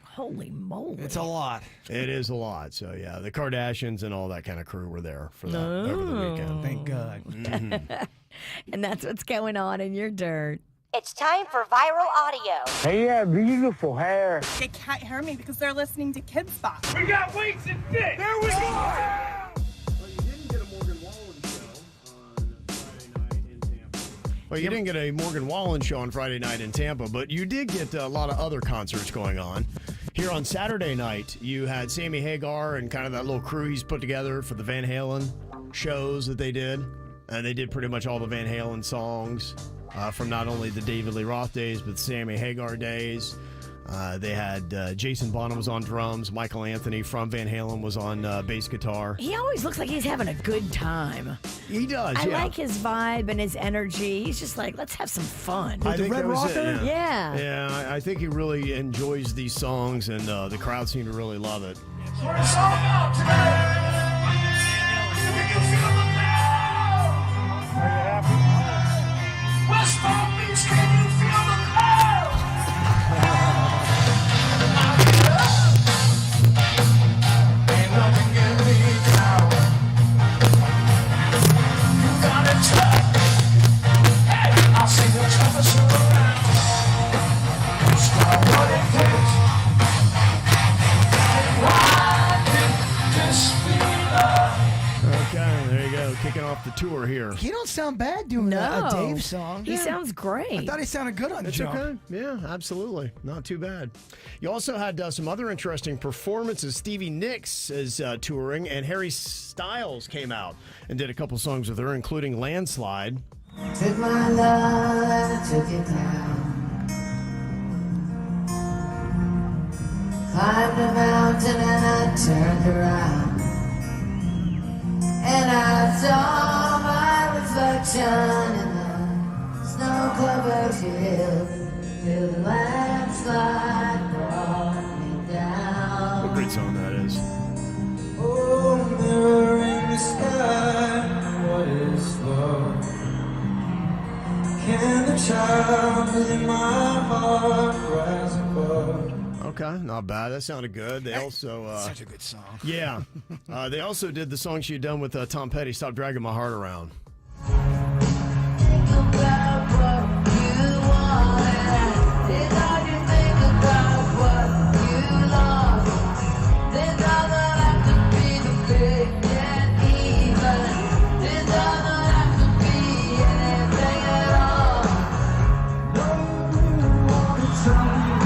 Holy moly. It's a lot. It is a lot. So, yeah, the Kardashians and all that kind of crew were there for that over the weekend. Thank God. Mhm. And that's what's going on in your dirt. It's time for viral audio. Hey, you have beautiful hair. They can't hear me because they're listening to Kids Bop. We got weights and fit. There we go. Well, you didn't get a Morgan Wallen show on Friday night in Tampa, but you did get a lot of other concerts going on. Here on Saturday night, you had Sammy Hagar and kind of that little crew he's put together for the Van Halen shows that they did. And they did pretty much all the Van Halen songs from not only the David Lee Roth days, but the Sammy Hagar days. They had Jason Bonham was on drums. Michael Anthony from Van Halen was on bass guitar. He always looks like he's having a good time. He does, I yeah. like his vibe and his energy. He's just like, let's have some fun. I think that was it, Yeah. Yeah, I think he really enjoys these songs, and the crowd seemed to really love it. We're sold out today. If you can feel the crowd. Are you happy? West Palm Beach, can you feel the crowd? Ain't nothing can be down. You got it tough. Hey, I'll see the toughest around. It's not what it takes. Why did this feel love? Okay, there you go. Kicking off the tour here. He don't sound bad doing a Dave song. He sounds great. I thought he sounded good on It's Jump. okay. Yeah, absolutely. Not too bad. You also had some other interesting performances. Stevie Nicks is touring, and Harry Styles came out and did a couple songs with her, including Landslide. Took my love and I took it down. Climbed a mountain and I turned around. And I saw my reflection in the snow-covered hill. Till the landslide brought me down. What a great song that is. Oh, mirror in the sky, what is love? Can the child within my heart rise above? Okay, not bad. That sounded good. They also Such a good song. yeah, they also did the song she had done with Tom Petty, "Stop Dragging My Heart Around." Think about what you wanted. Did all you think about what you lost? Did all that have to be the big and even? Did all that have to be anything at all? No, wanna try to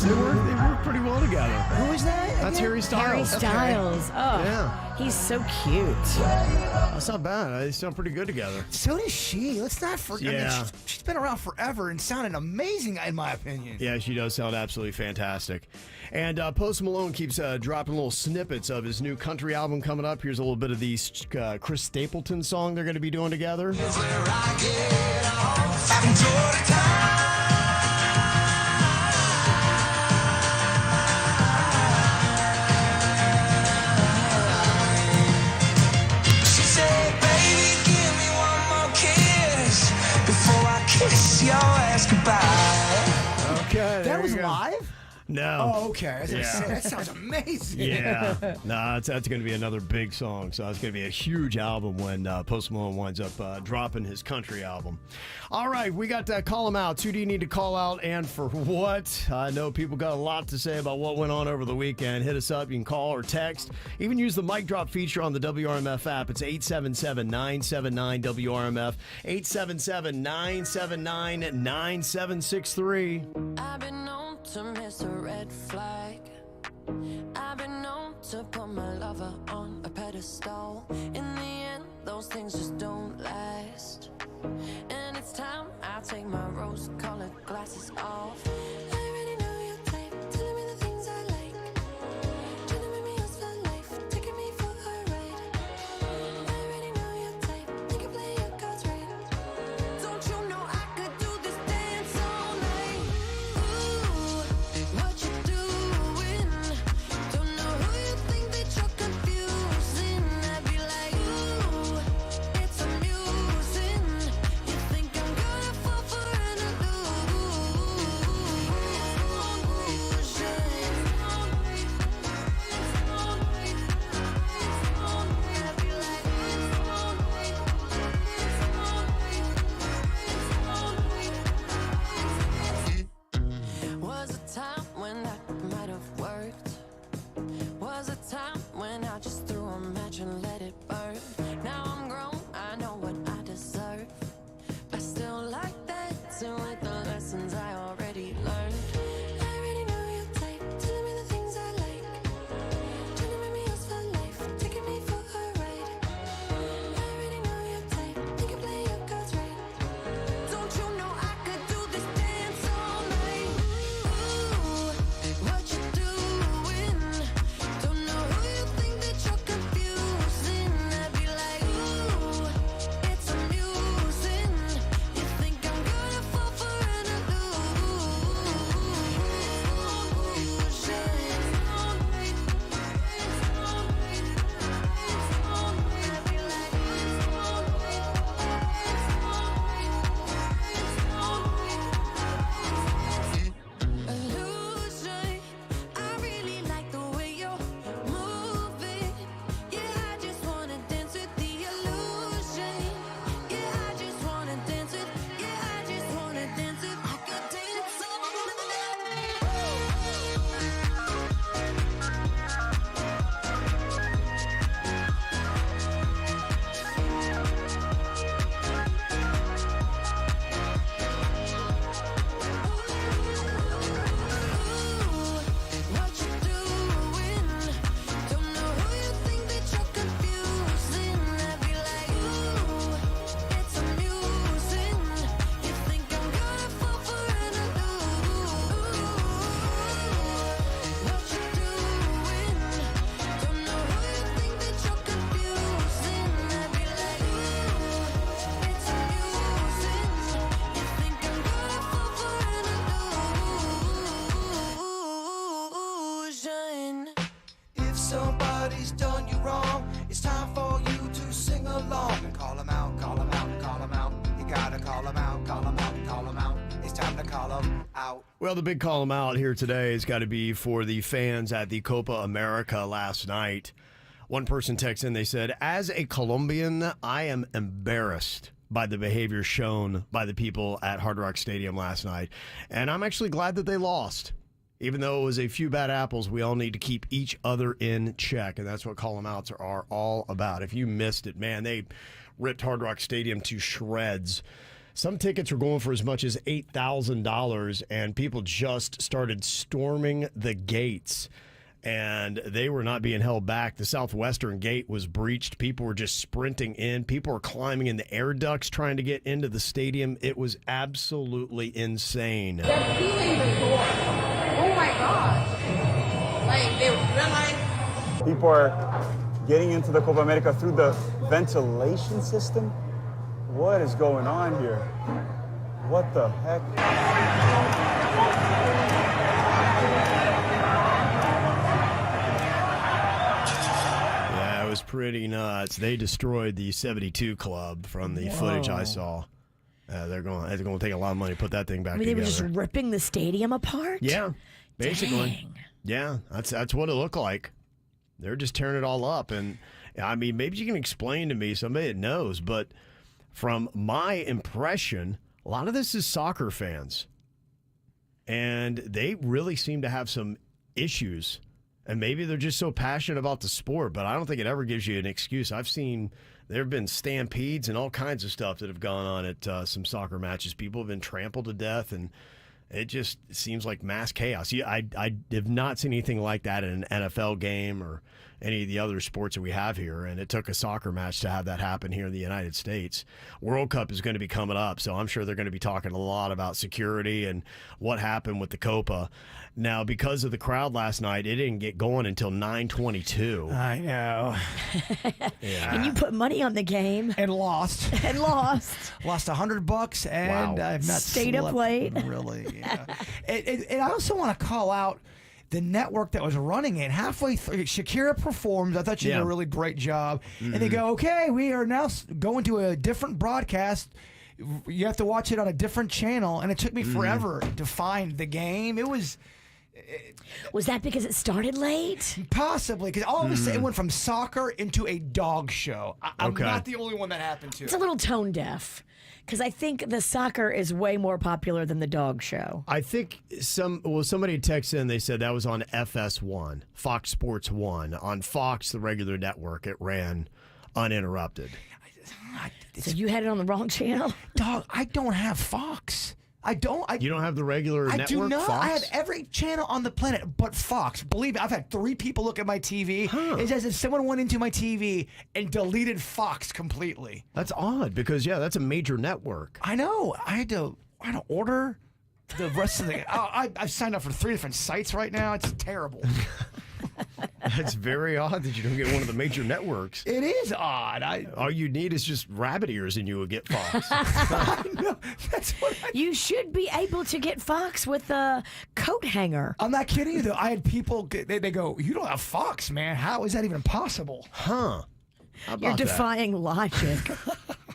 They work pretty well together. Who is that? That's Harry Styles. Harry Styles. Oh, Yeah. he's so cute. That's not bad. They sound pretty good together. So does she. Let's not forget. Yeah. I mean, she's been around forever and sounded amazing, in my opinion. Yeah, she does sound absolutely fantastic. And Post Malone keeps dropping little snippets of his new country album coming up. Here's a little bit of the Chris Stapleton song they're going to be doing together. She said, baby, give me one more kiss before I kiss your ass goodbye. Okay, That was live? No. Oh, okay. I was gonna say, that sounds amazing. Yeah. No, that's going to be another big song. So it's going to be a huge album when Post Malone winds up dropping his country album. All right, we got to call them out. Who do you need to call out and for what? I know people got a lot to say about what went on over the weekend. Hit us up. You can call or text. Even use the mic drop feature on the WRMF app. It's 877-979-WRMF. 877-979-9763. I've been known to miss a red flag. I've been known to put my lover on a pedestal. In the end, those things just don't last. And it's time I take my rose-colored glasses off. I already know your type, telling me the things I like. Trying to make me yours for life, taking me for a ride. I already know your type, think you play your cards right. Don't you know I could do this dance all night? Ooh, what you doing? Don't know who you think that you're confusing. I'd be like, ooh, it's amusing. You think I'm gonna fall for an illusion. Was a time when that might have worked. Was a time when I just threw a match and let it burn. Now I'm grown, I know what I deserve. I still like that too with the lessons I already learned. I already know your type, telling me the things I like. Trying to make me yours for life, taking me for a ride. I already know your type, think you play your cards right. Don't you know I could do this dance all night? Ooh, what you doing? Don't know who you think that you're confusing. I'd be like, ooh, it's amusing. You think I'm gonna fall for an illusion. I really like the way you're moving. Yeah, I just wanna dance with the illusion. Yeah, I just wanna dance with. Yeah, I just wanna dance with. I could dance all what you doing? Don't know who you think that you're confusing. I'd be like, ooh, it's amusing. You think I'm gonna fall for an illusion? What you doing? Don't know who you think that you're confusing. I'd be like, ooh, it's amusing. You think I'm gonna fall for an illusion? If somebody's done you wrong, it's time for you to sing along and call them out, call them out, call them out. You gotta call them out, call them out, call them out. It's time to call them out. Well, the big call them out here today has got to be for the fans at the Copa America last night. One person texted in, they said, as a Colombian, I am embarrassed by the behavior shown by the people at Hard Rock Stadium last night. And I'm actually glad that they lost. Even though it was a few bad apples, we all need to keep each other in check. And that's what call them outs are all about. If you missed it, man, they ripped Hard Rock Stadium to shreds. Some tickets were going for as much as $8,000, and people just started storming the gates. And they were not being held back. The southwestern gate was breached. People were just sprinting in. People were climbing in the air ducts trying to get into the stadium. It was absolutely insane. They're sealing the door. Oh my gosh. Like, they realize. People are getting into the Copa America through the ventilation system. What is going on here? What the heck? Yeah, it was pretty nuts. They destroyed the 72 Club from the footage I saw. They're going to take a lot of money to put that thing back I mean, they together. were just ripping the stadium apart? Yeah. Basically. Dang. Yeah, that's what it looked like. They're just tearing it all up. And, I mean, maybe you can explain to me, somebody that knows, but from my impression, a lot of this is soccer fans. And they really seem to have some issues. And maybe they're just so passionate about the sport, but I don't think it ever gives you an excuse. I've seen there have been stampedes and all kinds of stuff that have gone on at some soccer matches. People have been trampled to death, and it just seems like mass chaos. I have not seen anything like that in an NFL game or any of the other sports that we have here, and it took a soccer match to have that happen here in the United States. World Cup is going to be coming up, so I'm sure they're going to be talking a lot about security and what happened with the Copa. Now, because of the crowd last night, it didn't get going until 9:22. I know. Yeah. And you put money on the game. And lost. Lost $100, and Wow. I've not Stayed up slept, late. Really. Yeah. And I also want to call out the network that was running it. Halfway through, Shakira performed. I thought she did a really great job. And they go, okay, we are now going to a different broadcast. You have to watch it on a different channel. And it took me forever to find the game. It was... Was that because it started late? Possibly, because all of a sudden it went from soccer into a dog show. I'm not the only one that happened to. It's a little tone deaf. Because I think the soccer is way more popular than the dog show. I think somebody texted in, they said that was on FS1, Fox Sports 1. On Fox, the regular network, it ran uninterrupted. So you had it on the wrong channel? Dog, I don't have Fox. You don't have the regular network, I do not. Fox? I have every channel on the planet but Fox. Believe me, I've had 3 people look at my TV. It's as if someone went into my TV and deleted Fox completely. That's odd because, that's a major network. I know. I had to order the rest of the... I've signed up for 3 different sites right now. It's terrible. That's very odd that you don't get one of the major networks. It is odd. All you need is just rabbit ears and you will get Fox. No, that's what You should be able to get Fox with a coat hanger. I'm not kidding you, though. I had people, they go, you don't have Fox, man. How is that even possible? Huh. How about You're defying logic.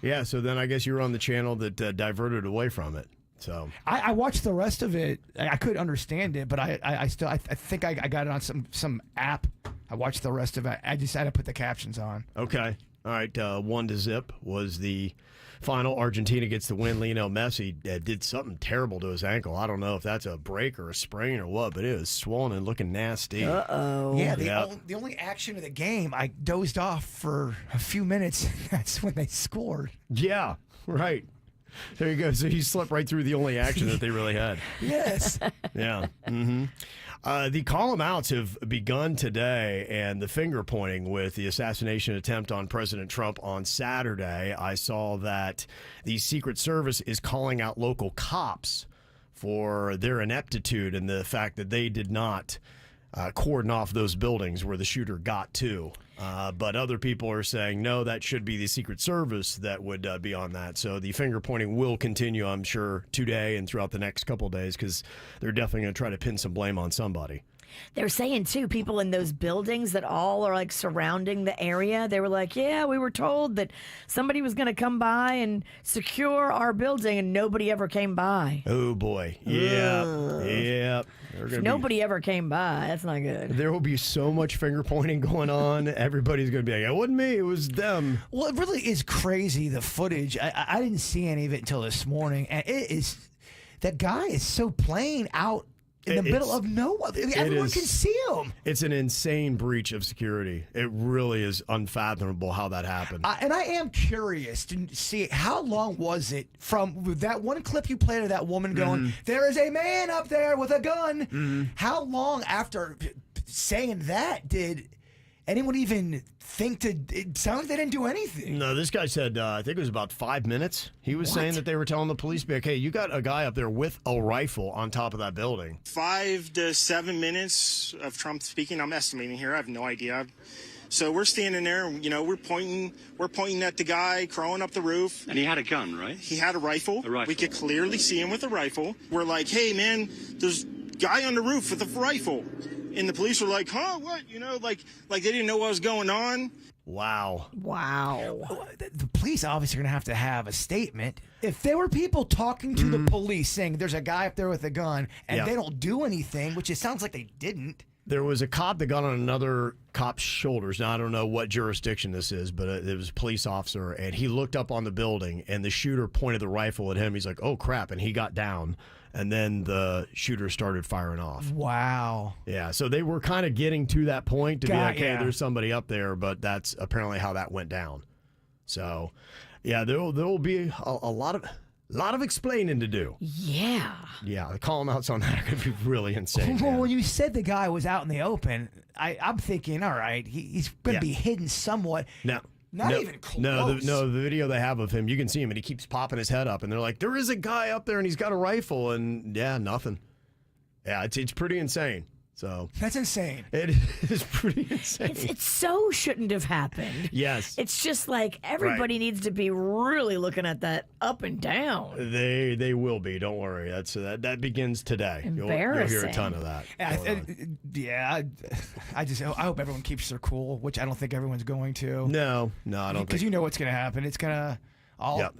Yeah, so then I guess you were on the channel that diverted away from it. So I watched the rest of it. I couldn't understand it, but I think I got it on some app. I watched the rest of it. I just had to put the captions on. Okay. All right. 1-0 was the final. Argentina gets the win. Lionel Messi did something terrible to his ankle. I don't know if that's a break or a sprain or what, but it was swollen and looking nasty. Uh-oh. Yeah, the only action of the game, I dozed off for a few minutes. That's when they scored. Yeah, right. There you go. So you slept right through the only action that they really had. Yes. Yeah. Mm-hmm. The call-em-outs have begun today, and the finger pointing with the assassination attempt on President Trump on Saturday. I saw that the Secret Service is calling out local cops for their ineptitude and the fact that they did not cordon off those buildings where the shooter got to. But other people are saying, no, that should be the Secret Service that would be on that. So the finger pointing will continue, I'm sure, today and throughout the next couple of days because they're definitely going to try to pin some blame on somebody. They're saying, too, people in those buildings that all are, like, surrounding the area, they were like, yeah, we were told that somebody was going to come by and secure our building, and nobody ever came by. Oh, boy. Yeah. Yeah. Nobody ever came by. That's not good. There will be so much finger pointing going on. Everybody's going to be like, it wasn't me. It was them. Well, it really is crazy, the footage. I didn't see any of it until this morning. And it is, that guy is so plain out in the middle of nowhere. Everyone can see him. It's an insane breach of security. It really is unfathomable how that happened. And I am curious to see how long was it from that one clip you played of that woman going, there is a man up there with a gun. How long after saying that did anyone even think to? It sounds like they didn't do anything. No, this guy said, I think it was about 5 minutes. He was saying that they were telling the police, okay, you got a guy up there with a rifle on top of that building. 5 to 7 minutes of Trump speaking. I'm estimating here. I have no idea. So we're standing there, you know, we're pointing at the guy crawling up the roof. And he had a gun, right? He had a rifle. A rifle. We could clearly see him with a rifle. We're like, hey, man, there's a guy on the roof with a rifle. And the police were like, huh, what? You know, like they didn't know what was going on. Wow. The police obviously are going to have a statement. If there were people talking to the police saying there's a guy up there with a gun and they don't do anything, which it sounds like they didn't. There was a cop that got on another cop's shoulders. Now, I don't know what jurisdiction this is, but it was a police officer, and he looked up on the building, and the shooter pointed the rifle at him. He's like, oh, crap, and he got down, and then the shooter started firing off. Wow. Yeah, so they were kind of getting to that point to be like, hey, there's somebody up there, but that's apparently how that went down. So, yeah, there will be a lot of explaining to do. Yeah. Yeah, the call outs on that could be really insane. Well, when you said the guy was out in the open, I'm thinking, all right, he's going to be hidden somewhat. No. Not even close. No, the video they have of him, you can see him, and he keeps popping his head up, and they're like, there is a guy up there, and he's got a rifle, and nothing. Yeah, it's pretty insane. So that's insane. It is pretty insane. It so shouldn't have happened. Yes. It's just like everybody needs to be really looking at that up and down. They will be. Don't worry. That begins today. Embarrassing. You'll hear a ton of that. I hope everyone keeps their cool, which I don't think everyone's going to. No, I don't. Because you know what's going to happen. It's going to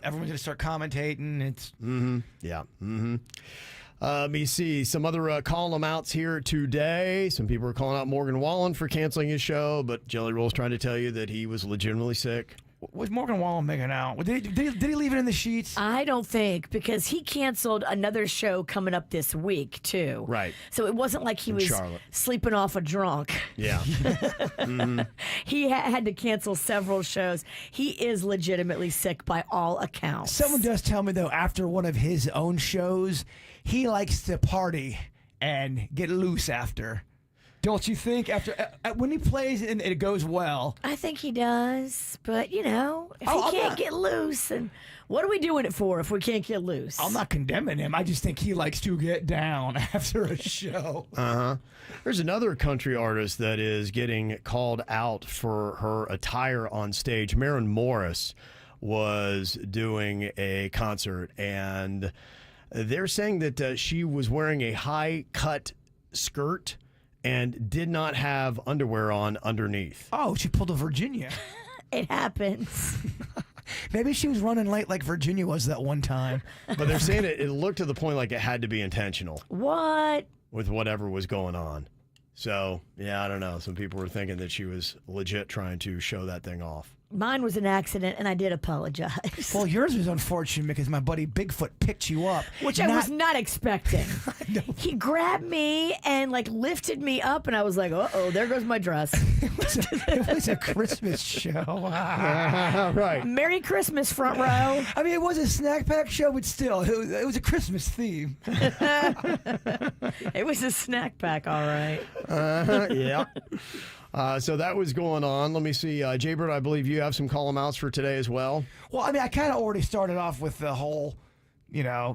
everyone's going to start commentating. It's yeah. Let me see some other calling them outs here today. Some people are calling out Morgan Wallen for canceling his show, but Jelly Roll's trying to tell you that he was legitimately sick. Was Morgan Wallen making out? Did he leave it in the sheets? I don't think, because he canceled another show coming up this week, too. Right. So it wasn't like he was sleeping off a drunk. Yeah. He had to cancel several shows. He is legitimately sick by all accounts. Someone does tell me, though, after one of his own shows, he likes to party and get loose after. Don't you think? After when he plays and it goes well, I think he does. But if he can't get loose, and what are we doing it for if we can't get loose? I'm not condemning him. I just think he likes to get down after a show. There's another country artist that is getting called out for her attire on stage. Maren Morris was doing a concert, and they're saying that she was wearing a high-cut skirt and did not have underwear on underneath. Oh, she pulled a Virginia. It happens. Maybe she was running late like Virginia was that one time. But they're saying it looked to the point like it had to be intentional. What? With whatever was going on. So, yeah, I don't know. Some people were thinking that she was legit trying to show that thing off. Mine was an accident, and I did apologize. Well, yours was unfortunate because my buddy Bigfoot picked you up. Which I was not expecting. He grabbed me and, lifted me up, and I was like, uh-oh, there goes my dress. It was a Christmas show. Right. Merry Christmas, front row. I mean, it was a snack pack show, but still, it was a Christmas theme. It was a snack pack, all right. Yeah. So that was going on. Let me see. Jbird, I believe you have some call-em-outs for today as well. Well, I mean, I kind of already started off with the whole,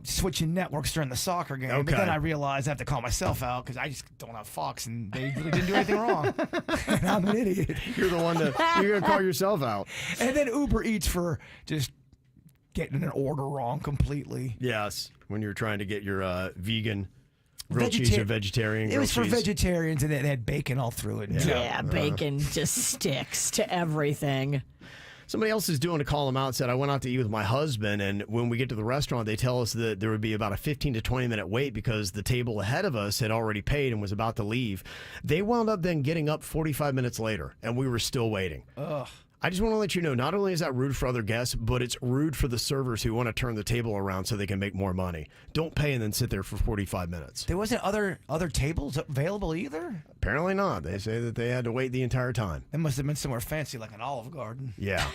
switching networks during the soccer game. Okay. But then I realized I have to call myself out because I just don't have Fox, and they really didn't do anything wrong. And I'm an idiot. You're the one you're going to call yourself out. And then Uber Eats for just getting an order wrong completely. Yes, when you're trying to get your vegan grilled cheese or vegetarian It was for grilled cheese. vegetarians, and they had bacon all through it. Yeah, bacon just sticks to everything. Somebody else is doing a call them out, said, I went out to eat with my husband, and when we get to the restaurant, they tell us that there would be about a 15 to 20-minute wait because the table ahead of us had already paid and was about to leave. They wound up then getting up 45 minutes later, and we were still waiting. Ugh. I just want to let you know, not only is that rude for other guests, but it's rude for the servers who want to turn the table around so they can make more money. Don't pay and then sit there for 45 minutes. There wasn't other tables available either? Apparently not. They say that they had to wait the entire time. It must have been somewhere fancy like an Olive Garden. Yeah.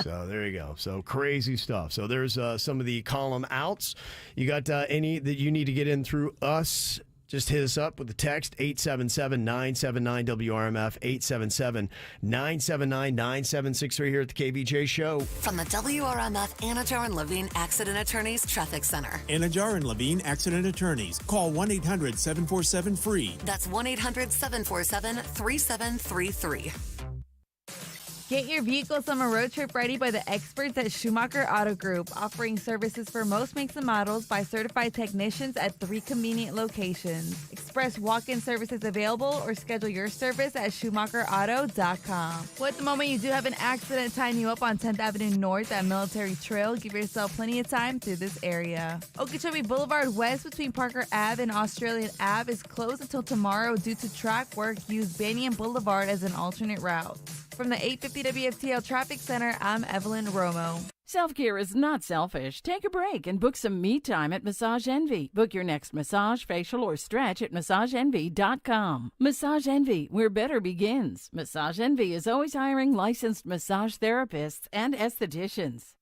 So there you go. So crazy stuff. So there's some of the column outs. You got any that you need to get in through us? Just hit us up with the text 877-979-WRMF, 877-979-9763 here at the KVJ Show. From the WRMF Anajar and Levine Accident Attorneys Traffic Center. Anajar and Levine Accident Attorneys. Call 1-800-747-FREE. That's 1-800-747-3733. Get your vehicle summer road trip ready by the experts at Schumacher Auto Group, offering services for most makes and models by certified technicians at 3 convenient locations. Express walk-in services available or schedule your service at SchumacherAuto.com. Well, at the moment, you do have an accident tying you up on 10th Avenue North at Military Trail. Give yourself plenty of time through this area. Okeechobee Boulevard West between Parker Ave and Australian Ave is closed until tomorrow due to track work. Use Banyan Boulevard as an alternate route. From the 850 WFTL Traffic Center, I'm Evelyn Romo. Self-care is not selfish. Take a break and book some me time at Massage Envy. Book your next massage, facial, or stretch at MassageEnvy.com. Massage Envy, where better begins. Massage Envy is always hiring licensed massage therapists and estheticians.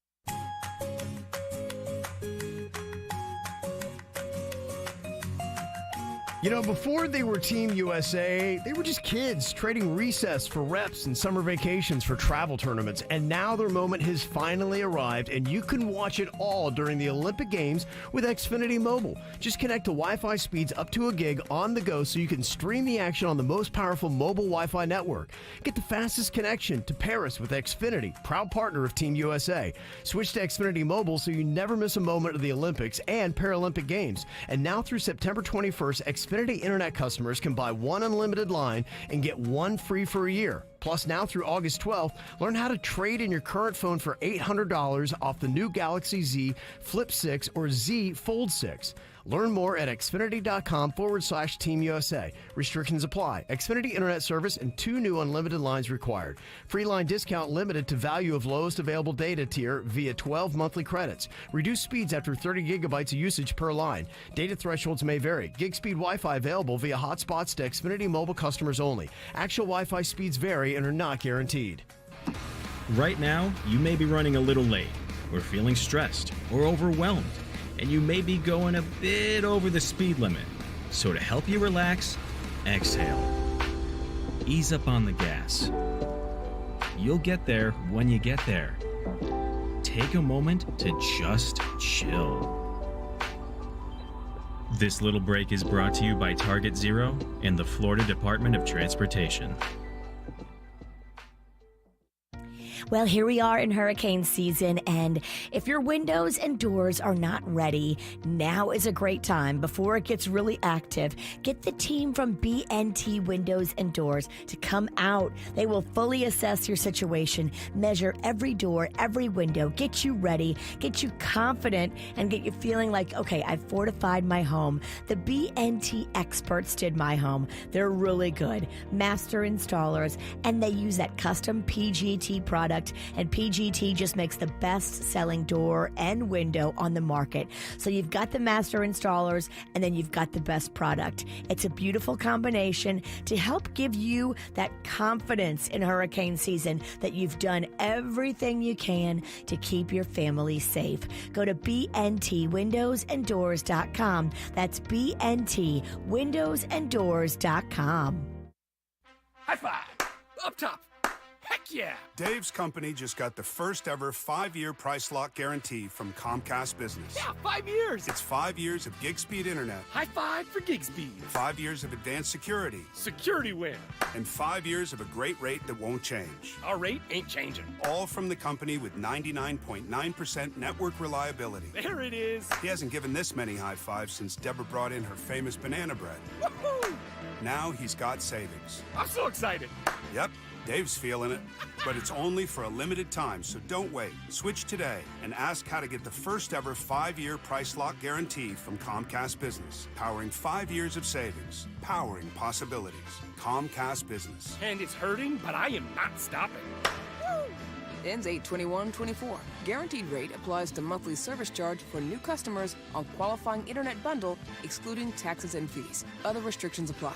You know, before they were Team USA, they were just kids trading recess for reps and summer vacations for travel tournaments. And now their moment has finally arrived, and you can watch it all during the Olympic Games with Xfinity Mobile. Just connect to Wi-Fi speeds up to a gig on the go so you can stream the action on the most powerful mobile Wi-Fi network. Get the fastest connection to Paris with Xfinity, proud partner of Team USA. Switch to Xfinity Mobile so you never miss a moment of the Olympics and Paralympic Games. And now through September 21st, Xfinity Internet customers can buy one unlimited line and get one free for a year. Plus, now through August 12th, learn how to trade in your current phone for $800 off the new Galaxy Z Flip 6 or Z Fold 6. Learn more at Xfinity.com/Team USA. Restrictions apply. Xfinity Internet service and 2 new unlimited lines required. Free line discount limited to value of lowest available data tier via 12 monthly credits. Reduced speeds after 30 gigabytes of usage per line. Data thresholds may vary. Gig speed Wi-Fi available via hotspots to Xfinity Mobile customers only. Actual Wi-Fi speeds vary and are not guaranteed. Right now, you may be running a little late, or feeling stressed, or overwhelmed, and you may be going a bit over the speed limit. So to help you relax, exhale. Ease up on the gas. You'll get there when you get there. Take a moment to just chill. This little break is brought to you by Target Zero and the Florida Department of Transportation. Well, here we are in hurricane season, and if your windows and doors are not ready, now is a great time before it gets really active. Get the team from BNT Windows and Doors to come out. They will fully assess your situation, measure every door, every window, get you ready, get you confident, and get you feeling like, okay, I've fortified my home. The BNT experts did my home. They're really good. Master installers, and they use that custom PGT product, and PGT just makes the best-selling door and window on the market. So you've got the master installers, and then you've got the best product. It's a beautiful combination to help give you that confidence in hurricane season that you've done everything you can to keep your family safe. Go to BNTwindowsanddoors.com. That's BNTwindowsanddoors.com. High five! Up top! Heck yeah! Dave's company just got the first ever 5-year price lock guarantee from Comcast Business. Yeah, 5 years! It's 5 years of gig speed internet. High five for gig speed. 5 years of advanced security. Security win. And 5 years of a great rate that won't change. Our rate ain't changing. All from the company with 99.9% network reliability. There it is. He hasn't given this many high fives since Deborah brought in her famous banana bread. Woohoo! Now he's got savings. I'm so excited. Yep. Dave's feeling it, but it's only for a limited time, so don't wait. Switch today and ask how to get the first ever 5-year price lock guarantee from Comcast Business. Powering 5 years of savings, powering possibilities. Comcast Business. And it's hurting, but I am not stopping. Woo! Ends 8/21/24. Guaranteed rate applies to monthly service charge for new customers on qualifying internet bundle, excluding taxes and fees. Other restrictions apply.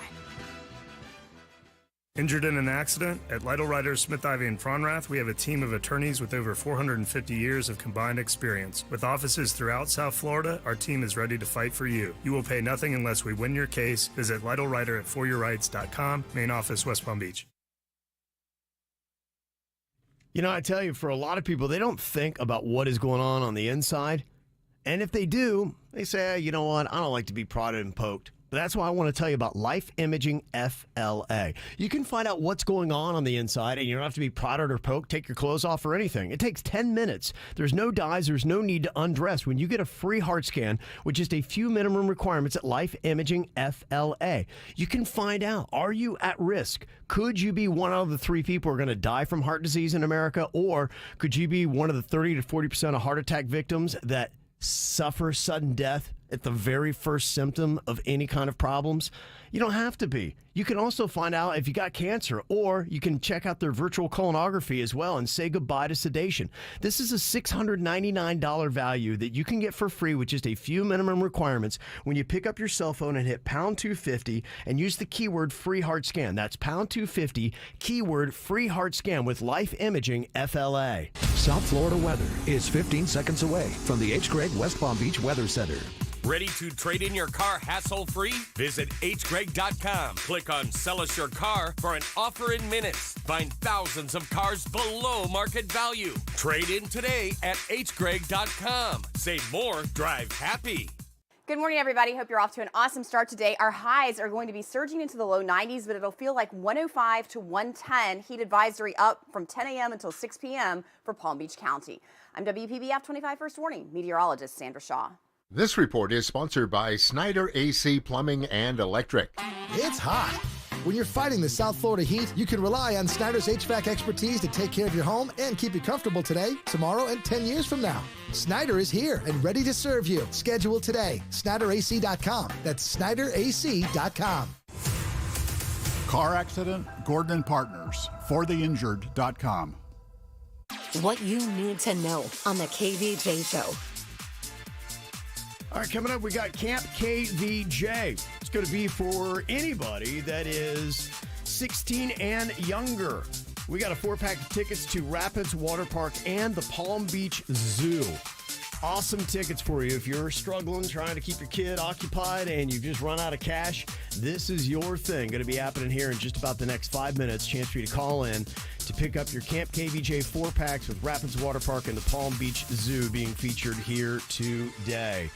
Injured in an accident? At Lytle Writers, Smith, Ivey, and Fronrath, we have a team of attorneys with over 450 years of combined experience. With offices throughout South Florida, our team is ready to fight for you. You will pay nothing unless we win your case. Visit Lytle Writer at foryourrights.com, main office, West Palm Beach. You know, I tell you, for a lot of people, they don't think about what is going on the inside. And if they do, they say, hey, you know what, I don't like to be prodded and poked. But that's why I want to tell you about Life Imaging FLA. You can find out what's going on the inside, and you don't have to be prodded or poked, take your clothes off or anything. It takes 10 minutes. There's no dyes. There's no need to undress when you get a free heart scan with just a few minimum requirements at Life Imaging FLA. You can find out, are you at risk? Could you be one out of the 3 people who are going to die from heart disease in America? Or could you be one of the 30 to 40% of heart attack victims that suffer sudden death at the very first symptom of any kind of problems? You don't have to be. You can also find out if you got cancer, or you can check out their virtual colonography as well and say goodbye to sedation. This is a $699 value that you can get for free with just a few minimum requirements when you pick up your cell phone and hit pound 250 and use the keyword free heart scan. That's pound 250, keyword free heart scan with Life Imaging FLA. South Florida weather is 15 seconds away from the H. Gregg West Palm Beach Weather Center. Ready to trade in your car hassle-free? Visit hgreg.com. Click on Sell Us Your Car for an offer in minutes. Find thousands of cars below market value. Trade in today at hgreg.com. Save more, drive happy. Good morning, everybody. Hope you're off to an awesome start today. Our highs are going to be surging into the low 90s, but it'll feel like 105 to 110. Heat advisory up from 10 a.m. until 6 p.m. for Palm Beach County. I'm WPBF 25 First Warning meteorologist Sandra Shaw. This report is sponsored by Snyder AC Plumbing and Electric. It's hot. When you're fighting the South Florida heat, you can rely on Snyder's HVAC expertise to take care of your home and keep you comfortable today, tomorrow, and 10 years from now. Snyder is here and ready to serve you. Schedule today. SnyderAC.com. That's SnyderAC.com. Car accident, Gordon & Partners. ForTheInjured.com. What you need to know on the KVJ Show. All right, coming up, we got Camp KVJ. It's going to be for anybody that is 16 and younger. We got a 4-pack of tickets to Rapids Water Park and the Palm Beach Zoo. Awesome tickets for you. If you're struggling, trying to keep your kid occupied and you've just run out of cash, this is your thing. Going to be happening here in just about the next 5 minutes. Chance for you to call in to pick up your Camp KVJ 4-packs with Rapids Water Park and the Palm Beach Zoo being featured here today.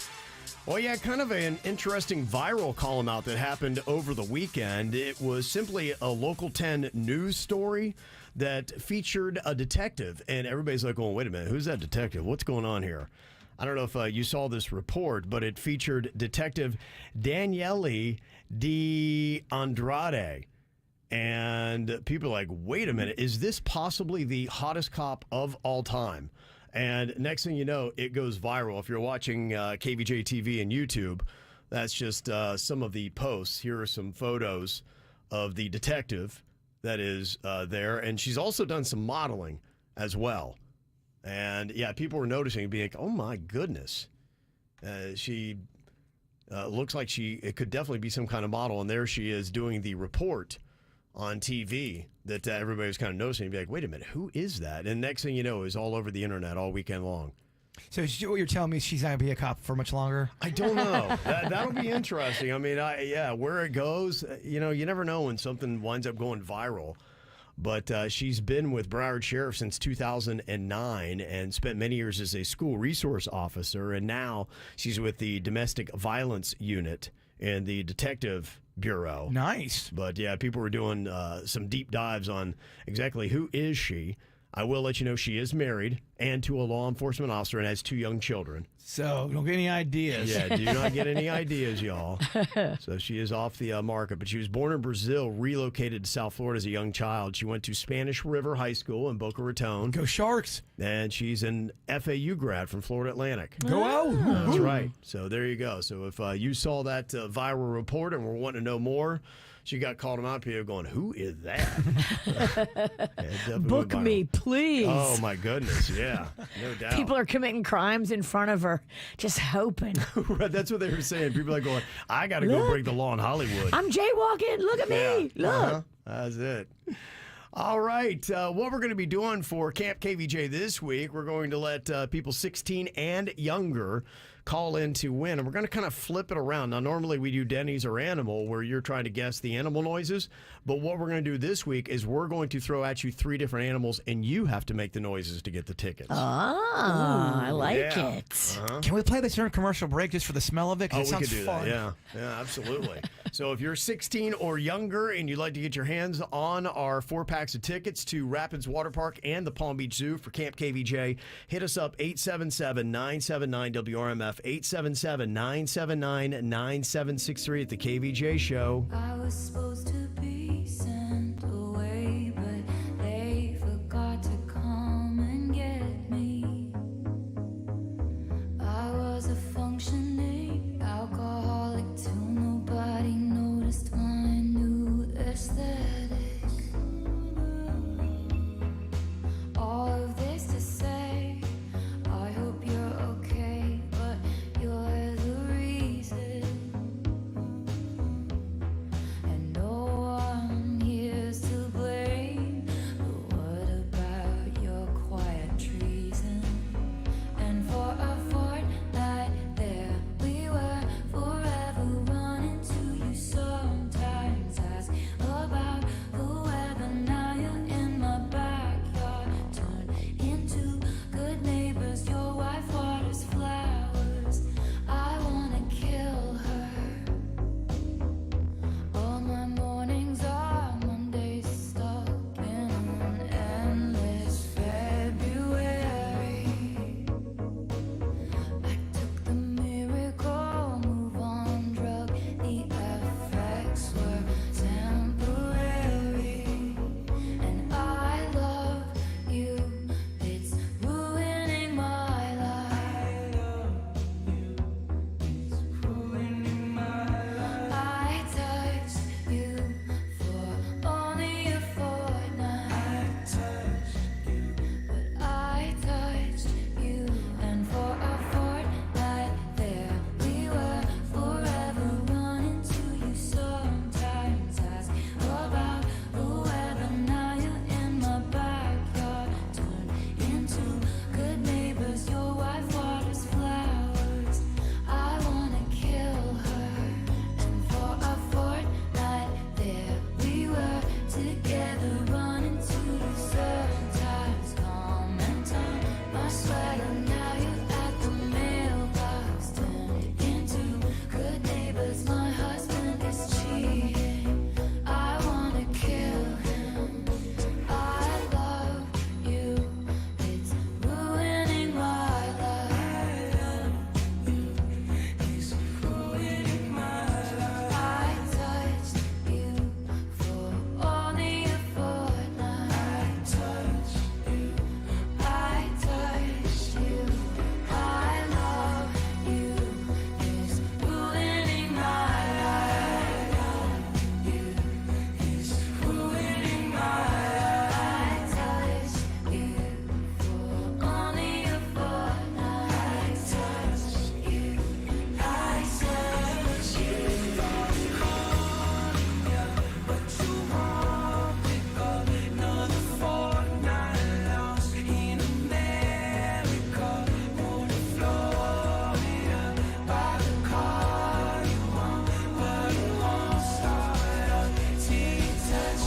Well, yeah, kind of an interesting viral column out that happened over the weekend. It was simply a Local 10 news story that featured a detective, and everybody's like, oh, wait a minute, who's that detective? What's going on here? I don't know if you saw this report, but it featured Detective Daniele de Andrade. And people are like, wait a minute, is this possibly the hottest cop of all time? And next thing you know, it goes viral. If you're watching KVJ-TV and YouTube, that's just some of the posts. Here are some photos of the detective that is there. And she's also done some modeling as well. And, yeah, people were noticing, being like, oh, my goodness. She looks like it could definitely be some kind of model. And there she is doing the report on TV that everybody was kind of noticing. You'd be like, wait a minute, who is that? And next thing you know, is all over the internet all weekend long. So what you're telling me is she's not going to be a cop for much longer? I don't know. That'll be interesting. I mean, where it goes, you never know when something winds up going viral. But she's been with Broward Sheriff since 2009 and spent many years as a school resource officer. And now she's with the Domestic Violence Unit and the Detective Bureau. Nice. But yeah, people were doing some deep dives on exactly who is she. I will let you know she is married and to a law enforcement officer and has 2 young children. So don't get any ideas. Yeah, do not get any ideas, y'all. So she is off the market. But she was born in Brazil, relocated to South Florida as a young child. She went to Spanish River High School in Boca Raton. Go Sharks. And she's an FAU grad from Florida Atlantic. Go out. That's right. So there you go. So if you saw that viral report and were wanting to know more, she got called him out. People going, who is that? Book me, please. Oh, my goodness. Yeah, no doubt. People are committing crimes in front of her, just hoping. That's what they were saying. People are going, I got to go break the law in Hollywood. I'm jaywalking. Look at me. Look. That's it. All right. What we're going to be doing for Camp KVJ this week, we're going to let people 16 and younger call in to win. And we're going to kind of flip it around. Now, normally we do Denny's or Animal, where you're trying to guess the animal noises. But what we're going to do this week is we're going to throw at you 3 different animals, and you have to make the noises to get the tickets. Ah, I like it. Can we play this during commercial break just for the smell of it? 'Cause it we sounds could do fun. that. Yeah, absolutely. So if you're 16 or younger and you'd like to get your hands on our 4 packs of tickets to Rapids Water Park and the Palm Beach Zoo for Camp KVJ, hit us up 877-979-WRMF, 877-979-9763 at the KVJ Show. I was supposed to be sent away, but they forgot to come and get me. I was a functioning alcoholic till nobody noticed my new aesthetic. All of this to say, I hope you're okay, but you're the reason. And no one here's to blame, but what about your quiet treason? And for a fortnight there we were, forever running to you. Sometimes ask about the weather, now you're in my backyard. Turn into good neighbors, your wife waters flowers. I wanna kill her. All my mornings are Mondays stuck in an endless February. I took the miracle move on drug, the effects were temporary. And I love you, it's ruining my life. I touched you for only a fortnight. But I touched you, and for a fortnight there we were, forever running to you. Sometimes ask about the weather, now you're in my backyard. Turn into good neighbors, your wife waters flowers. I wanna kill her. And for a fortnight there we were, together running to you. Sometimes comment on my sweater, now you're at the mailbox. Turned into good neighbors, my husband is cheating. I wanna kill him. I love you, it's ruining my life. It's ruining my life. I touched you for only a fortnight. I touched you. I touched you. I love you. It's ruining my life. You. It's ruining my life. I touched you for only a fortnight. I touched you. I touched you. But you won't pick up another fortnight lost in America or Florida. By the car you want, but it won't start up till you touch,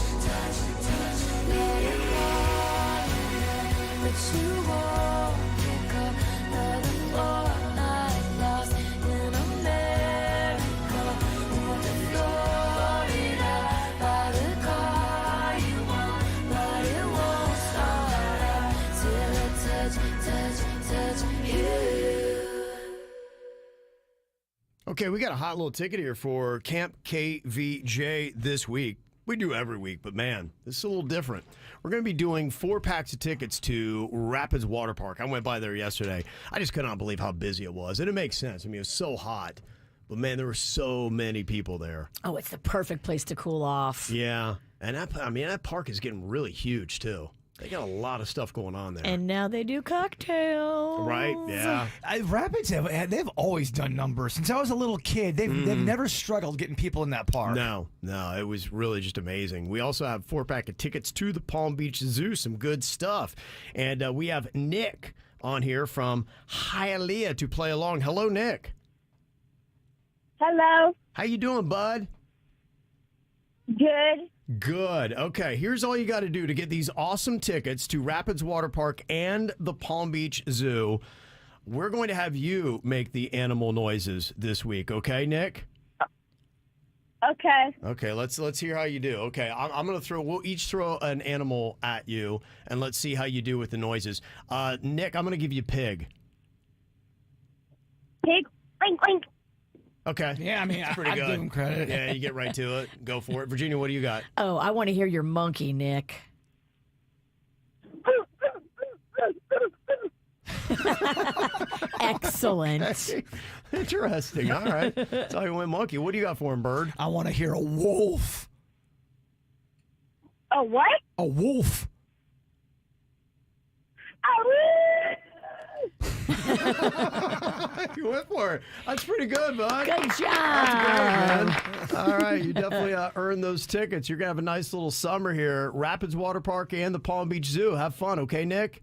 let it go. But you won't pick up another fortnight lost in America or Florida. By the car you want, but it won't start up till it touch you. Okay, we got a hot little ticket here for Camp KVJ this week. We do every week, but man, this is a little different. We're going to be doing 4 packs of tickets to Rapids Water Park. I went by there yesterday. I just could not believe how busy it was, and it makes sense. I mean, it was so hot, but man, there were so many people there. Oh, it's the perfect place to cool off. Yeah, and that park is getting really huge too. They got a lot of stuff going on there. And now they do cocktails. Right, yeah. Rapids, they've always done numbers. Since I was a little kid, they've never struggled getting people in that park. No, it was really just amazing. We also have 4-pack of tickets to the Palm Beach Zoo, some good stuff. And we have Nick on here from Hialeah to play along. Hello, Nick. Hello. How you doing, bud? Good. Good. Okay, here's all you got to do to get these awesome tickets to Rapids Water Park and the Palm Beach Zoo. We're going to have you make the animal noises this week, okay, Nick? Okay. Okay, let's hear how you do. Okay, I'm going to we'll each throw an animal at you, and let's see how you do with the noises. Nick, I'm going to give you pig. Pig, oink, oink. Okay. Yeah, I mean, that's pretty I'd good. give him credit. Yeah, you get right to it. Go for it. Virginia, what do you got? Oh, I want to hear your monkey, Nick. Excellent. Interesting. All right. So I went monkey. What do you got for him, Bird? I want to hear a wolf. A what? A wolf. You went for it. That's pretty good, bud. Good job. That's great, man. All right. You definitely earned those tickets. You're going to have a nice little summer here. Rapids Water Park and the Palm Beach Zoo. Have fun, okay, Nick?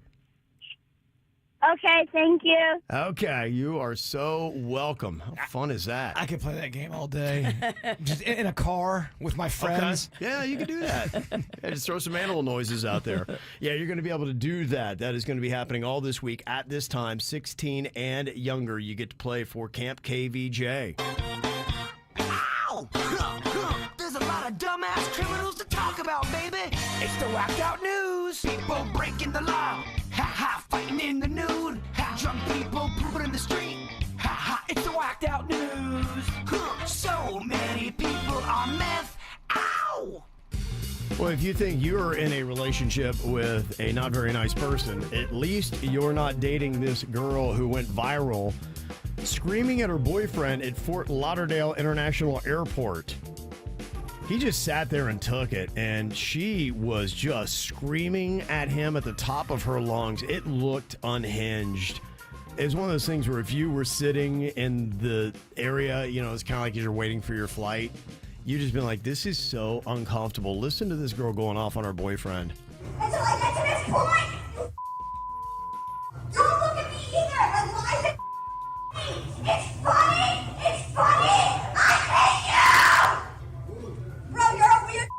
Okay, thank you. Okay. You are so welcome. How fun is that? I could play that game all day. Just in a car with my friends. Okay. Yeah, you can do that. Yeah, just throw some animal noises out there. Yeah, you're going to be able to do that. That is going to be happening all this week at this time. 16 and younger, you get to play for Camp KVJ. Ow! There's a lot of dumbass criminals to talk about, baby. It's the whacked out news. People breaking the law. Ha ha, fighting in the nude. Ha, drunk people pooping in the street. Ha ha, it's the whacked out news. So many people on meth. Ow! Well, if you think you're in a relationship with a not very nice person, at least you're not dating this girl who went viral screaming at her boyfriend at Fort Lauderdale International Airport. He just sat there and took it, and she was just screaming at him at the top of her lungs. It looked unhinged. It was one of those things where if you were sitting in the area, you know, it's kind of like you're waiting for your flight. You'd just been like, this is so uncomfortable. Listen to this girl going off on her boyfriend. Until I get to this point, don't look at me either. Like, why is it me? It's funny. It's funny. I hate you. Bro, you're a weird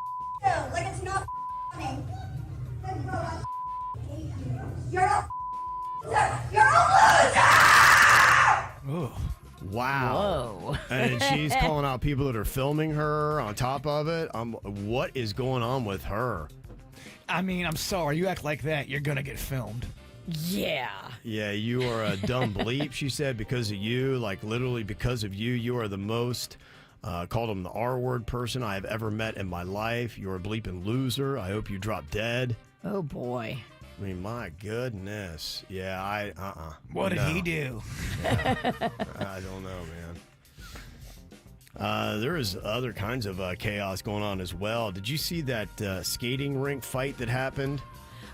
dude. Like, it's not funny. Like, bro, I hate you. You're a loser. You're a loser. Ooh. Wow. Whoa. And she's calling out people that are filming her on top of it. What is going on with her? I mean, I'm sorry. You act like that, you're going to get filmed. Yeah. Yeah, you are a dumb bleep, she said, because of you. Like, literally because of you. You are the most, called him the R-word person I have ever met in my life. You're a bleeping loser. I hope you drop dead. Oh, boy. I mean, my goodness. Yeah, What did he do? Yeah, I don't know, man. There is other kinds of chaos going on as well. Did you see that skating rink fight that happened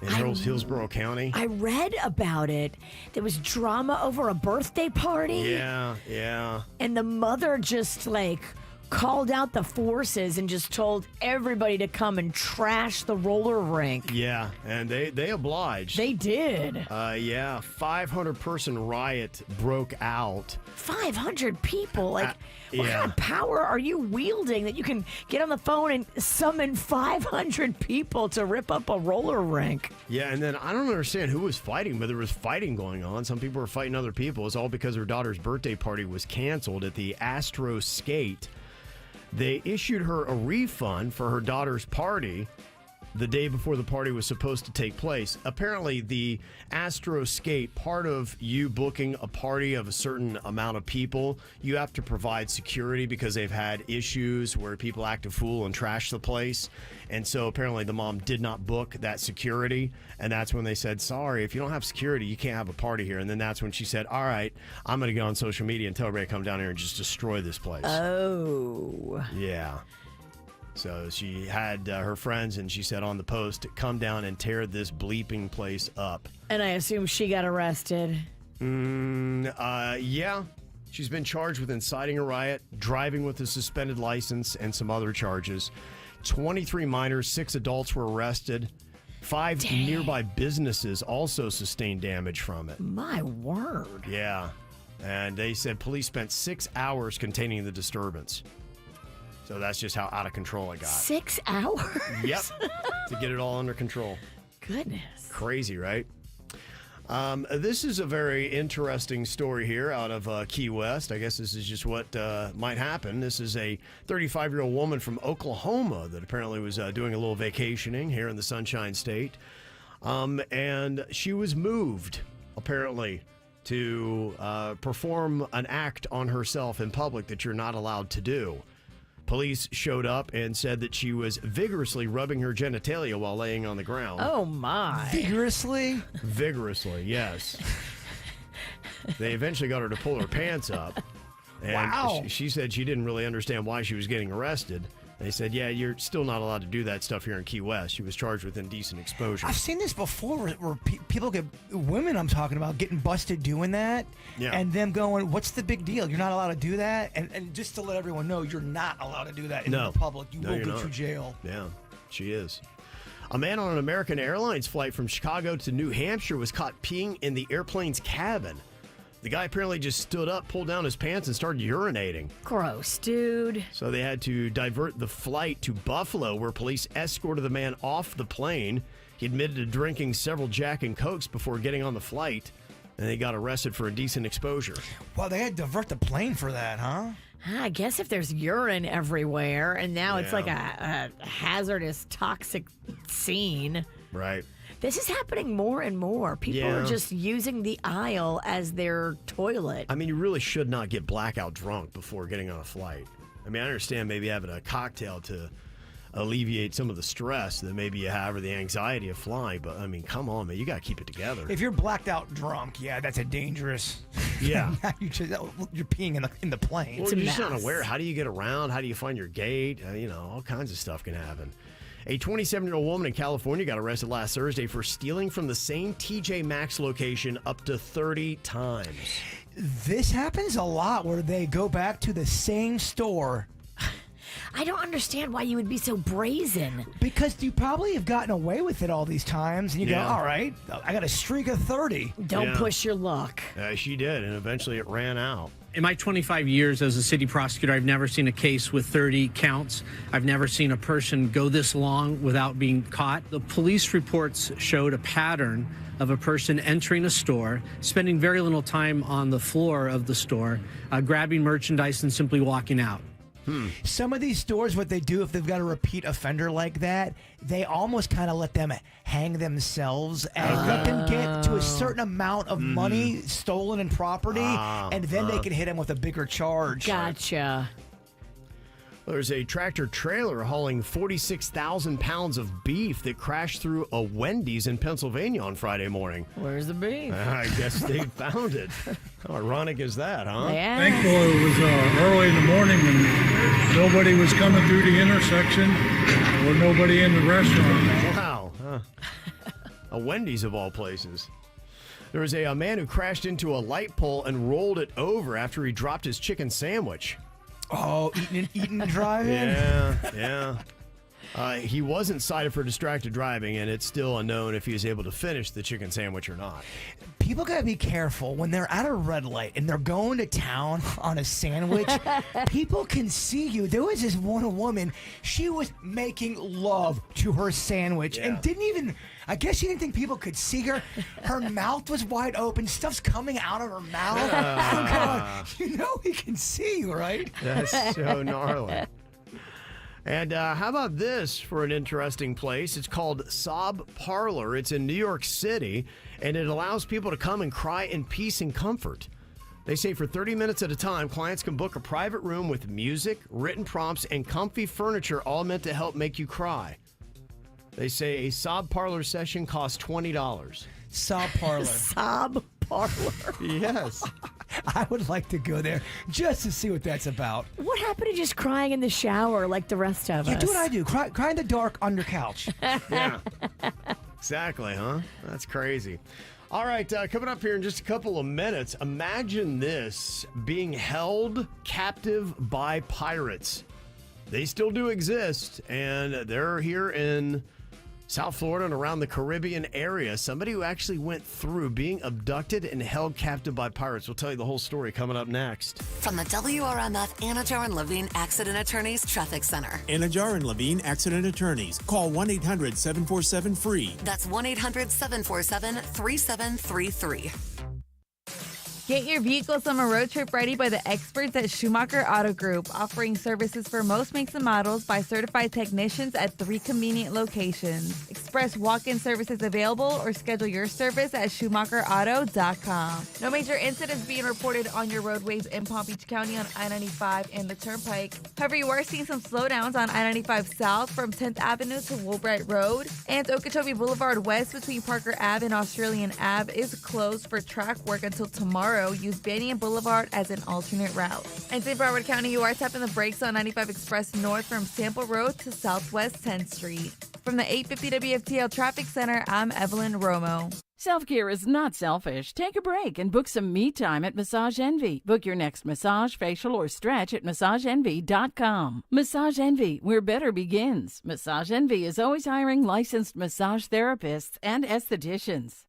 in Hillsborough County? I read about it. There was drama over a birthday party. Yeah. And the mother just like called out the forces and just told everybody to come and trash the roller rink. Yeah, and they obliged. They did. Yeah, 500-person riot broke out. 500 people? Like, what yeah. kind of power are you wielding that you can get on the phone and summon 500 people to rip up a roller rink? Yeah, and then I don't understand who was fighting, but there was fighting going on. Some people were fighting other people. It's all because her daughter's birthday party was canceled at the Astro Skate. They issued her a refund for her daughter's party the day before the party was supposed to take place. Apparently, the Astro Skate, part of you booking a party of a certain amount of people, you have to provide security because they've had issues where people act a fool and trash the place. And so apparently the mom did not book that security. And that's when they said, sorry, if you don't have security, you can't have a party here. And then that's when she said, all right, I'm going to go on social media and tell everybody to come down here and just destroy this place. Oh. Yeah. So she had her friends, and she said on the post, come down and tear this bleeping place up. And I assume she got arrested. Yeah. She's been charged with inciting a riot, driving with a suspended license, and some other charges. 23 minors, 6 adults were arrested. 5 nearby businesses also sustained damage from it. My word. Yeah. And they said police spent 6 hours containing the disturbance. So that's just how out of control it got. 6 hours? Yep. To get it all under control. Goodness. Crazy, right? This is a very interesting story here out of Key West. I guess this is just what might happen. This is a 35-year-old woman from Oklahoma that apparently was doing a little vacationing here in the Sunshine State. And she was moved, apparently, to perform an act on herself in public that you're not allowed to do. Police showed up and said that she was vigorously rubbing her genitalia while laying on the ground. Oh, my. Vigorously? Vigorously, yes. They eventually got her to pull her pants up. And wow. She said she didn't really understand why she was getting arrested. They said, yeah, you're still not allowed to do that stuff here in Key West. She was charged with indecent exposure. I've seen this before where people get, women I'm talking about, getting busted doing that. Yeah. And them going, what's the big deal? You're not allowed to do that? And just to let everyone know, you're not allowed to do that in the public. You will go to jail. Yeah, she is. A man on an American Airlines flight from Chicago to New Hampshire was caught peeing in the airplane's cabin. The guy apparently just stood up, pulled down his pants, and started urinating. Gross, dude. So they had to divert the flight to Buffalo, where police escorted the man off the plane. He admitted to drinking several Jack and Cokes before getting on the flight, and they got arrested for indecent exposure. Well, they had to divert the plane for that, huh? I guess if there's urine everywhere, and now it's like a hazardous, toxic scene. Right. This is happening more and more. People are just using the aisle as their toilet. I mean, you really should not get blackout drunk before getting on a flight. I mean, I understand maybe having a cocktail to alleviate some of the stress that maybe you have or the anxiety of flying, but I mean, come on, man, you got to keep it together. If you're blacked out drunk, yeah, that's a dangerous. Yeah. you're peeing in the plane. Well, you're just not aware. How do you get around? How do you find your gate? All kinds of stuff can happen. A 27-year-old woman in California got arrested last Thursday for stealing from the same TJ Maxx location up to 30 times. This happens a lot where they go back to the same store. I don't understand why you would be so brazen. Because you probably have gotten away with it all these times, and you go, all right, I got a streak of 30. Don't push your luck. She did, and eventually it ran out. In my 25 years as a city prosecutor, I've never seen a case with 30 counts. I've never seen a person go this long without being caught. The police reports showed a pattern of a person entering a store, spending very little time on the floor of the store, grabbing merchandise and simply walking out. Some of these stores, what they do if they've got a repeat offender like that, they almost kind of let them hang themselves and let them get to a certain amount of money stolen in property, and then they can hit them with a bigger charge. Gotcha. There's a tractor trailer hauling 46,000 pounds of beef that crashed through a Wendy's in Pennsylvania on Friday morning. Where's the beef? I guess they found it. How ironic is that, huh? Yeah. Thankfully, it was early in the morning and nobody was coming through the intersection or nobody in the restaurant. Wow. A Wendy's of all places. There was a man who crashed into a light pole and rolled it over after he dropped his chicken sandwich. Oh, eating and driving? Yeah. He wasn't cited for distracted driving, and it's still unknown if he was able to finish the chicken sandwich or not. People got to be careful when they're at a red light and they're going to town on a sandwich. People can see you. There was this one woman, she was making love to her sandwich and didn't even, I guess she didn't think people could see her. Her mouth was wide open. Stuff's coming out of her mouth. I'm going, you know he can see you, right? That's so gnarly. And how about this for an interesting place? It's called Sob Parlor. It's in New York City, and it allows people to come and cry in peace and comfort. They say for 30 minutes at a time, clients can book a private room with music, written prompts, and comfy furniture, all meant to help make you cry. They say a Sob Parlor session costs $20. Sob Parlor. Sob Parlor. Yes. I would like to go there just to see what that's about. What happened to just crying in the shower like the rest of us? You do what I do. Cry in the dark on your couch. Yeah. Exactly, huh? That's crazy. All right, coming up here in just a couple of minutes, imagine this, being held captive by pirates. They still do exist, and they're here in South Florida and around the Caribbean area, somebody who actually went through being abducted and held captive by pirates. We'll tell you the whole story coming up next. From the WRMF Anajar and Levine Accident Attorneys Traffic Center. Anajar and Levine Accident Attorneys. Call 1-800-747-FREE. That's 1-800-747-3733. Get your vehicle summer road trip ready by the experts at Schumacher Auto Group, offering services for most makes and models by certified technicians at 3 convenient locations. Express walk-in services available or schedule your service at SchumacherAuto.com. No major incidents being reported on your roadways in Palm Beach County on I-95 and the Turnpike. However, you are seeing some slowdowns on I-95 South from 10th Avenue to Woolbright Road, and Okeechobee Boulevard West between Parker Ave and Australian Ave is closed for track work until tomorrow. Use Banyan Boulevard as an alternate route. In St. Broward County, you are tapping the brakes on 95 Express North from Sample Road to Southwest 10th Street. From the 850 WFTL Traffic Center, I'm Evelyn Romo. Self-care is not selfish. Take a break and book some me time at Massage Envy. Book your next massage, facial, or stretch at MassageEnvy.com. Massage Envy, where better begins. Massage Envy is always hiring licensed massage therapists and estheticians.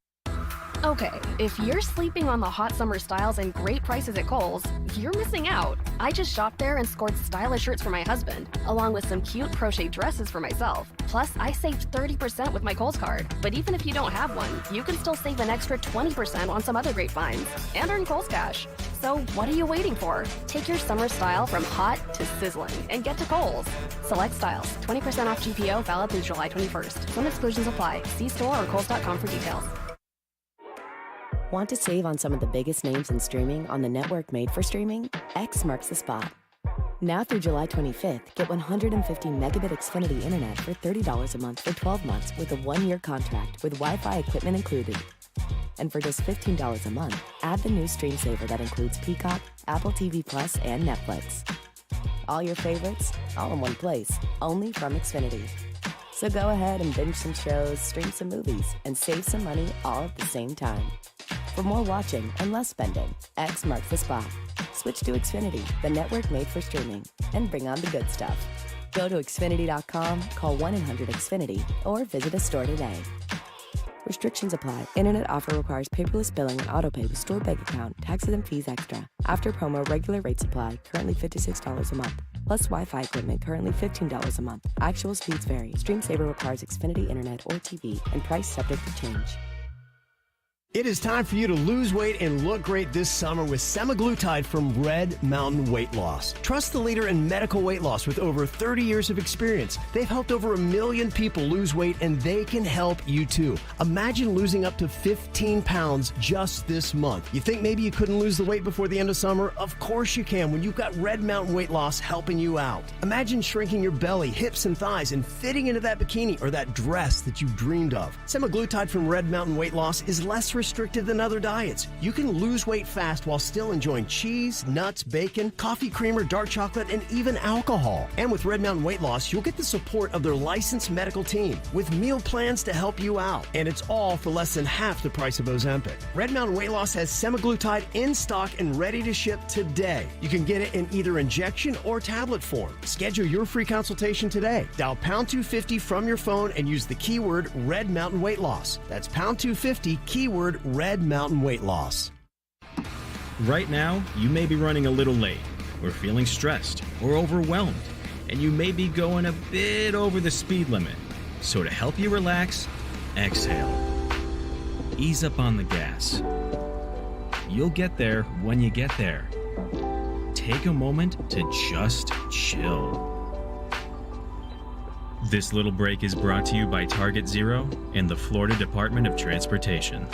Okay, if you're sleeping on the hot summer styles and great prices at Kohl's, you're missing out. I just shopped there and scored stylish shirts for my husband, along with some cute crochet dresses for myself. Plus, I saved 30% with my Kohl's card. But even if you don't have one, you can still save an extra 20% on some other great finds and earn Kohl's cash. So what are you waiting for? Take your summer style from hot to sizzling and get to Kohl's. Select styles, 20% off GPO, valid through July 21st. Some exclusions apply. See store or Kohl's.com for details. Want to save on some of the biggest names in streaming on the network made for streaming? X marks the spot. Now through July 25th, get 150 megabit Xfinity internet for $30 a month for 12 months with a 1-year contract with Wi-Fi equipment included. And for just $15 a month, add the new Stream Saver that includes Peacock, Apple TV Plus, and Netflix. All your favorites, all in one place, only from Xfinity. So go ahead and binge some shows, stream some movies, and save some money all at the same time. For more watching and less spending, X marks the spot. Switch to Xfinity, the network made for streaming, and bring on the good stuff. Go to Xfinity.com, call 1-800-XFINITY, or visit a store today. Restrictions apply. Internet offer requires paperless billing and autopay with stored bank account, taxes and fees extra. After promo, regular rates apply. Currently $56 a month. Plus Wi-Fi equipment, currently $15 a month. Actual speeds vary. Stream Saver requires Xfinity Internet or TV, and price subject to change. It is time for you to lose weight and look great this summer with semaglutide from Red Mountain Weight Loss. Trust the leader in medical weight loss with over 30 years of experience. They've helped over 1 million people lose weight, and they can help you too. Imagine losing up to 15 pounds just this month. You think maybe you couldn't lose the weight before the end of summer? Of course you can when you've got Red Mountain Weight Loss helping you out. Imagine shrinking your belly, hips, and thighs and fitting into that bikini or that dress that you've dreamed of. Semaglutide from Red Mountain Weight Loss is less restrictive than other diets. You can lose weight fast while still enjoying cheese, nuts, bacon, coffee creamer, dark chocolate, and even alcohol. And with Red Mountain Weight Loss, you'll get the support of their licensed medical team with meal plans to help you out. And it's all for less than half the price of Ozempic. Red Mountain Weight Loss has semaglutide in stock and ready to ship today. You can get it in either injection or tablet form. Schedule your free consultation today. Dial pound 250 from your phone and use the keyword Red Mountain Weight Loss. That's pound 250, keyword Red Mountain Weight Loss. Right now, you may be running a little late, or feeling stressed, or overwhelmed, and you may be going a bit over the speed limit. So to help you relax, exhale. Ease up on the gas. You'll get there when you get there. Take a moment to just chill. This little break is brought to you by Target Zero and the Florida Department of Transportation.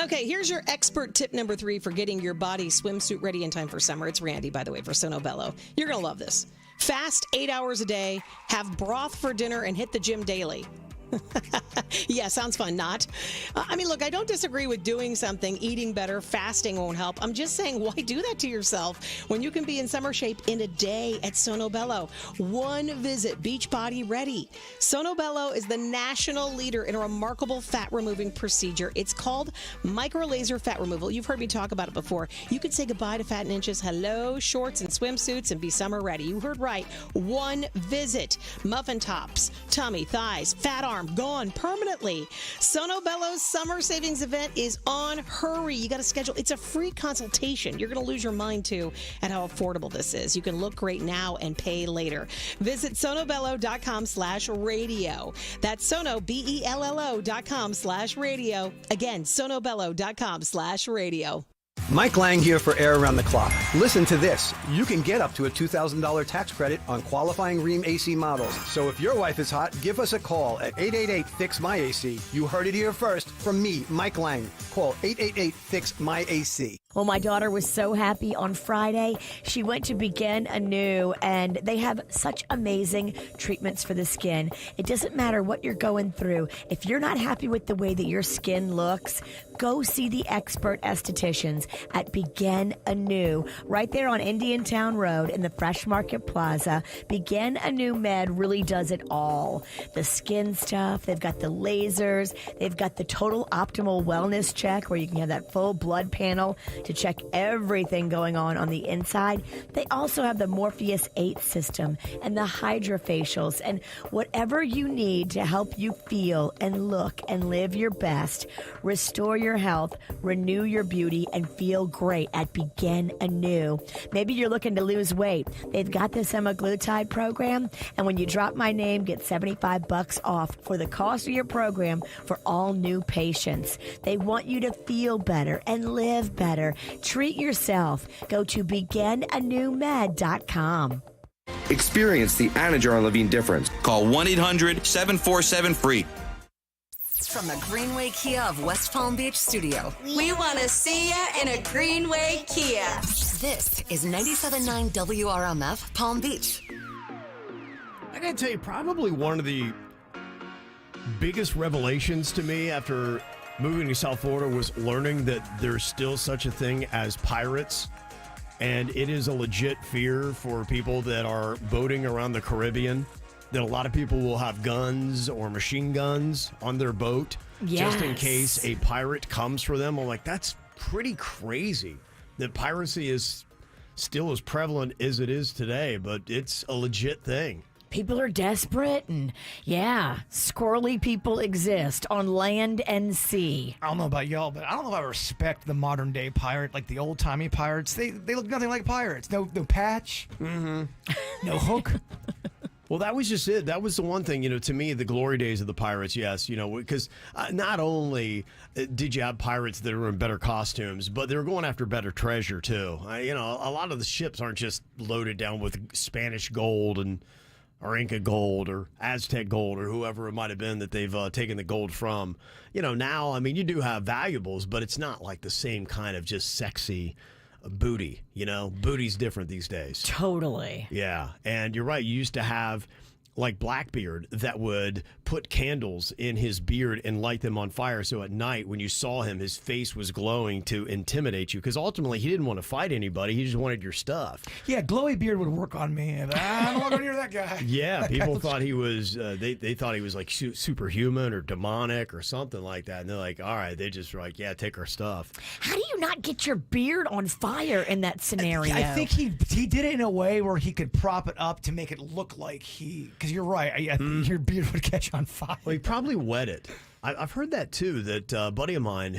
Okay, here's your expert tip number 3 for getting your body swimsuit ready in time for summer. It's Randy, by the way, for Sono Bello. You're going to love this. Fast 8 hours a day, have broth for dinner, and hit the gym daily. Yeah, sounds fun, not? I mean, look, I don't disagree with doing something, eating better, fasting won't help. I'm just saying, why do that to yourself when you can be in summer shape in a day at Sono Bello? One visit, beach body ready. Sono Bello is the national leader in a remarkable fat removing procedure. It's called micro laser fat removal. You've heard me talk about it before. You can say goodbye to fat and inches, hello, shorts and swimsuits, and be summer ready. You heard right. One visit. Muffin tops, tummy, thighs, fat arm, gone permanently. Sono Bello's summer savings event is on. Hurry. You got to schedule. It's a free consultation. You're going to lose your mind, too, at how affordable this is. You can look great now and pay later. Visit sonobello.com/radio. That's Sono, BELLO.com/radio. Again, sonobello.com/radio. Mike Lang here for Air Around the Clock. Listen to this. You can get up to a $2,000 tax credit on qualifying Rheem AC models. So if your wife is hot, give us a call at 888-FIX-MY-AC. You heard it here first from me, Mike Lang. Call 888-FIX-MY-AC. Well, my daughter was so happy on Friday. She went to Begin Anew, and they have such amazing treatments for the skin. It doesn't matter what you're going through. If you're not happy with the way that your skin looks, go see the expert estheticians at Begin Anew, right there on Indian Town Road in the Fresh Market Plaza. Begin Anew Med really does it all. The skin stuff, they've got the lasers, they've got the total optimal wellness check where you can have that full blood panel to check everything going on the inside. They also have the Morpheus 8 system and the hydrofacials and whatever you need to help you feel and look and live your best. Restore your health, renew your beauty, and feel great at Begin Anew. Maybe you're looking to lose weight. They've got the semaglutide program, and when you drop my name, get $75 off for the cost of your program for all new patients. They want you to feel better and live better. Treat yourself. Go to beginanewmed.com. Experience the Anna Jar Levine difference. Call 1-800-747-FREE. From the Greenway Kia of West Palm Beach studio. We want to see ya in a Greenway Kia. This is 97.9 WRMF Palm Beach. I gotta tell you, probably one of the biggest revelations to me after moving to South Florida was learning that there's still such a thing as pirates. And it is a legit fear for people that are boating around the Caribbean, that a lot of people will have guns or machine guns on their boat just in case a pirate comes for them. I'm like, that's pretty crazy that piracy is still as prevalent as it is today, but it's a legit thing. People are desperate, and squirrely people exist on land and sea. I don't know about y'all, but I don't know if I respect the modern day pirate, like the old timey pirates. They look nothing like pirates. No patch, no hook. Well, that was just it. That was the one thing, to me, the glory days of the pirates, yes, because not only did you have pirates that were in better costumes, but they were going after better treasure, too. A lot of the ships aren't just loaded down with Spanish gold or Inca gold or Aztec gold or whoever it might have been that they've taken the gold from. Now, you do have valuables, but it's not like the same kind of just sexy booty. Booty's different these days. Totally. Yeah, and you're right. You used to have like Blackbeard that would put candles in his beard and light them on fire. So at night when you saw him, his face was glowing to intimidate you because ultimately he didn't want to fight anybody. He just wanted your stuff. Yeah, glowy beard would work on me. I don't want to go near that guy. Yeah, that people guy thought he was, they thought he was like superhuman or demonic or something like that. And they're like, all right, they just were like, yeah, take our stuff. How do you not get your beard on fire in that scenario? I think he did it in a way where he could prop it up to make it look like because you're right. I think your beard would catch on fire. Well, he probably wet it. I've heard that too, that a buddy of mine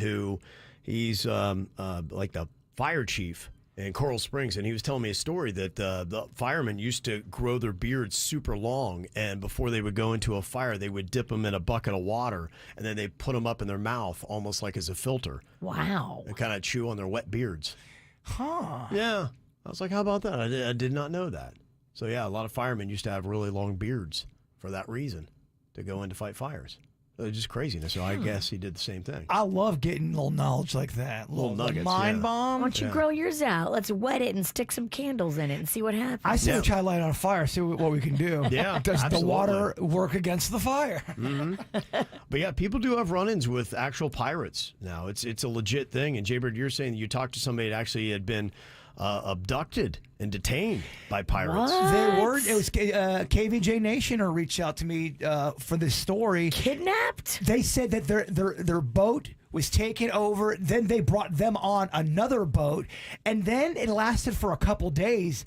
he's like the fire chief in Coral Springs, and he was telling me a story that the firemen used to grow their beards super long, and before they would go into a fire, they would dip them in a bucket of water, and then they put them up in their mouth almost like as a filter. Wow. And kind of chew on their wet beards. Huh. Yeah. I was like, how about that? I did not know that. So, yeah, a lot of firemen used to have really long beards for that reason, to go in to fight fires. just craziness. So I guess he did the same thing. I love getting little knowledge like that. Little nuggets, mind yeah. bomb. Why don't you grow yours out? Let's wet it and stick some candles in it and see what happens. I say we try to light it on fire, see what we can do. Yeah, Does absolutely. the water work against the fire? But yeah, people do have run-ins with actual pirates now. It's a legit thing. And Jbird, you're saying that you talked to somebody that actually had been abducted and detained by pirates. They were. It was KVJ Nation or reached out to me for this story. Kidnapped? They said that their boat was taken over. Then they brought them on another boat, and then it lasted for a couple days.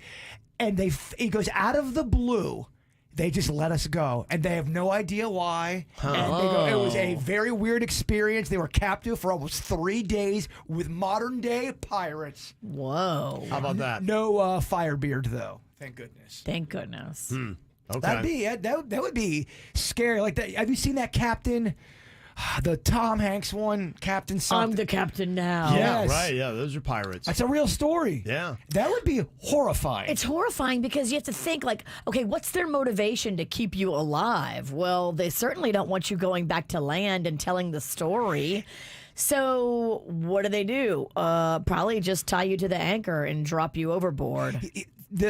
And it goes out of the blue. They just let us go, and they have no idea why. And they go, it was a very weird experience. They were captive for almost 3 days with modern-day pirates. Whoa. How about that? No Firebeard, though. Thank goodness. Thank goodness. Okay. That would be scary. Like that. Have you seen that Captain? The Tom Hanks one, Captain something. I'm the captain now. Yeah, Yes. right. Yeah, those are pirates. That's a real story. Yeah. That would be horrifying. It's horrifying because you have to think like, okay, what's their motivation to keep you alive? Well, they certainly don't want you going back to land and telling the story. So what do? Probably just tie you to the anchor and drop you overboard.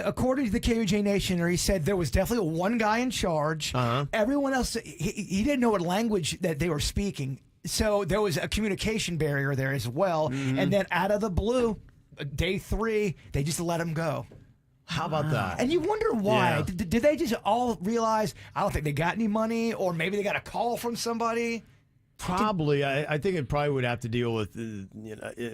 According to the KVJ Nation, he said there was definitely one guy in charge. Everyone else, he didn't know what language that they were speaking. So there was a communication barrier there as well. And then out of the blue, day 3, they just let him go. How about that? And you wonder why. Yeah. Did they just all realize, I don't think they got any money, or maybe they got a call from somebody? Probably. I think it probably would have to deal with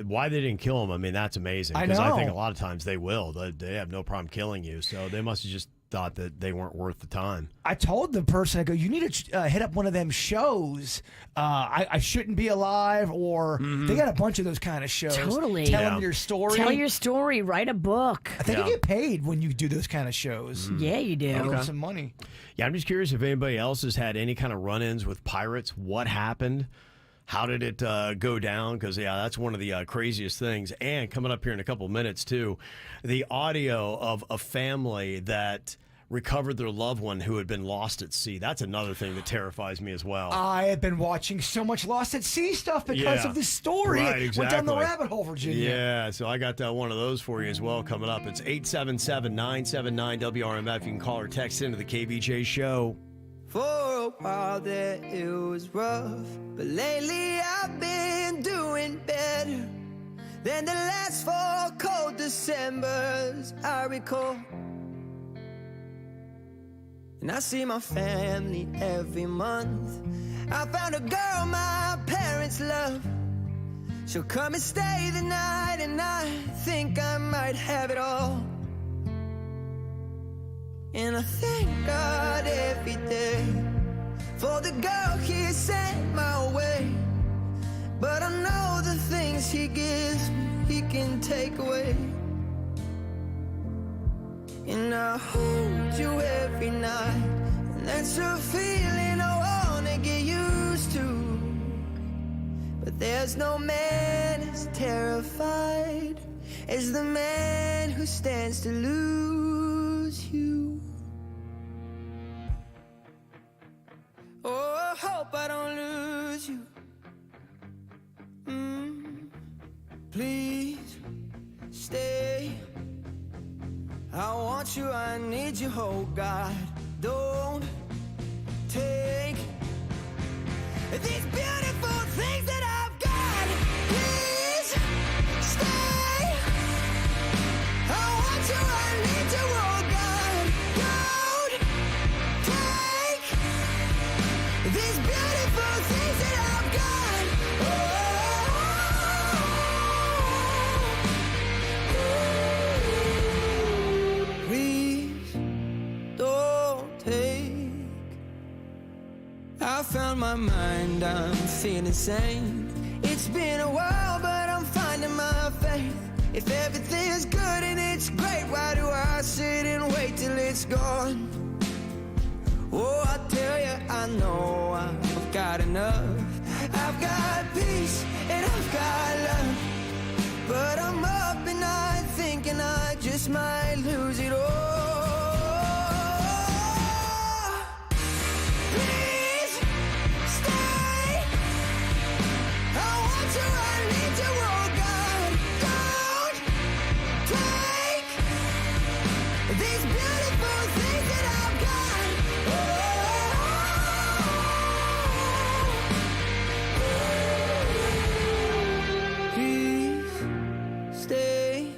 why they didn't kill him. I mean, that's amazing. I Because I know. think a lot of times they will. They have no problem killing you. So they must have just thought that they weren't worth the time. I told the person, I go, you need to hit up one of them shows. I shouldn't be alive, or they got a bunch of those kind of shows. Totally. Telling your story. Tell your story. Write a book. I think you get paid when you do those kind of shows. Yeah, you do. Make some money. Yeah, I'm just curious if anybody else has had any kind of run-ins with pirates. What happened? How did it go down? Because, yeah, that's one of the craziest things. And coming up here in a couple minutes, too, the audio of a family that recovered their loved one who had been lost at sea. That's another thing that terrifies me as well. I have been watching so much Lost at Sea stuff because of this story. Right, exactly. Went down the rabbit hole, Virginia. Yeah, so I got one of those for you as well coming up. It's 877-979-WRMF. You can call or text into the KVJ show. For a while there it was rough, but lately I've been doing better than the last 4 cold Decembers I recall. And I see my family every month. I found a girl my parents love. She'll come and stay the night, and I think I might have it all. And I thank God every day for the girl He sent my way. But I know the things He gives me, He can take away. And I hold you every night, and that's a feeling I wanna get used to. But there's no man as terrified as the man who stands to lose you. Oh, I hope I don't lose you. Please stay. I want you, I need you, oh God. Don't take these beautiful things that I've got. Please stay. I want you, I need you, oh God. Don't take these beautiful things that I've got. Please don't take. I found my mind, I'm feeling sane. It's been a while, but I'm finding my faith. If everything's good and it's great, why do I sit and wait till it's gone? Oh, I tell you, I know I've got enough. I've got peace and I've got love, but I'm up at night thinking I just might lose it all. Please stay. these beautiful things that I've got. Please stay.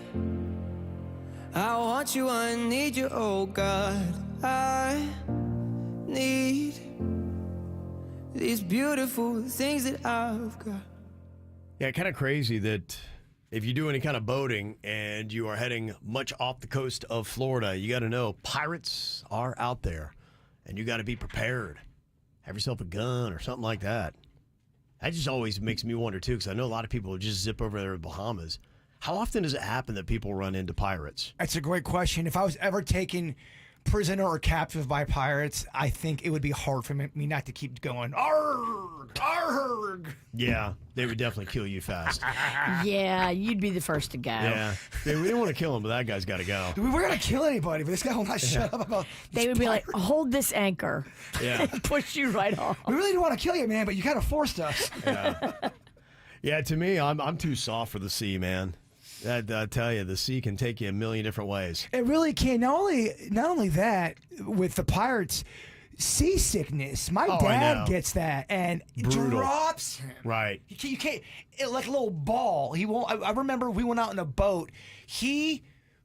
I want you, I need you, oh God. I need these beautiful things that I've got. Yeah, kind of crazy that if you do any kind of boating and you are heading much off the coast of Florida, you got to know pirates are out there and you got to be prepared. Have yourself a gun or something like that. That just always makes me wonder, too, because I know a lot of people just zip over there to the Bahamas. How often does it happen that people run into pirates? That's a great question. If I was ever taken prisoner or captive by pirates, I think it would be hard for me not to keep going, arg, arg. Yeah, they would definitely kill you fast. Yeah, you'd be the first to go. Yeah, we didn't want to kill him, but that guy's got to go. We were going to kill anybody, but this guy will not shut up about They would be like, hold this anchor. Yeah. And push you right off. We really didn't want to kill you, man, but you kind of forced us. Yeah, to me, I'm too soft for the sea, man. I tell you, the sea can take you a million different ways. It really can. Not only that, with the pirates, seasickness. My dad gets that and it Brutal. drops him. Right. You can't like a little ball. He won't. I remember we went out in a boat. He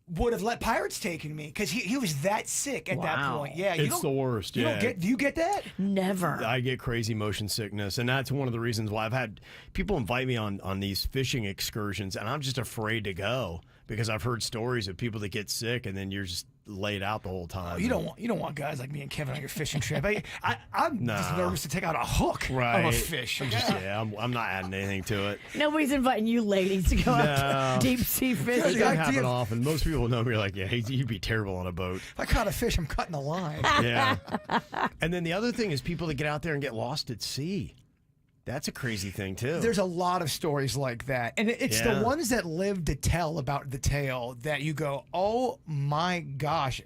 would have let pirates take me because he was that sick at that point. Yeah, it's the worst. You Yeah. don't get. Do you get that? Never. I get crazy motion sickness, and that's one of the reasons why I've had people invite me on these fishing excursions, and I'm just afraid to go because I've heard stories of people that get sick, and then you're just laid out the whole time. You don't want guys like me and Kevin on your fishing trip. I'm just nervous to take out a hook of a fish. I'm not adding anything to it. Nobody's inviting you ladies to go out deep sea It fishing. doesn't happen often. Most people know me like, yeah, you'd be terrible on a boat. If I caught a fish, I'm cutting the line. Yeah. And then the other thing is people that get out there and get lost at sea. That's a crazy thing, too. There's a lot of stories like that. And it's the ones that live to tell about the tale that you go, oh my gosh.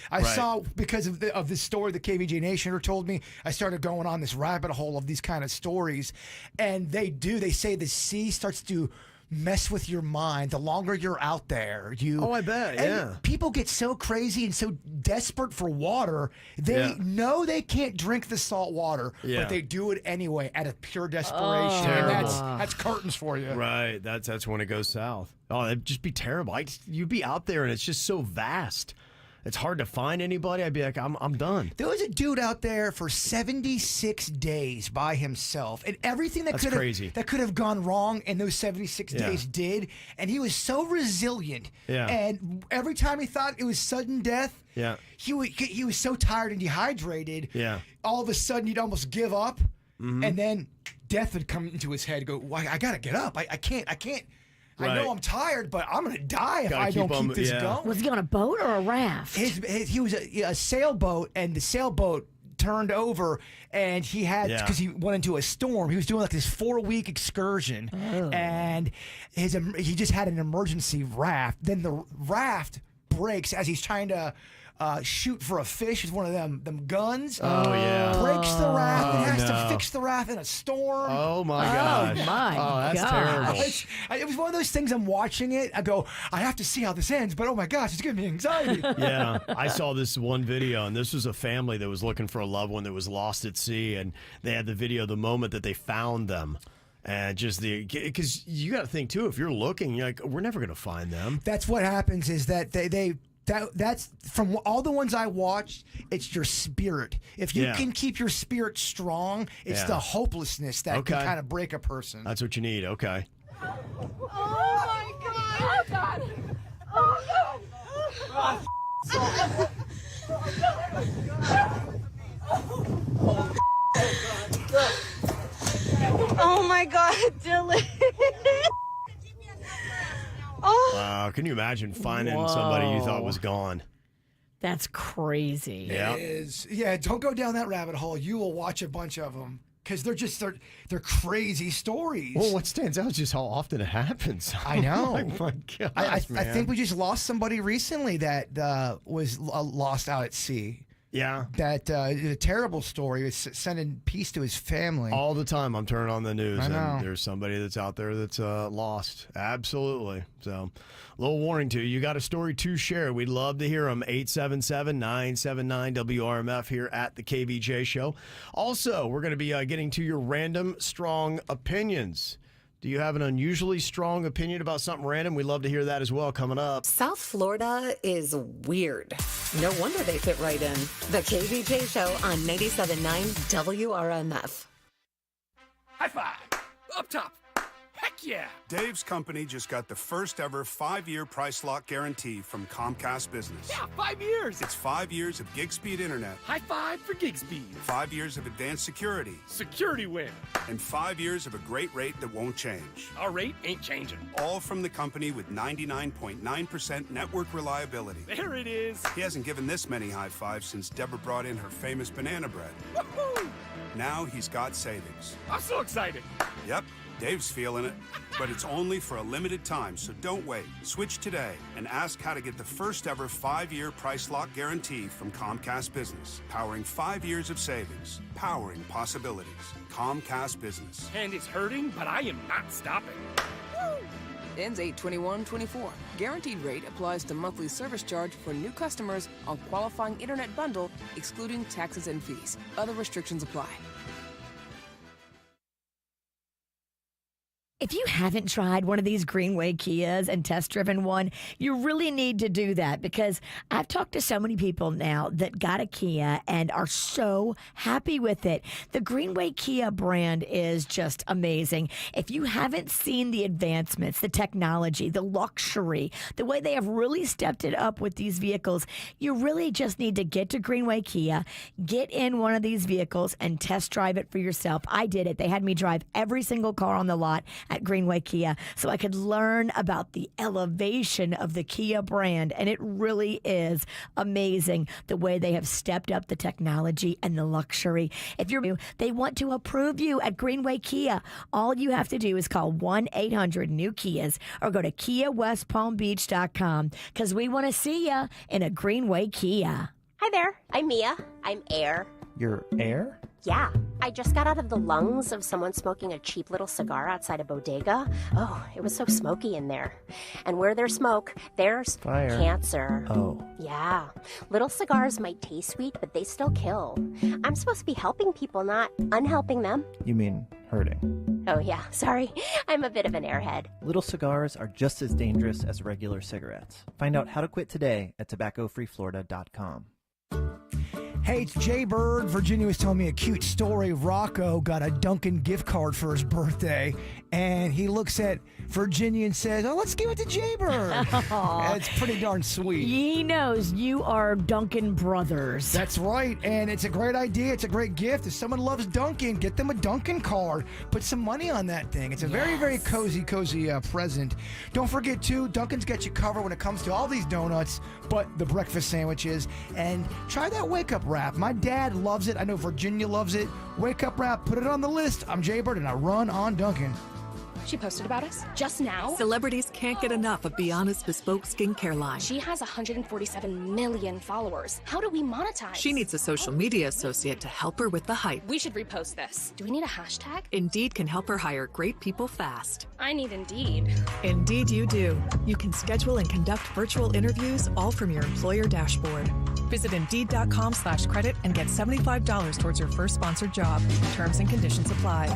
I saw, because of this story the KVJ Nationer told me, I started going on this rabbit hole of these kind of stories. And they say the sea starts to mess with your mind the longer you're out there. I bet, yeah. People get so crazy and so desperate for water, they know they can't drink the salt water, but they do it anyway out of pure desperation. And that's curtains for you. Right. That's when it goes south. Oh, that'd just be terrible. You'd be out there and it's just so vast. It's hard to find anybody. I'd be like, I'm done. There was a dude out there for 76 days by himself, and everything that could have gone wrong in those 76 days did, and he was so resilient. Yeah. And every time he thought it was sudden death, he was so tired and dehydrated. Yeah. All of a sudden, he'd almost give up, and then death would come into his head. Go, well, I gotta get up. I can't. Right. I know I'm tired, but I'm going to die if I don't keep this going. Was he on a boat or a raft? He was a sailboat, and the sailboat turned over, and he had, because he went into a storm, he was doing like this 4-week excursion, and he just had an emergency raft. Then the raft breaks as he's trying to shoot for a fish with one of them guns. Oh, yeah. Breaks the raft and has to fix the raft in a storm. Oh, my gosh. Oh, my that's gosh. terrible. It was one of those things. I'm watching it. I go, I have to see how this ends, but oh my gosh, it's giving me anxiety. Yeah. I saw this one video, and this was a family that was looking for a loved one that was lost at sea, and they had the video the moment that they found them. And just because you got to think, too, if you're looking, you're like, we're never going to find them. That's what happens is that that's from all the ones I watched, it's your spirit. If you can keep your spirit strong, it's the hopelessness that can kind of break a person. That's what you need. Okay. Oh my God! Oh God! Oh God! Oh my God, Dylan! Oh. Wow, can you imagine finding somebody you thought was gone? That's crazy. Yeah. It is. Yeah, don't go down that rabbit hole. You will watch a bunch of them because they're crazy stories. Well, what stands out is just how often it happens. I know. Oh my gosh, I think we just lost somebody recently that was lost out at sea. Yeah. That a terrible story. It's sending peace to his family. All the time I'm turning on the news, I know. and there's somebody that's out there that's lost. Absolutely. So, a little warning to you. You got a story to share. We'd love to hear them. 877-979-WRMF here at the KVJ Show. Also, we're going to be getting to your random strong opinions. Do you have an unusually strong opinion about something random? We'd love to hear that as well coming up. South Florida is weird. No wonder they fit right in. The KVJ Show on 97.9 WRMF. High five! Up top! Heck yeah! Dave's company just got the first ever 5-year price lock guarantee from Comcast Business. Yeah, 5 years! It's 5 years of gig speed internet. High five for gig speed. 5 years of advanced security. Security win. And 5 years of a great rate that won't change. Our rate ain't changing. All from the company with 99.9% network reliability. There it is. He hasn't given this many high fives since Deborah brought in her famous banana bread. Woohoo! Now he's got savings. I'm so excited. Yep. Dave's feeling it, but it's only for a limited time, so don't wait. Switch today and ask how to get the first ever 5-year price lock guarantee from Comcast Business. Powering 5 years of savings, powering possibilities. Comcast Business. And it's hurting, but I am not stopping. Woo! Ends 8/21/24. Guaranteed rate applies to monthly service charge for new customers on qualifying internet bundle, excluding taxes and fees. Other restrictions apply. If you haven't tried one of these Greenway Kias and test-driven one, you really need to do that, because I've talked to so many people now that got a Kia and are so happy with it. The Greenway Kia brand is just amazing. If you haven't seen the advancements, the technology, the luxury, the way they have really stepped it up with these vehicles, you really just need to get to Greenway Kia, get in one of these vehicles, and test drive it for yourself. I did it. They had me drive every single car on the lot at Greenway Kia so I could learn about the elevation of the Kia brand, and it really is amazing the way they have stepped up the technology and the luxury. If you're new, they want to approve you at Greenway Kia. All you have to do is call 1-800-NEW-KIAs or go to KiaWestPalmBeach.com, because we want to see you in a Greenway Kia. Hi there, I'm Mia. I'm Air. You're Air? Yeah, I just got out of the lungs of someone smoking a cheap little cigar outside a bodega. Oh, it was so smoky in there. And where there's smoke, there's fire. Cancer. Oh. Yeah, little cigars might taste sweet, but they still kill. I'm supposed to be helping people, not unhelping them. You mean hurting? Oh yeah, sorry. I'm a bit of an airhead. Little cigars are just as dangerous as regular cigarettes. Find out how to quit today at tobaccofreeflorida.com. Hey, it's Jbird. Virginia was telling me a cute story. Rocco got a Dunkin' gift card for his birthday, and he looks at Virginia and says, "Oh, let's give it to Jbird." It's pretty darn sweet. He knows you are Dunkin' brothers. That's right, and it's a great idea. It's a great gift. If someone loves Dunkin', get them a Dunkin' card. Put some money on that thing. It's a very, very cozy present. Don't forget, too, Dunkin's got you covered when it comes to all these donuts, but the breakfast sandwiches. And try that wake-up wrap. My dad loves it. I know Virginia loves it. Wake up wrap, put it on the list. I'm Jbird, and I run on Dunkin'. She posted about us just now. Celebrities can't get enough of Beyond's bespoke skincare line. She has 147 million followers. How do we monetize? She needs a social media associate to help her with the hype. We should repost this. Do we need a hashtag? Indeed can help her hire great people fast. I need Indeed. Indeed you do. You can schedule and conduct virtual interviews all from your employer dashboard. Visit Indeed.com/credit and get $75 towards your first sponsored job. Terms and conditions apply.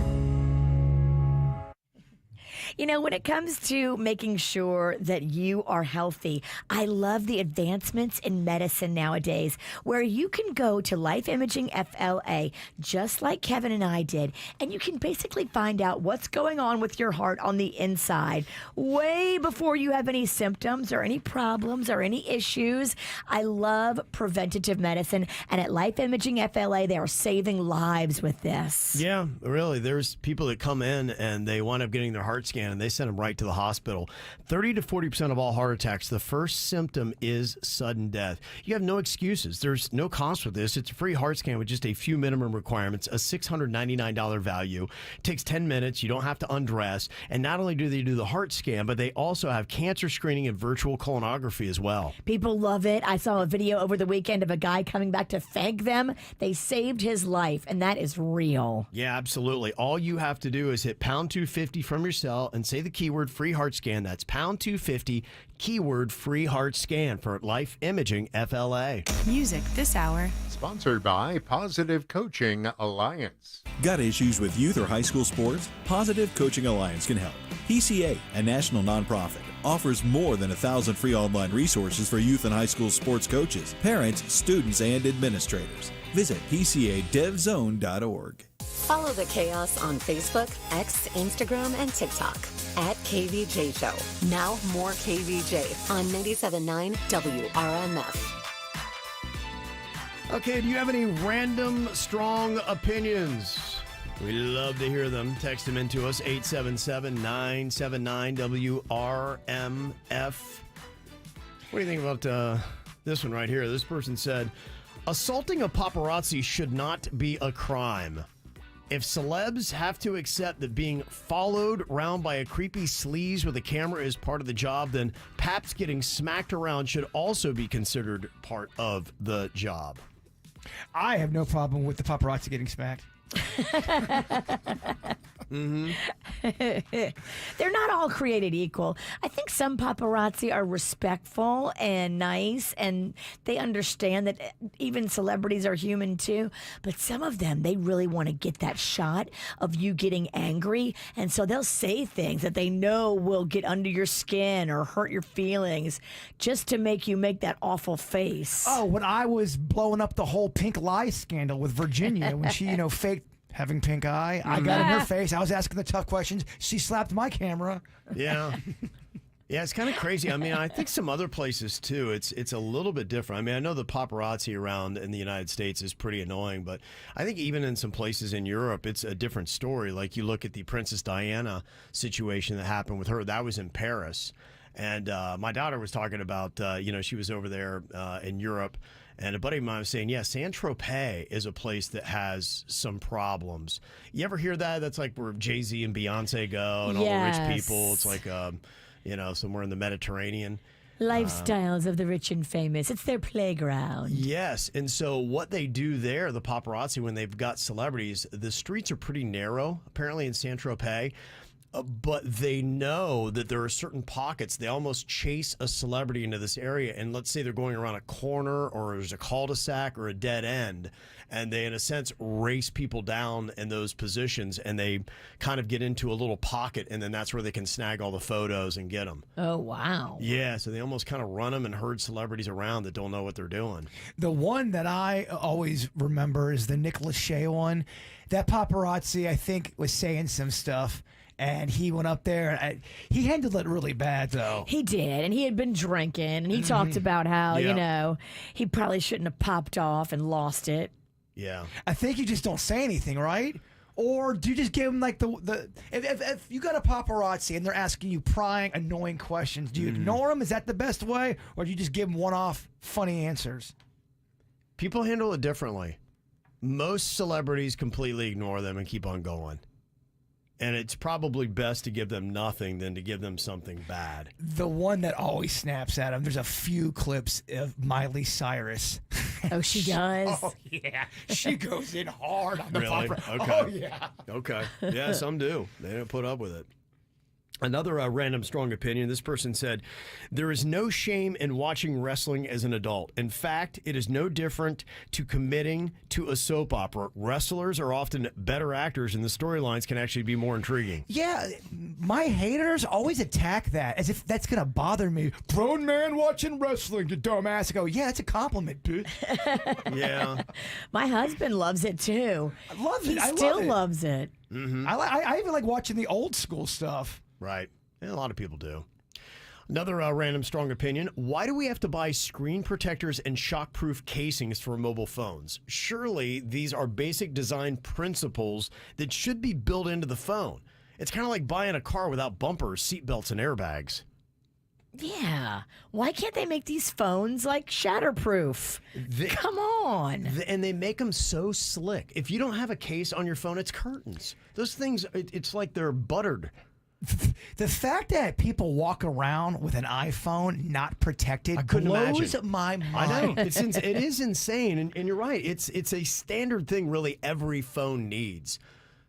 You know, when it comes to making sure that you are healthy, I love the advancements in medicine nowadays, where you can go to Life Imaging FLA, just like Kevin and I did, and you can basically find out what's going on with your heart on the inside way before you have any symptoms or any problems or any issues. I love preventative medicine, and at Life Imaging FLA, they are saving lives with this. Yeah, really. There's people that come in and they wind up getting their heart scan scan, and they send them right to the hospital. 30 to 40% of all heart attacks, the first symptom is sudden death. You have no excuses. There's no cost with this. It's a free heart scan with just a few minimum requirements, a $699 value. It takes 10 minutes. You don't have to undress. And not only do they do the heart scan, but they also have cancer screening and virtual colonography as well. People love it. I saw a video over the weekend of a guy coming back to thank them. They saved his life, and that is real. Yeah, absolutely. All you have to do is hit pound 250 from your cell and say the keyword free heart scan. That's pound 250, keyword free heart scan for Life Imaging FLA. Music this hour. Sponsored by Positive Coaching Alliance. Got issues with youth or high school sports? Positive Coaching Alliance can help. PCA, a national nonprofit, offers more than 1,000 free online resources for youth and high school sports coaches, parents, students, and administrators. Visit PCADevZone.org. Follow the chaos on Facebook, X, Instagram, and TikTok at KVJ Show. Now more KVJ on 97.9 WRMF. Okay, do you have any random strong opinions? We love to hear them. Text them into us, 877-979-WRMF. What do you think about this one right here? This person said, assaulting a paparazzi should not be a crime. If celebs have to accept that being followed around by a creepy sleaze with a camera is part of the job, then paps getting smacked around should also be considered part of the job. I have no problem with the paparazzi getting smacked. They're not all created equal. I think some paparazzi are respectful and nice, and they understand that even celebrities are human too. But some of them, they really want to get that shot of you getting angry, and so they'll say things that they know will get under your skin or hurt your feelings just to make you make that awful face. Oh, when I was blowing up the whole pink lie scandal with Virginia, when she, faked having pink eye, I got in her face. I was asking the tough questions. She slapped my camera. Yeah. Yeah, it's kind of crazy. I mean, I think some other places, too, it's a little bit different. I mean, I know the paparazzi around in the United States is pretty annoying, but I think even in some places in Europe, it's a different story. Like you look at the Princess Diana situation that happened with her. That was in Paris. And my daughter was talking about, she was over there in Europe. And a buddy of mine was saying, yeah, Saint-Tropez is a place that has some problems. You ever hear that? That's like where Jay-Z and Beyonce go and all the rich people. It's like, somewhere in the Mediterranean. Lifestyles of the rich and famous. It's their playground. Yes. And so what they do there, the paparazzi, when they've got celebrities, the streets are pretty narrow, apparently in Saint-Tropez. But they know that there are certain pockets. They almost chase a celebrity into this area. And let's say they're going around a corner or there's a cul-de-sac or a dead end. And they, in a sense, race people down in those positions. And they kind of get into a little pocket. And then that's where they can snag all the photos and get them. Oh, wow. Yeah. So they almost kind of run them and herd celebrities around that don't know what they're doing. The one that I always remember is the Nick Lachey one. That paparazzi, I think, was saying some stuff. And he went up there. He handled it really bad, though. He did. And he had been drinking. And he talked about how, he probably shouldn't have popped off and lost it. Yeah. I think you just don't say anything, right? Or do you just give them like if you got a paparazzi and they're asking you prying, annoying questions, do you ignore them? Is that the best way? Or do you just give them one-off funny answers? People handle it differently. Most celebrities completely ignore them and keep on going. And it's probably best to give them nothing than to give them something bad. The one that always snaps at him, there's a few clips of Miley Cyrus. Oh, she does? Oh, yeah. She goes in hard on the Really? paparazzi. Okay. Oh, yeah. Okay. Yeah, some do. They don't put up with it. Another random strong opinion. This person said, there is no shame in watching wrestling as an adult. In fact, it is no different to committing to a soap opera. Wrestlers are often better actors, and the storylines can actually be more intriguing. Yeah, my haters always attack that as if that's going to bother me. Grown man watching wrestling, you dumbass. I go, yeah, that's a compliment, dude. Yeah. My husband loves it, too. I love it. He still loves it. Mm-hmm. I even like watching the old school stuff. Right. And a lot of people do. Another random strong opinion. Why do we have to buy screen protectors and shockproof casings for mobile phones? Surely these are basic design principles that should be built into the phone. It's kind of like buying a car without bumpers, seatbelts, and airbags. Yeah. Why can't they make these phones like shatterproof? Come on. And they make them so slick. If you don't have a case on your phone, it's curtains. Those things, it's like they're buttered. The fact that people walk around with an iPhone not protected couldn't blows imagine. my mind. I know. It is insane. And you're right. It's a standard thing really every phone needs.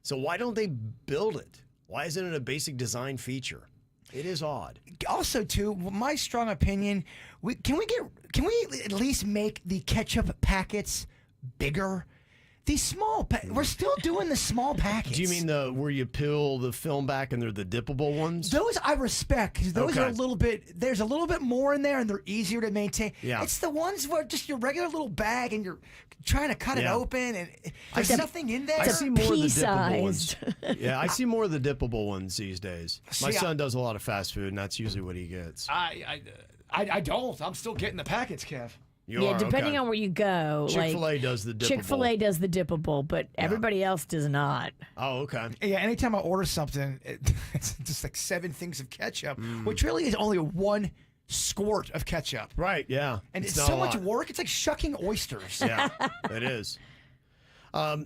So why don't they build it? Why isn't it a basic design feature? It is odd. Also, too, my strong opinion, can we at least make the ketchup packets bigger? These small, we're still doing the small packets. Do you mean where you peel the film back and they're the dippable ones? Those I respect because those are a little bit. There's a little bit more in there, and they're easier to maintain. Yeah. It's the ones where just your regular little bag, and you're trying to cut it open, and there's nothing in there. I see more of the dippable ones. Yeah, I see more of the dippable ones these days. My son does a lot of fast food, and that's usually what he gets. I don't. I'm still getting the packets, Kev. Depending on where you go. Chick-fil-A does the dippable. Chick-fil-A does the dippable, but everybody else does not. Oh, okay. Yeah, anytime I order something, it's just like 7 things of ketchup, which really is only 1 squirt of ketchup. Right, yeah. And it's so much work. It's like shucking oysters. Yeah, it is.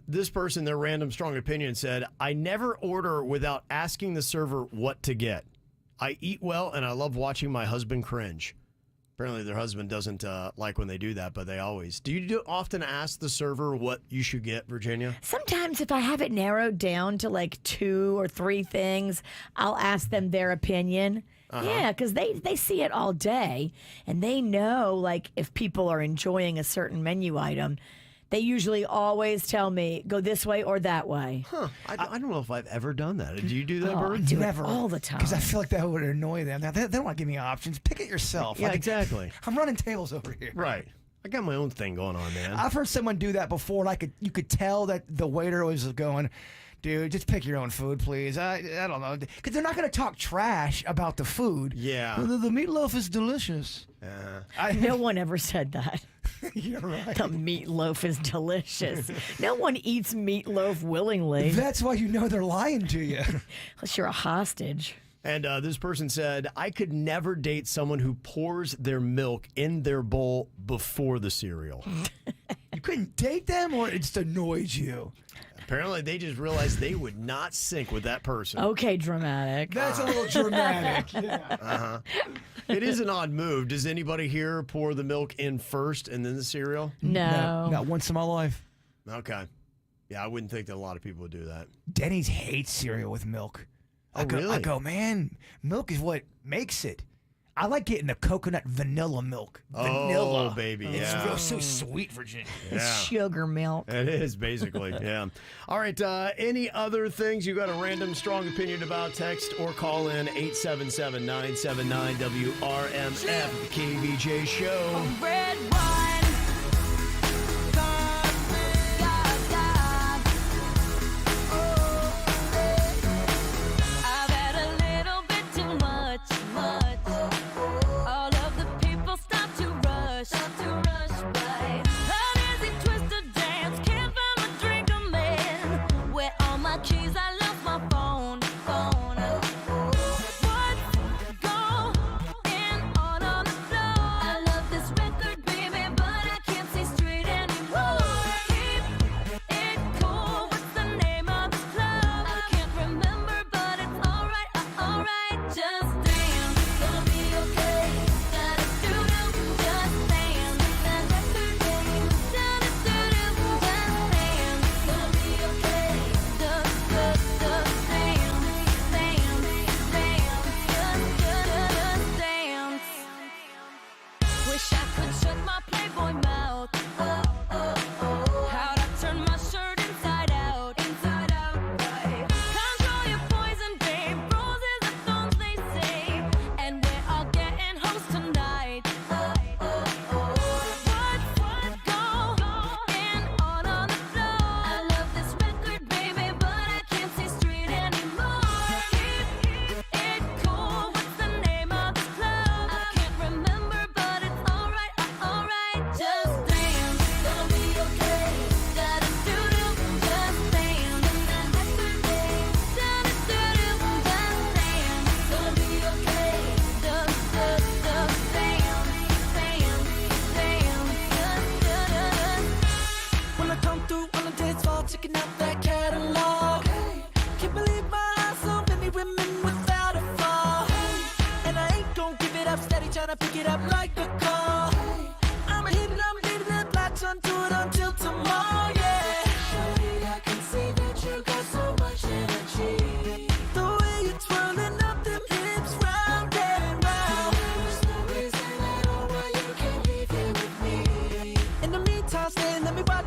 This person, their random strong opinion, said, I never order without asking the server what to get. I eat well, and I love watching my husband cringe. Apparently their husband doesn't like when they do that, but they always. Do you often ask the server what you should get, Virginia? Sometimes if I have it narrowed down to like 2 or 3 things, I'll ask them their opinion. Yeah, because they see it all day, and they know like if people are enjoying a certain menu item. They usually always tell me, go this way or that way. Huh. I don't know if I've ever done that. Do you do that, I Bird? do it all the time. Because I feel like that would annoy them. They don't want to give me options. Pick it yourself. Yeah, exactly. I'm running tables over here. Right. I got my own thing going on, man. I've heard someone do that before, and you could tell that the waiter was going, dude, just pick your own food, please. I don't know. Because they're not going to talk trash about the food. Yeah. The meatloaf is delicious. No one ever said that. You're right. The meatloaf is delicious. No one eats meatloaf willingly. That's why you know they're lying to you. Unless you're a hostage. And this person said, I could never date someone who pours their milk in their bowl before the cereal. You couldn't date them, or it just annoys you? Apparently, they just realized they would not sync with that person. Okay, dramatic. That's a little dramatic. Yeah. It is an odd move. Does anybody here pour the milk in first and then the cereal? No. Not once in my life. Okay. Yeah, I wouldn't think that a lot of people would do that. Denny's hates cereal with milk. Really? I go, man, milk is what makes it. I like getting the coconut vanilla milk. Vanilla. Oh, baby, It's yeah. so sweet, Virginia. It's sugar milk. It is, basically, yeah. All right, any other things you got a random strong opinion about, text or call in 877-979-WRMF, the KVJ Show. Red wine. I've had a little bit too much. All of the people stop to rush by. Uneasy twister dance, can't find a drink of man. Where all my keys, I lost my phone. What's going on the floor? I love this record, baby, but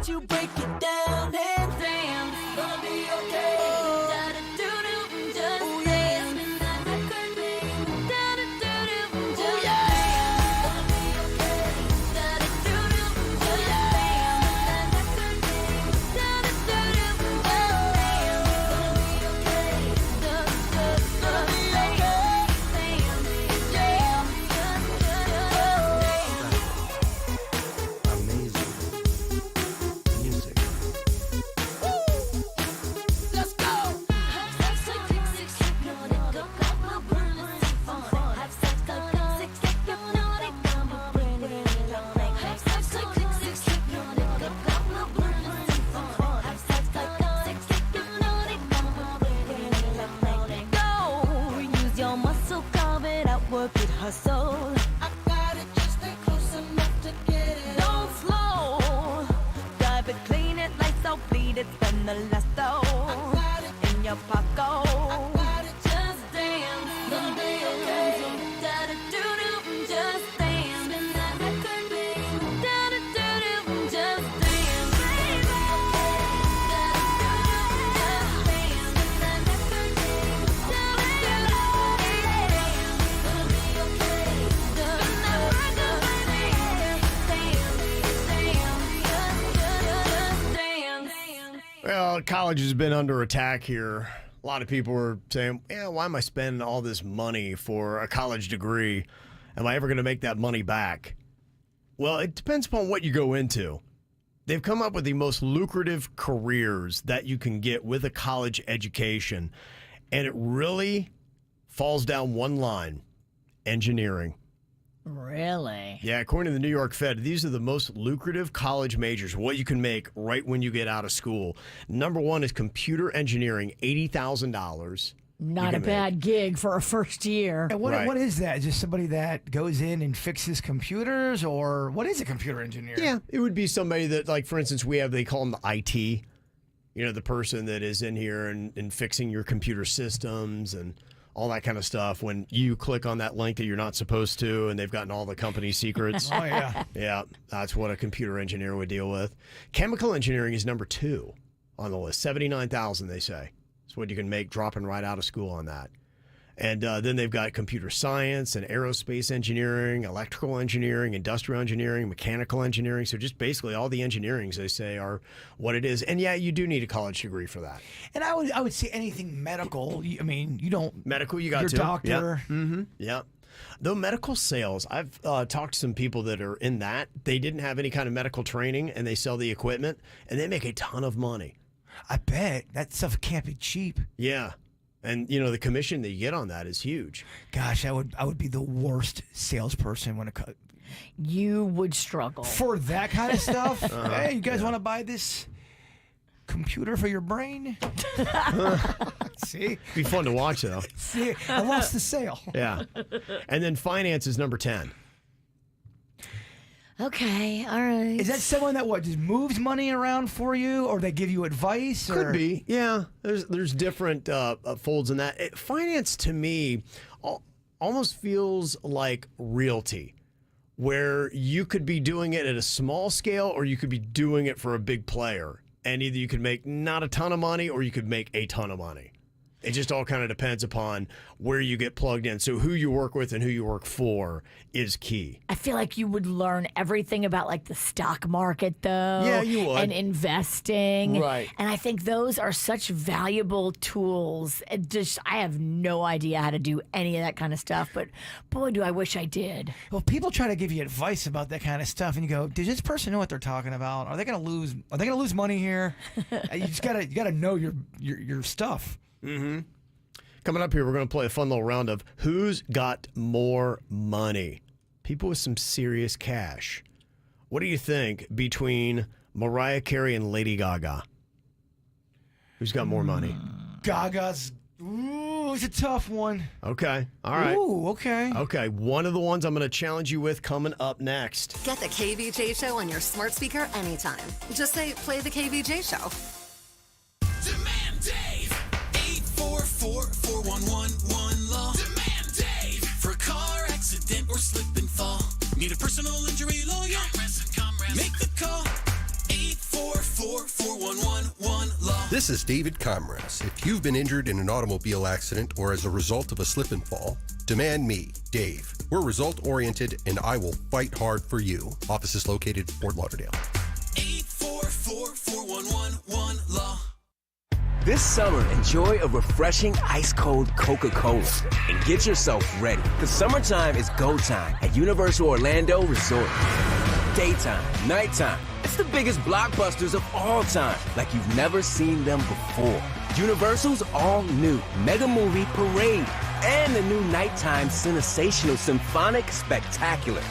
let you break it down. And damn, it's gonna be okay. Da-da-doo-doo, just Oh, dance. Da-da-doo-doo, just dance. Gonna be okay. Da-da-doo-doo, just dance. Da-da-doo-doo, just dance. Gonna be okay. Gonna be Let's go. Go. Use your muscle, carve it out, work it, hustle. I got it, just stay close enough to get it. Don't slow. Dive it, clean it, lights out, bleed it, spend the last though. I got it in your pocket. I got it, just dance. Gonna be okay. Da-da-doo-doo, just dance. Spin that record, babe. Da-da-doo-doo, just dance. Well, college has been under attack here. A lot of people are saying, yeah, why am I spending all this money for a college degree? Am I ever going to make that money back? Well, it depends upon what you go into. They've come up with the most lucrative careers that you can get with a college education, and it really falls down one line: engineering. Really? Yeah, according to the New York Fed, these are the most lucrative college majors, what you can make right when you get out of school. Number one is computer engineering, $80,000. Not a bad gig for a first year. And what is that? Just somebody that goes in and fixes computers, or what is a computer engineer? Yeah, it would be somebody that, like, for instance, they call them the IT. You know, the person that is in here and fixing your computer systems and all that kind of stuff. When you click on that link that you're not supposed to, and they've gotten all the company secrets. Oh, yeah. Yeah, that's what a computer engineer would deal with. Chemical engineering is number 2 on the list. $79,000, they say. That's what you can make dropping right out of school on that. And then they've got computer science and aerospace engineering, electrical engineering, industrial engineering, mechanical engineering. So just basically all the engineerings, they say, are what it is. And yeah, you do need a college degree for that. And I would say anything medical. I mean, you don't. Medical, you got your to. Doctor. Yep. Mm-hmm. Yep. Though medical sales, I've talked to some people that are in that. They didn't have any kind of medical training, and they sell the equipment, and they make a ton of money. I bet. That stuff can't be cheap. Yeah. And, you know, the commission that you get on that is huge. Gosh, I would be the worst salesperson when it comes. You would struggle. For that kind of stuff? Hey, you guys want to buy this computer for your brain? See? Be fun to watch, though. See, I lost the sale. Yeah. And then finance is number 10. Okay, all right. Is that someone that just moves money around for you, or they give you advice? Could be, yeah. There's different folds in that. Finance, to me, almost feels like realty, where you could be doing it at a small scale, or you could be doing it for a big player. And either you could make not a ton of money, or you could make a ton of money. It just all kind of depends upon where you get plugged in. So who you work with and who you work for is key. I feel like you would learn everything about like the stock market, though. Yeah, you would. And investing. Right. And I think those are such valuable tools. I have no idea how to do any of that kind of stuff, but boy, do I wish I did. Well, people try to give you advice about that kind of stuff, and you go, does this person know what they're talking about? Are they going to lose money here? You just gotta know your stuff. Mm-hmm. Coming up here, we're going to play a fun little round of Who's Got More Money? People with some serious cash. What do you think between Mariah Carey and Lady Gaga? Who's got more money? Gaga's. Ooh, it's a tough one. Okay. All right. Ooh, okay. Okay. One of the ones I'm going to challenge you with coming up next. Get the KVJ Show on your smart speaker anytime. Just say, play the KVJ Show. Demand Dave. 844-411-1law. Demand Dave. For a car accident or slip and fall. Need a personal injury lawyer? Make the call. 844 411-111-LAW. This is David Comras. If you've been injured in an automobile accident or as a result of a slip and fall, demand me, Dave. We're result-oriented, and I will fight hard for you. Office is located in Fort Lauderdale. 844-411-1law. This summer, enjoy a refreshing ice-cold Coca-Cola and get yourself ready. The summertime is go time at Universal Orlando Resort. Daytime, nighttime, it's the biggest blockbusters of all time, like you've never seen them before. Universal's all-new Mega Movie Parade and the new nighttime sensational Symphonic Spectacular.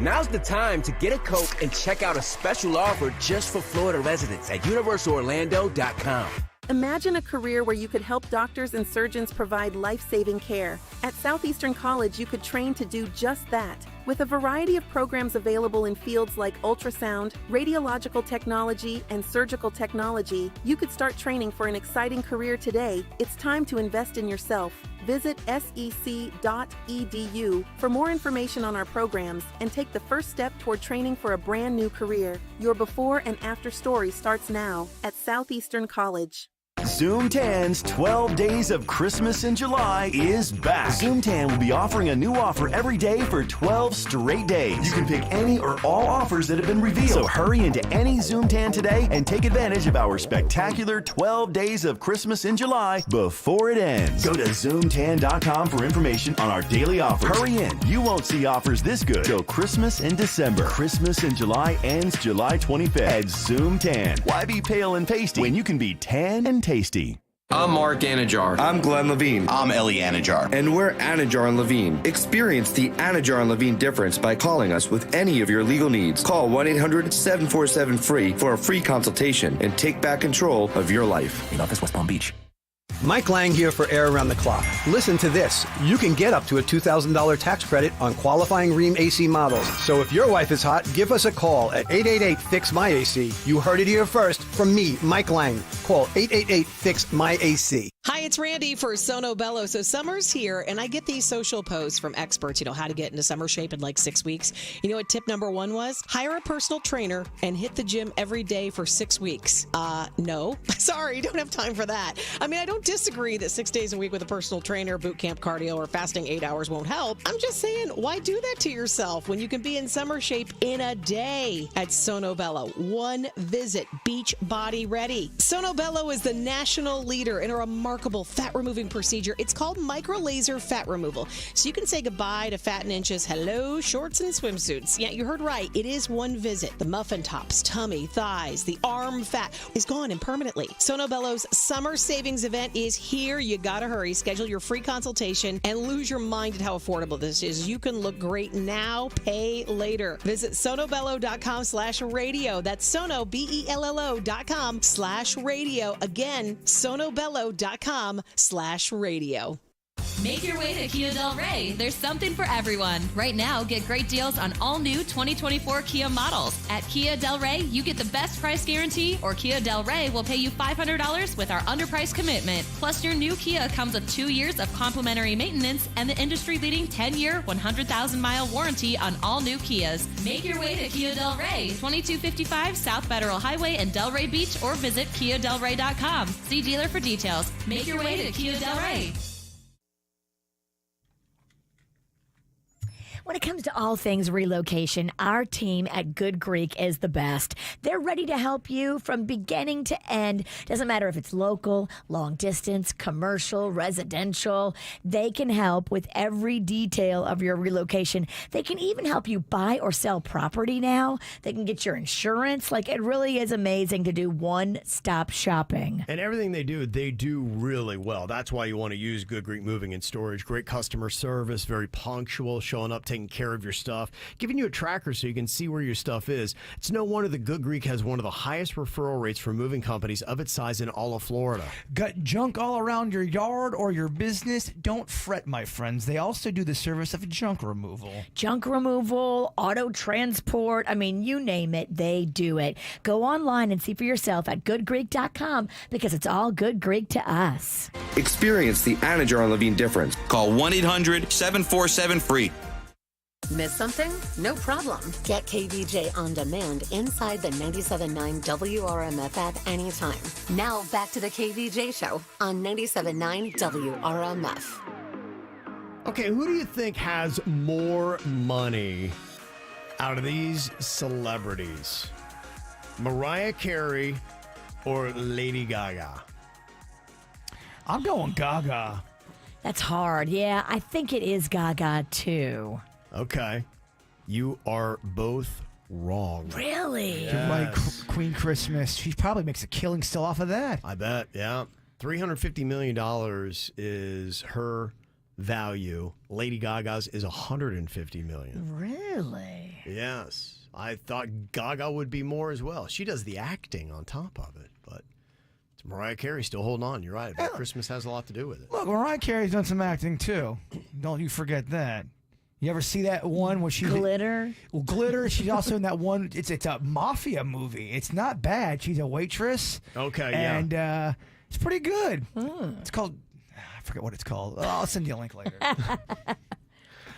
Now's the time to get a Coke and check out a special offer just for Florida residents at universalorlando.com. Imagine a career where you could help doctors and surgeons provide life-saving care. At Southeastern College, you could train to do just that. With a variety of programs available in fields like ultrasound, radiological technology, and surgical technology, you could start training for an exciting career today. It's time to invest in yourself. Visit sec.edu for more information on our programs and take the first step toward training for a brand new career. Your before and after story starts now at Southeastern College. Zoom Tan's 12 Days of Christmas in July is back. Zoom Tan will be offering a new offer every day for 12 straight days. You can pick any or all offers that have been revealed. So hurry into any Zoom Tan today and take advantage of our spectacular 12 Days of Christmas in July before it ends. Go to ZoomTan.com for information on our daily offers. Hurry in. You won't see offers this good till Christmas in December. Christmas in July ends July 25th at Zoom Tan. Why be pale and pasty when you can be tan and tasty? I'm Mark Anajar. I'm Glenn Levine. I'm Ellie Anajar. And we're Anajar and Levine. Experience the Anajar and Levine difference by calling us with any of your legal needs. Call 1-800-747-FREE for a free consultation and take back control of your life. In office, West Palm Beach. Mike Lang here for Air Around the Clock. Listen to this. You can get up to a $2,000 tax credit on qualifying Rheem AC models. So if your wife is hot, give us a call at 888-FIX-MY-AC. You heard it here first from me, Mike Lang. Call 888-FIX-MY-AC. Hi, it's Randy for Sono Bello. So summer's here, and I get these social posts from experts, how to get into summer shape in like 6 weeks. You know what tip number 1 was? Hire a personal trainer and hit the gym every day for 6 weeks. No. Sorry, don't have time for that. I mean, I don't disagree that 6 days a week with a personal trainer, boot camp cardio, or fasting 8 hours won't help. I'm just saying, why do that to yourself when you can be in summer shape in a day at Sono Bello? One visit, beach body ready. Sono Bello is the national leader in a remarkable fat removing procedure. It's called micro laser fat removal. So you can say goodbye to fat in inches. Hello, shorts and swimsuits. Yeah, you heard right. It is one visit. The muffin tops, tummy, thighs, the arm fat is gone and permanently. Sono Bello's summer savings event is here. You gotta hurry. Schedule your free consultation and lose your mind at how affordable this is. You can look great now, pay later. Visit sonobello.com/radio. That's sono, BELLO.com/radio. Again, sonobello.com/radio. Make your way to Kia Del Rey. There's something for everyone. Right now, get great deals on all new 2024 Kia models. At Kia Del Rey, you get the best price guarantee, or Kia Del Rey will pay you $500 with our underprice commitment. Plus, your new Kia comes with 2 years of complimentary maintenance and the industry-leading 10-year, 100,000-mile warranty on all new Kias. Make your way to Kia Del Rey, 2255 South Federal Highway in Delray Beach, or visit KiaDelRey.com. See dealer for details. Make your way to Kia Del Rey. When it comes to all things relocation, our team at Good Greek is the best. They're ready to help you from beginning to end. Doesn't matter if it's local, long distance, commercial, residential. They can help with every detail of your relocation. They can even help you buy or sell property now. They can get your insurance. Like, it really is amazing to do one-stop shopping. And everything they do really well. That's why you want to use Good Greek Moving and Storage. Great customer service, very punctual, showing up, taking care of your stuff, giving you a tracker so you can see where your stuff is. It's no wonder that Good Greek has one of the highest referral rates for moving companies of its size in all of Florida. Got junk all around your yard or your business? Don't fret, my friends. They also do the service of junk removal. Junk removal, auto transport, I mean, you name it, they do it. Go online and see for yourself at goodgreek.com because it's all Good Greek to us. Experience the Anajar and Levine difference. Call 1-800-747-FREE. Miss something? No problem. Get KVJ on demand inside the 97.9 WRMF app anytime. Now back to the KVJ show on 97.9 WRMF. Okay, who do you think has more money out of these celebrities? Mariah Carey or Lady Gaga? I'm going Gaga. That's hard. Yeah, I think it is Gaga, too. Okay. You are both wrong. Really? You're right, Queen Christmas. She probably makes a killing still off of that. I bet, yeah. $350 million is her value. Lady Gaga's is $150 million. Really? Yes. I thought Gaga would be more as well. She does the acting on top of it, but it's Mariah Carey still holding on. You're right. But Christmas has a lot to do with it. Look, Mariah Carey's done some acting, too. Don't you forget that. You ever see that one where she Glitter? Well, Glitter. She's also in that one. It's a mafia movie. It's not bad. She's a waitress. Okay, and it's pretty good. It's called. I forget what it's called. I'll send you a link later.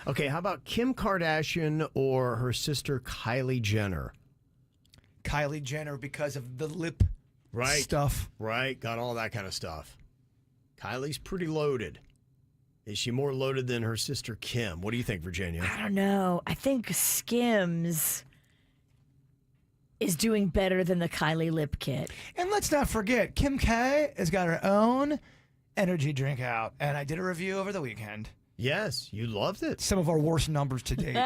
Okay, how about Kim Kardashian or her sister Kylie Jenner? Kylie Jenner because of the lip stuff. Right, got all that kind of stuff. Kylie's pretty loaded. Is she more loaded than her sister Kim? What do you think, Virginia? I don't know. I think Skims is doing better than the Kylie lip kit. And let's not forget, Kim K has got her own energy drink out, and I did a review over the weekend. Yes, you loved it. Some of our worst numbers to date.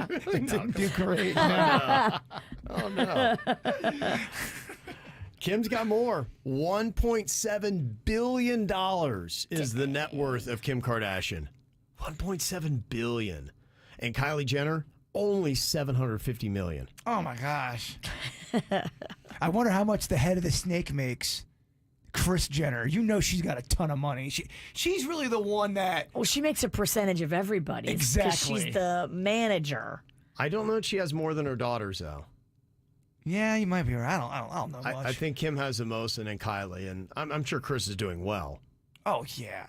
Really didn't do great. Oh, no. Kim's got more. $1.7 billion is the net worth of Kim Kardashian. $1.7 billion. And Kylie Jenner, only $750 million. Oh, my gosh. I wonder how much the head of the snake makes. Kris Jenner, you know she's got a ton of money. She's really the one that... Well, she makes a percentage of everybody. Exactly. She's the manager. I don't know if she has more than her daughters, though. Yeah, you might be right. I don't know much. I think Kim has the most, and then Kylie, and I'm sure Kris is doing well. Oh yeah,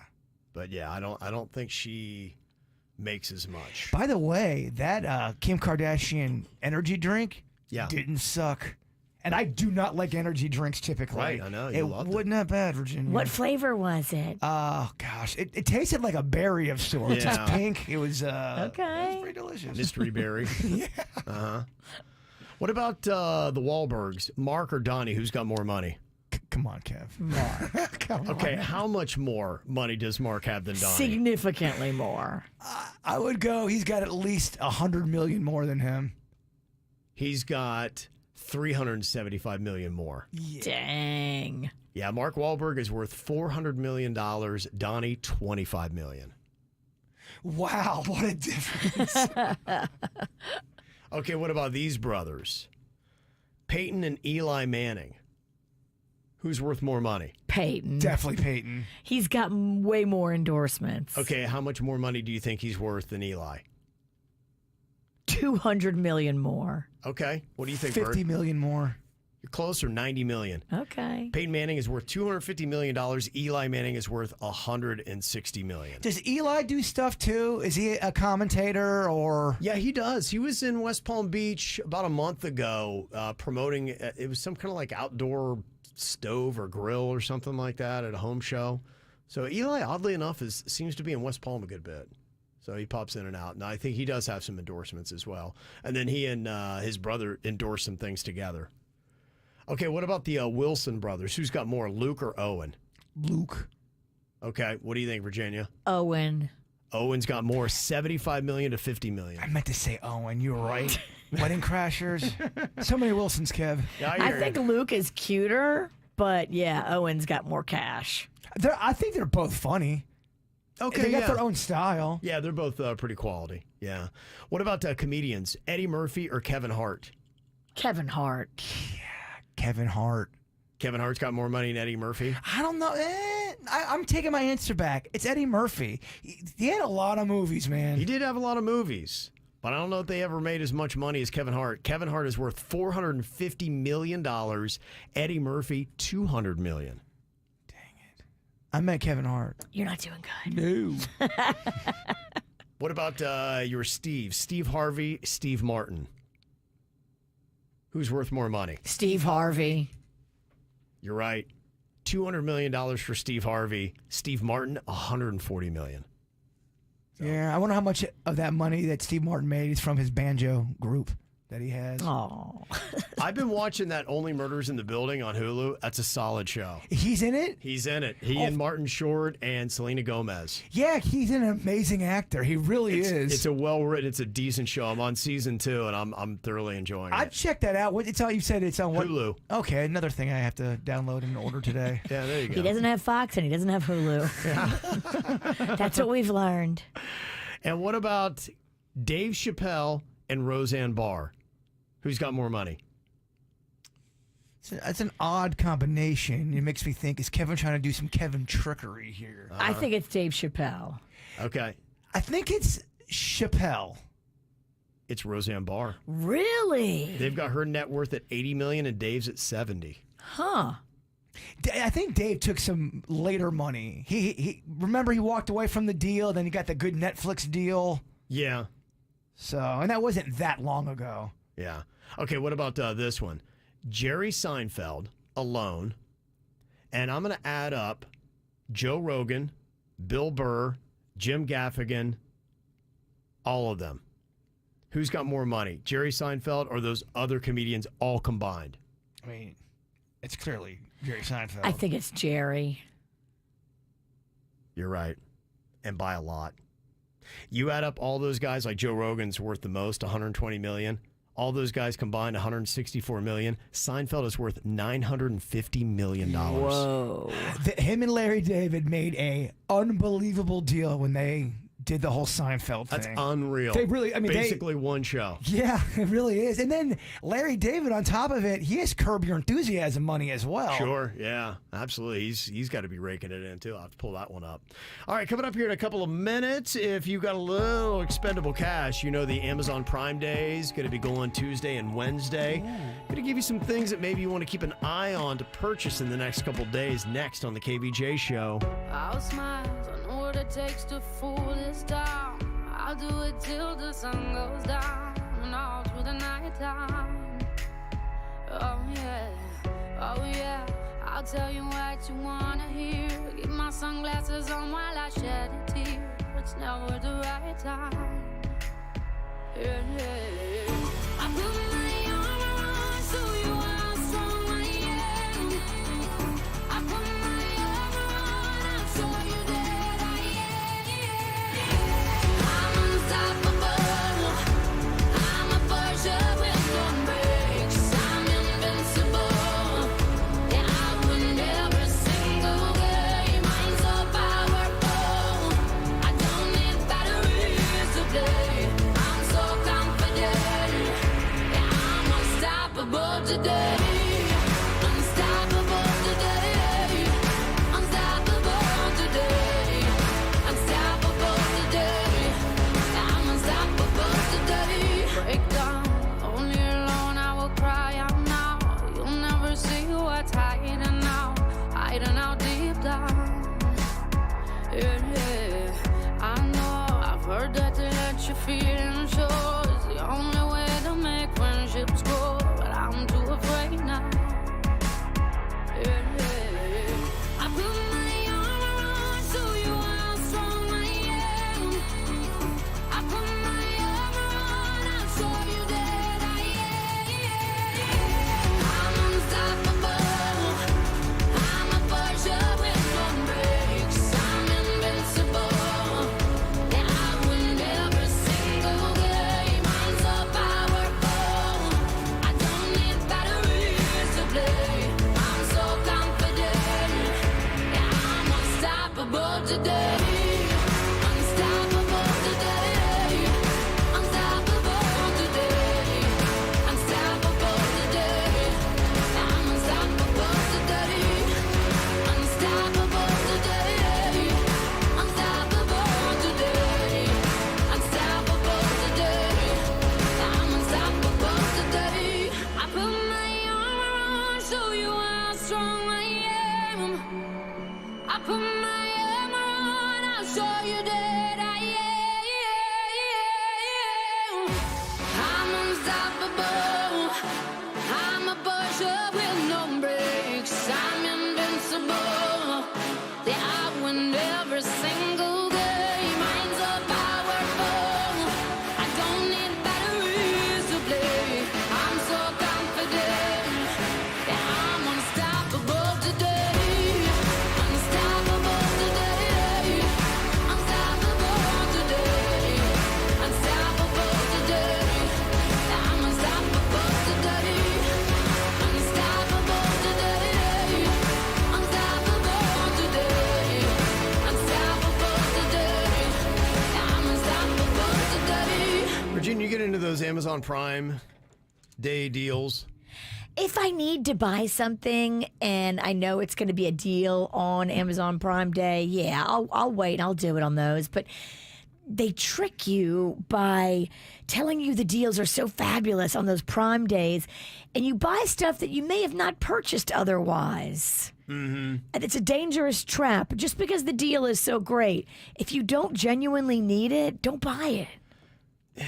but yeah, I don't think she makes as much. By the way, that Kim Kardashian energy drink didn't suck, and I do not like energy drinks typically. Right, I know. It wasn't that bad, Virginia. What flavor was it? Oh gosh, it tasted like a berry of sorts. Yeah. It's pink. It was okay. It was pretty delicious. Mystery berry. Yeah. What about the Wahlbergs, Mark or Donnie? Who's got more money? Come on, Kev. Mark. Come Okay, on. how much more money does Mark have than Donnie? Significantly more. I would go. He's got at least $100 million more than him. He's got $375 million more. Yeah. Dang. Yeah, Mark Wahlberg is worth $400 million. Donnie, $25 million. Wow, what a difference. Okay, what about these brothers? Peyton and Eli Manning. Who's worth more money? Peyton. Definitely Peyton. He's got way more endorsements. Okay, how much more money do you think he's worth than Eli? 200 million more. Okay, what do you think, 50 Bert? million more. You're closer, 90 million. Okay. Peyton Manning is worth $250 million. Eli Manning is worth $160 million. Does Eli do stuff too? Is he a commentator or? Yeah, he does. He was in West Palm Beach about a month ago promoting, it was some kind of like outdoor stove or grill or something like that at a home show. So Eli, oddly enough, seems to be in West Palm a good bit. So he pops in and out. And I think he does have some endorsements as well. And then he and his brother endorse some things together. Okay, what about the Wilson brothers? Who's got more, Luke or Owen? Luke. Okay, what do you think, Virginia? Owen. Owen's got more, $75 million to $50 million. I meant to say Owen. You were right. Wedding Crashers. So many Wilsons, Kev. Yeah, I think Luke is cuter, but yeah, Owen's got more cash. I think they're both funny. Okay, they got their own style. Yeah, they're both pretty quality. Yeah. What about comedians? Eddie Murphy or Kevin Hart? Kevin Hart. Kevin Hart. Kevin Hart's got more money than Eddie Murphy? I don't know. I'm taking my answer back. It's Eddie Murphy. He had a lot of movies, man. He did have a lot of movies, but I don't know if they ever made as much money as Kevin Hart. Kevin Hart is worth $450 million. Eddie Murphy, $200 million. I met Kevin Hart. You're not doing good. No. What about your Steve? Steve Harvey, Steve Martin. Who's worth more money? Steve Harvey. You're right. $200 million for Steve Harvey. Steve Martin, $140 million. Yeah, I wonder how much of that money that Steve Martin made is from his banjo group that he has. Oh. I've been watching that Only Murders in the Building on Hulu. That's a solid show. He's in it? He's in it. He and Martin Short and Selena Gomez. Yeah, he's an amazing actor. He really is. It's a well-written, it's a decent show. I'm on season 2, and I'm thoroughly enjoying it. I've checked that out. It's all you said it's on what? Hulu. Okay, another thing I have to download and order today. Yeah, there you go. He doesn't have Fox and he doesn't have Hulu. That's what we've learned. And what about Dave Chappelle and Roseanne Barr? Who's got more money? It's an odd combination. It makes me think, is Kevin trying to do some Kevin trickery here? I think it's Dave Chappelle. Okay. I think it's Chappelle. It's Roseanne Barr. Really? They've got her net worth at $80 million and Dave's at $70. Huh. I think Dave took some later money. He remember he walked away from the deal, then he got the good Netflix deal. Yeah. So, and that wasn't that long ago. Yeah. Okay, what about this one? Jerry Seinfeld alone, and I'm going to add up Joe Rogan, Bill Burr, Jim Gaffigan, all of them. Who's got more money, Jerry Seinfeld or those other comedians all combined? I mean, it's clearly Jerry Seinfeld. I think it's Jerry. You're right, and by a lot. You add up all those guys, like Joe Rogan's worth the most, $120 million. All those guys combined, $164 million. Seinfeld is worth $950 million. Whoa. Him and Larry David made a unbelievable deal when they did the whole Seinfeld thing. That's unreal. They really, I mean, basically one show. Yeah, it really is. And then Larry David, on top of it, he has Curb Your Enthusiasm money as well. Sure, yeah, absolutely. He's got to be raking it in, too. I'll have to pull that one up. All right, coming up here in a couple of minutes, if you got a little expendable cash, you know the Amazon Prime Day is going to be going Tuesday and Wednesday. Going to give you some things that maybe you want to keep an eye on to purchase in the next couple of days, next on the KVJ Show. I'll smile, I know what it takes to fool this town. I'll do it till the sun goes down and all through the night time. Oh yeah, I'll tell you what you wanna hear. Keep my sunglasses on while I shed a tear. It's never the right time. Yeah. I put my arm around so you are how strong I am. I put my arm around and show you that I am. I'm unstoppable. I'm a force with no brakes. I'm invincible. Yeah, I win every single game. I'm so powerful. I don't need batteries to play. I'm so confident. Yeah, I'm unstoppable today. Unstoppable today. Unstoppable today. Unstoppable today. I'm unstoppable today. Break down, only alone I will cry out now. You'll never see what's hiding out deep down. Yeah. I know, I've heard that to let your feelings show is the only way to make friendships grow, but I'm too afraid now. Yeah. I put my arm around so you are how strong I am. I put my arm around and show you that I am. I'm unstoppable. I'm a force with no brakes. I'm invincible. Yeah, I win every single pressure with no brakes. I'm invincible. Yeah, I win every single game. I'm so powerful. I don't need batteries to play. I'm so confident. Yeah, I'm unstoppable today. Unstoppable today. Unstoppable today. Unstoppable today. I'm unstoppable today. Unstoppable today. Unstoppable today. Unstoppable today. I'm unstoppable today. Virginia, you get into those Amazon Prime Day deals. If I need to buy something and I know it's going to be a deal on Amazon Prime Day, yeah, I'll wait. I'll do it on those. But they trick you by telling you the deals are so fabulous on those Prime days, and you buy stuff that you may have not purchased otherwise. Mm-hmm. And it's a dangerous trap. Just because the deal is so great, if you don't genuinely need it, don't buy it.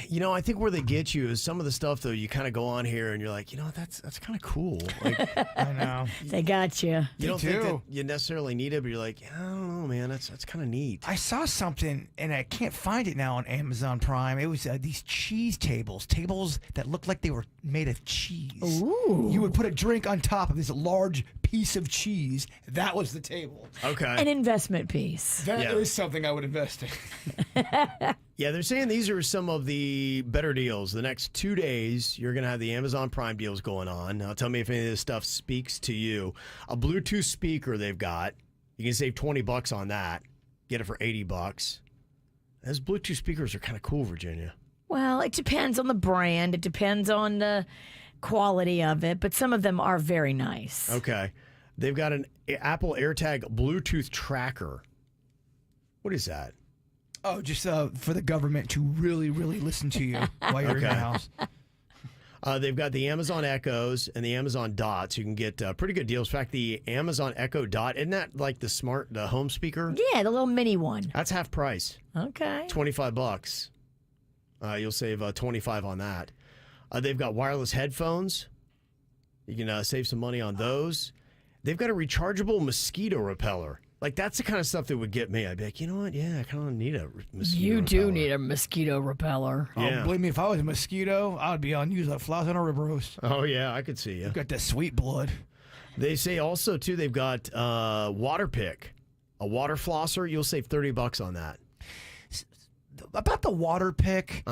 You know, I think where they get you is some of the stuff, though, you kind of go on here and you're like, you know, that's kind of cool. Like, I know. They got you. You don't think that you necessarily need it, but you're like, I don't know, man, that's kind of neat. I saw something, and I can't find it now on Amazon Prime. It was these cheese tables that looked like they were made of cheese. Ooh. You would put a drink on top of this large piece of cheese. That was the table. Okay. An investment piece. That is something I would invest in. Yeah, they're saying these are some of the better deals. The next 2 days, you're going to have the Amazon Prime deals going on. Now, tell me if any of this stuff speaks to you. A Bluetooth speaker they've got. You can save $20 on that. Get it for $80. Those Bluetooth speakers are kind of cool, Virginia. Well, it depends on the brand. It depends on the quality of it, but some of them are very nice. Okay. They've got an Apple AirTag Bluetooth tracker. What is that? Oh, just for the government to really, really listen to you while you're in your house. They've got the Amazon Echoes and the Amazon Dots. You can get pretty good deals. In fact, the Amazon Echo Dot, isn't that like the home speaker? Yeah, the little mini one. That's half price. Okay. $25. You'll save $25 on that. They've got wireless headphones. You can save some money on those. They've got a rechargeable mosquito repeller. Like, that's the kind of stuff that would get me. I'd be like, you know what? Yeah, I kind of need a mosquito You repeller. do need a mosquito repeller. Yeah. Oh, believe me, if I was a mosquito, I would be on news like flies on a rib roast. Oh, yeah, I could see you. You've got that sweet blood. They say also, too, they've got water pick. A water flosser, you'll save $30 on that. About the water pick,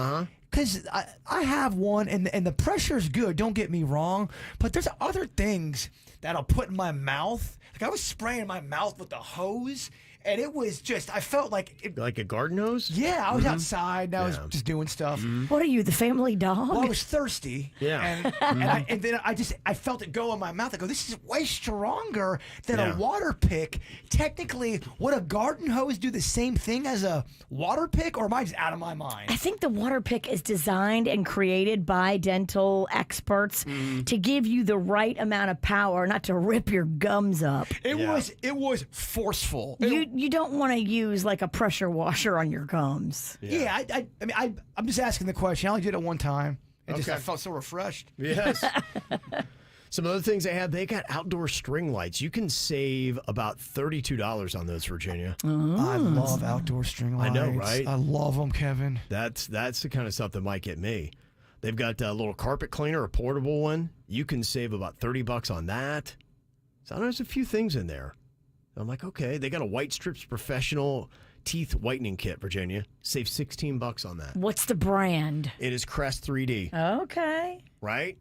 because I have one, and the pressure's good, don't get me wrong, but there's other things that I'll put in my mouth. Like, I was spraying my mouth with the hose, and it was just, I felt like... Like a garden hose? Yeah, I was outside, and I was just doing stuff. What are you, the family dog? Well, I was thirsty. Yeah. And then I felt it go in my mouth. I go, this is way stronger than a water pick. Technically, would a garden hose do the same thing as a water pick, or am I just out of my mind? I think the water pick is designed and created by dental experts to give you the right amount of power, not to rip your gums up. It was forceful. You don't want to use like a pressure washer on your gums. Yeah, I mean, I'm just asking the question. I only did it one time. I felt so refreshed. Yes. Some other things they got outdoor string lights. You can save about $32 on those, Virginia. I love outdoor string lights. I know, right? I love them, Kevin. That's the kind of stuff that might get me. They've got a little carpet cleaner, a portable one. You can save about $30 on that. So there's a few things in there. I'm like, okay. They got a White Strips Professional Teeth Whitening Kit, Virginia. Save $16 on that. What's the brand? It is Crest 3D. Okay. Right?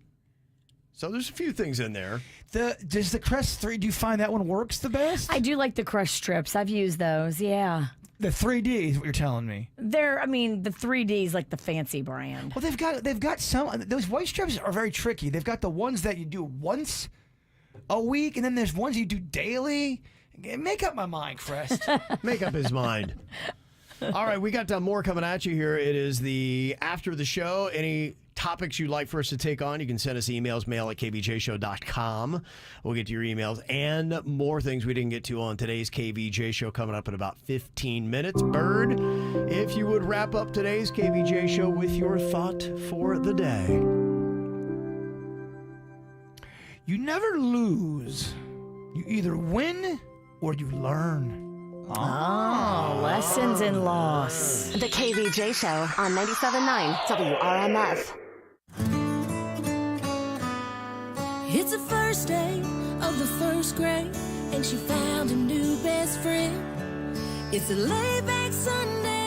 So there's a few things in there. Does the Crest 3, do you find that one works the best? I do like the Crest strips. I've used those, yeah. The 3D is what you're telling me. The 3D is like the fancy brand. Well, they've got some, those white strips are very tricky. They've got the ones that you do once a week, and then there's ones you do daily. Make up my mind, Crest. Make up his mind. All right, we got more coming at you here. It is the after the show. Any topics you'd like for us to take on, you can send us emails, mail@kvjshow.com. We'll get to your emails and more things we didn't get to on today's KVJ show coming up in about 15 minutes. Bird, if you would wrap up today's KVJ show with your thought for the day. You never lose. You either win or you learn. Oh, lessons in loss. The KVJ Show on 97.9 WRMF. It's the first day of the first grade, and she found a new best friend. It's a laid-back Sunday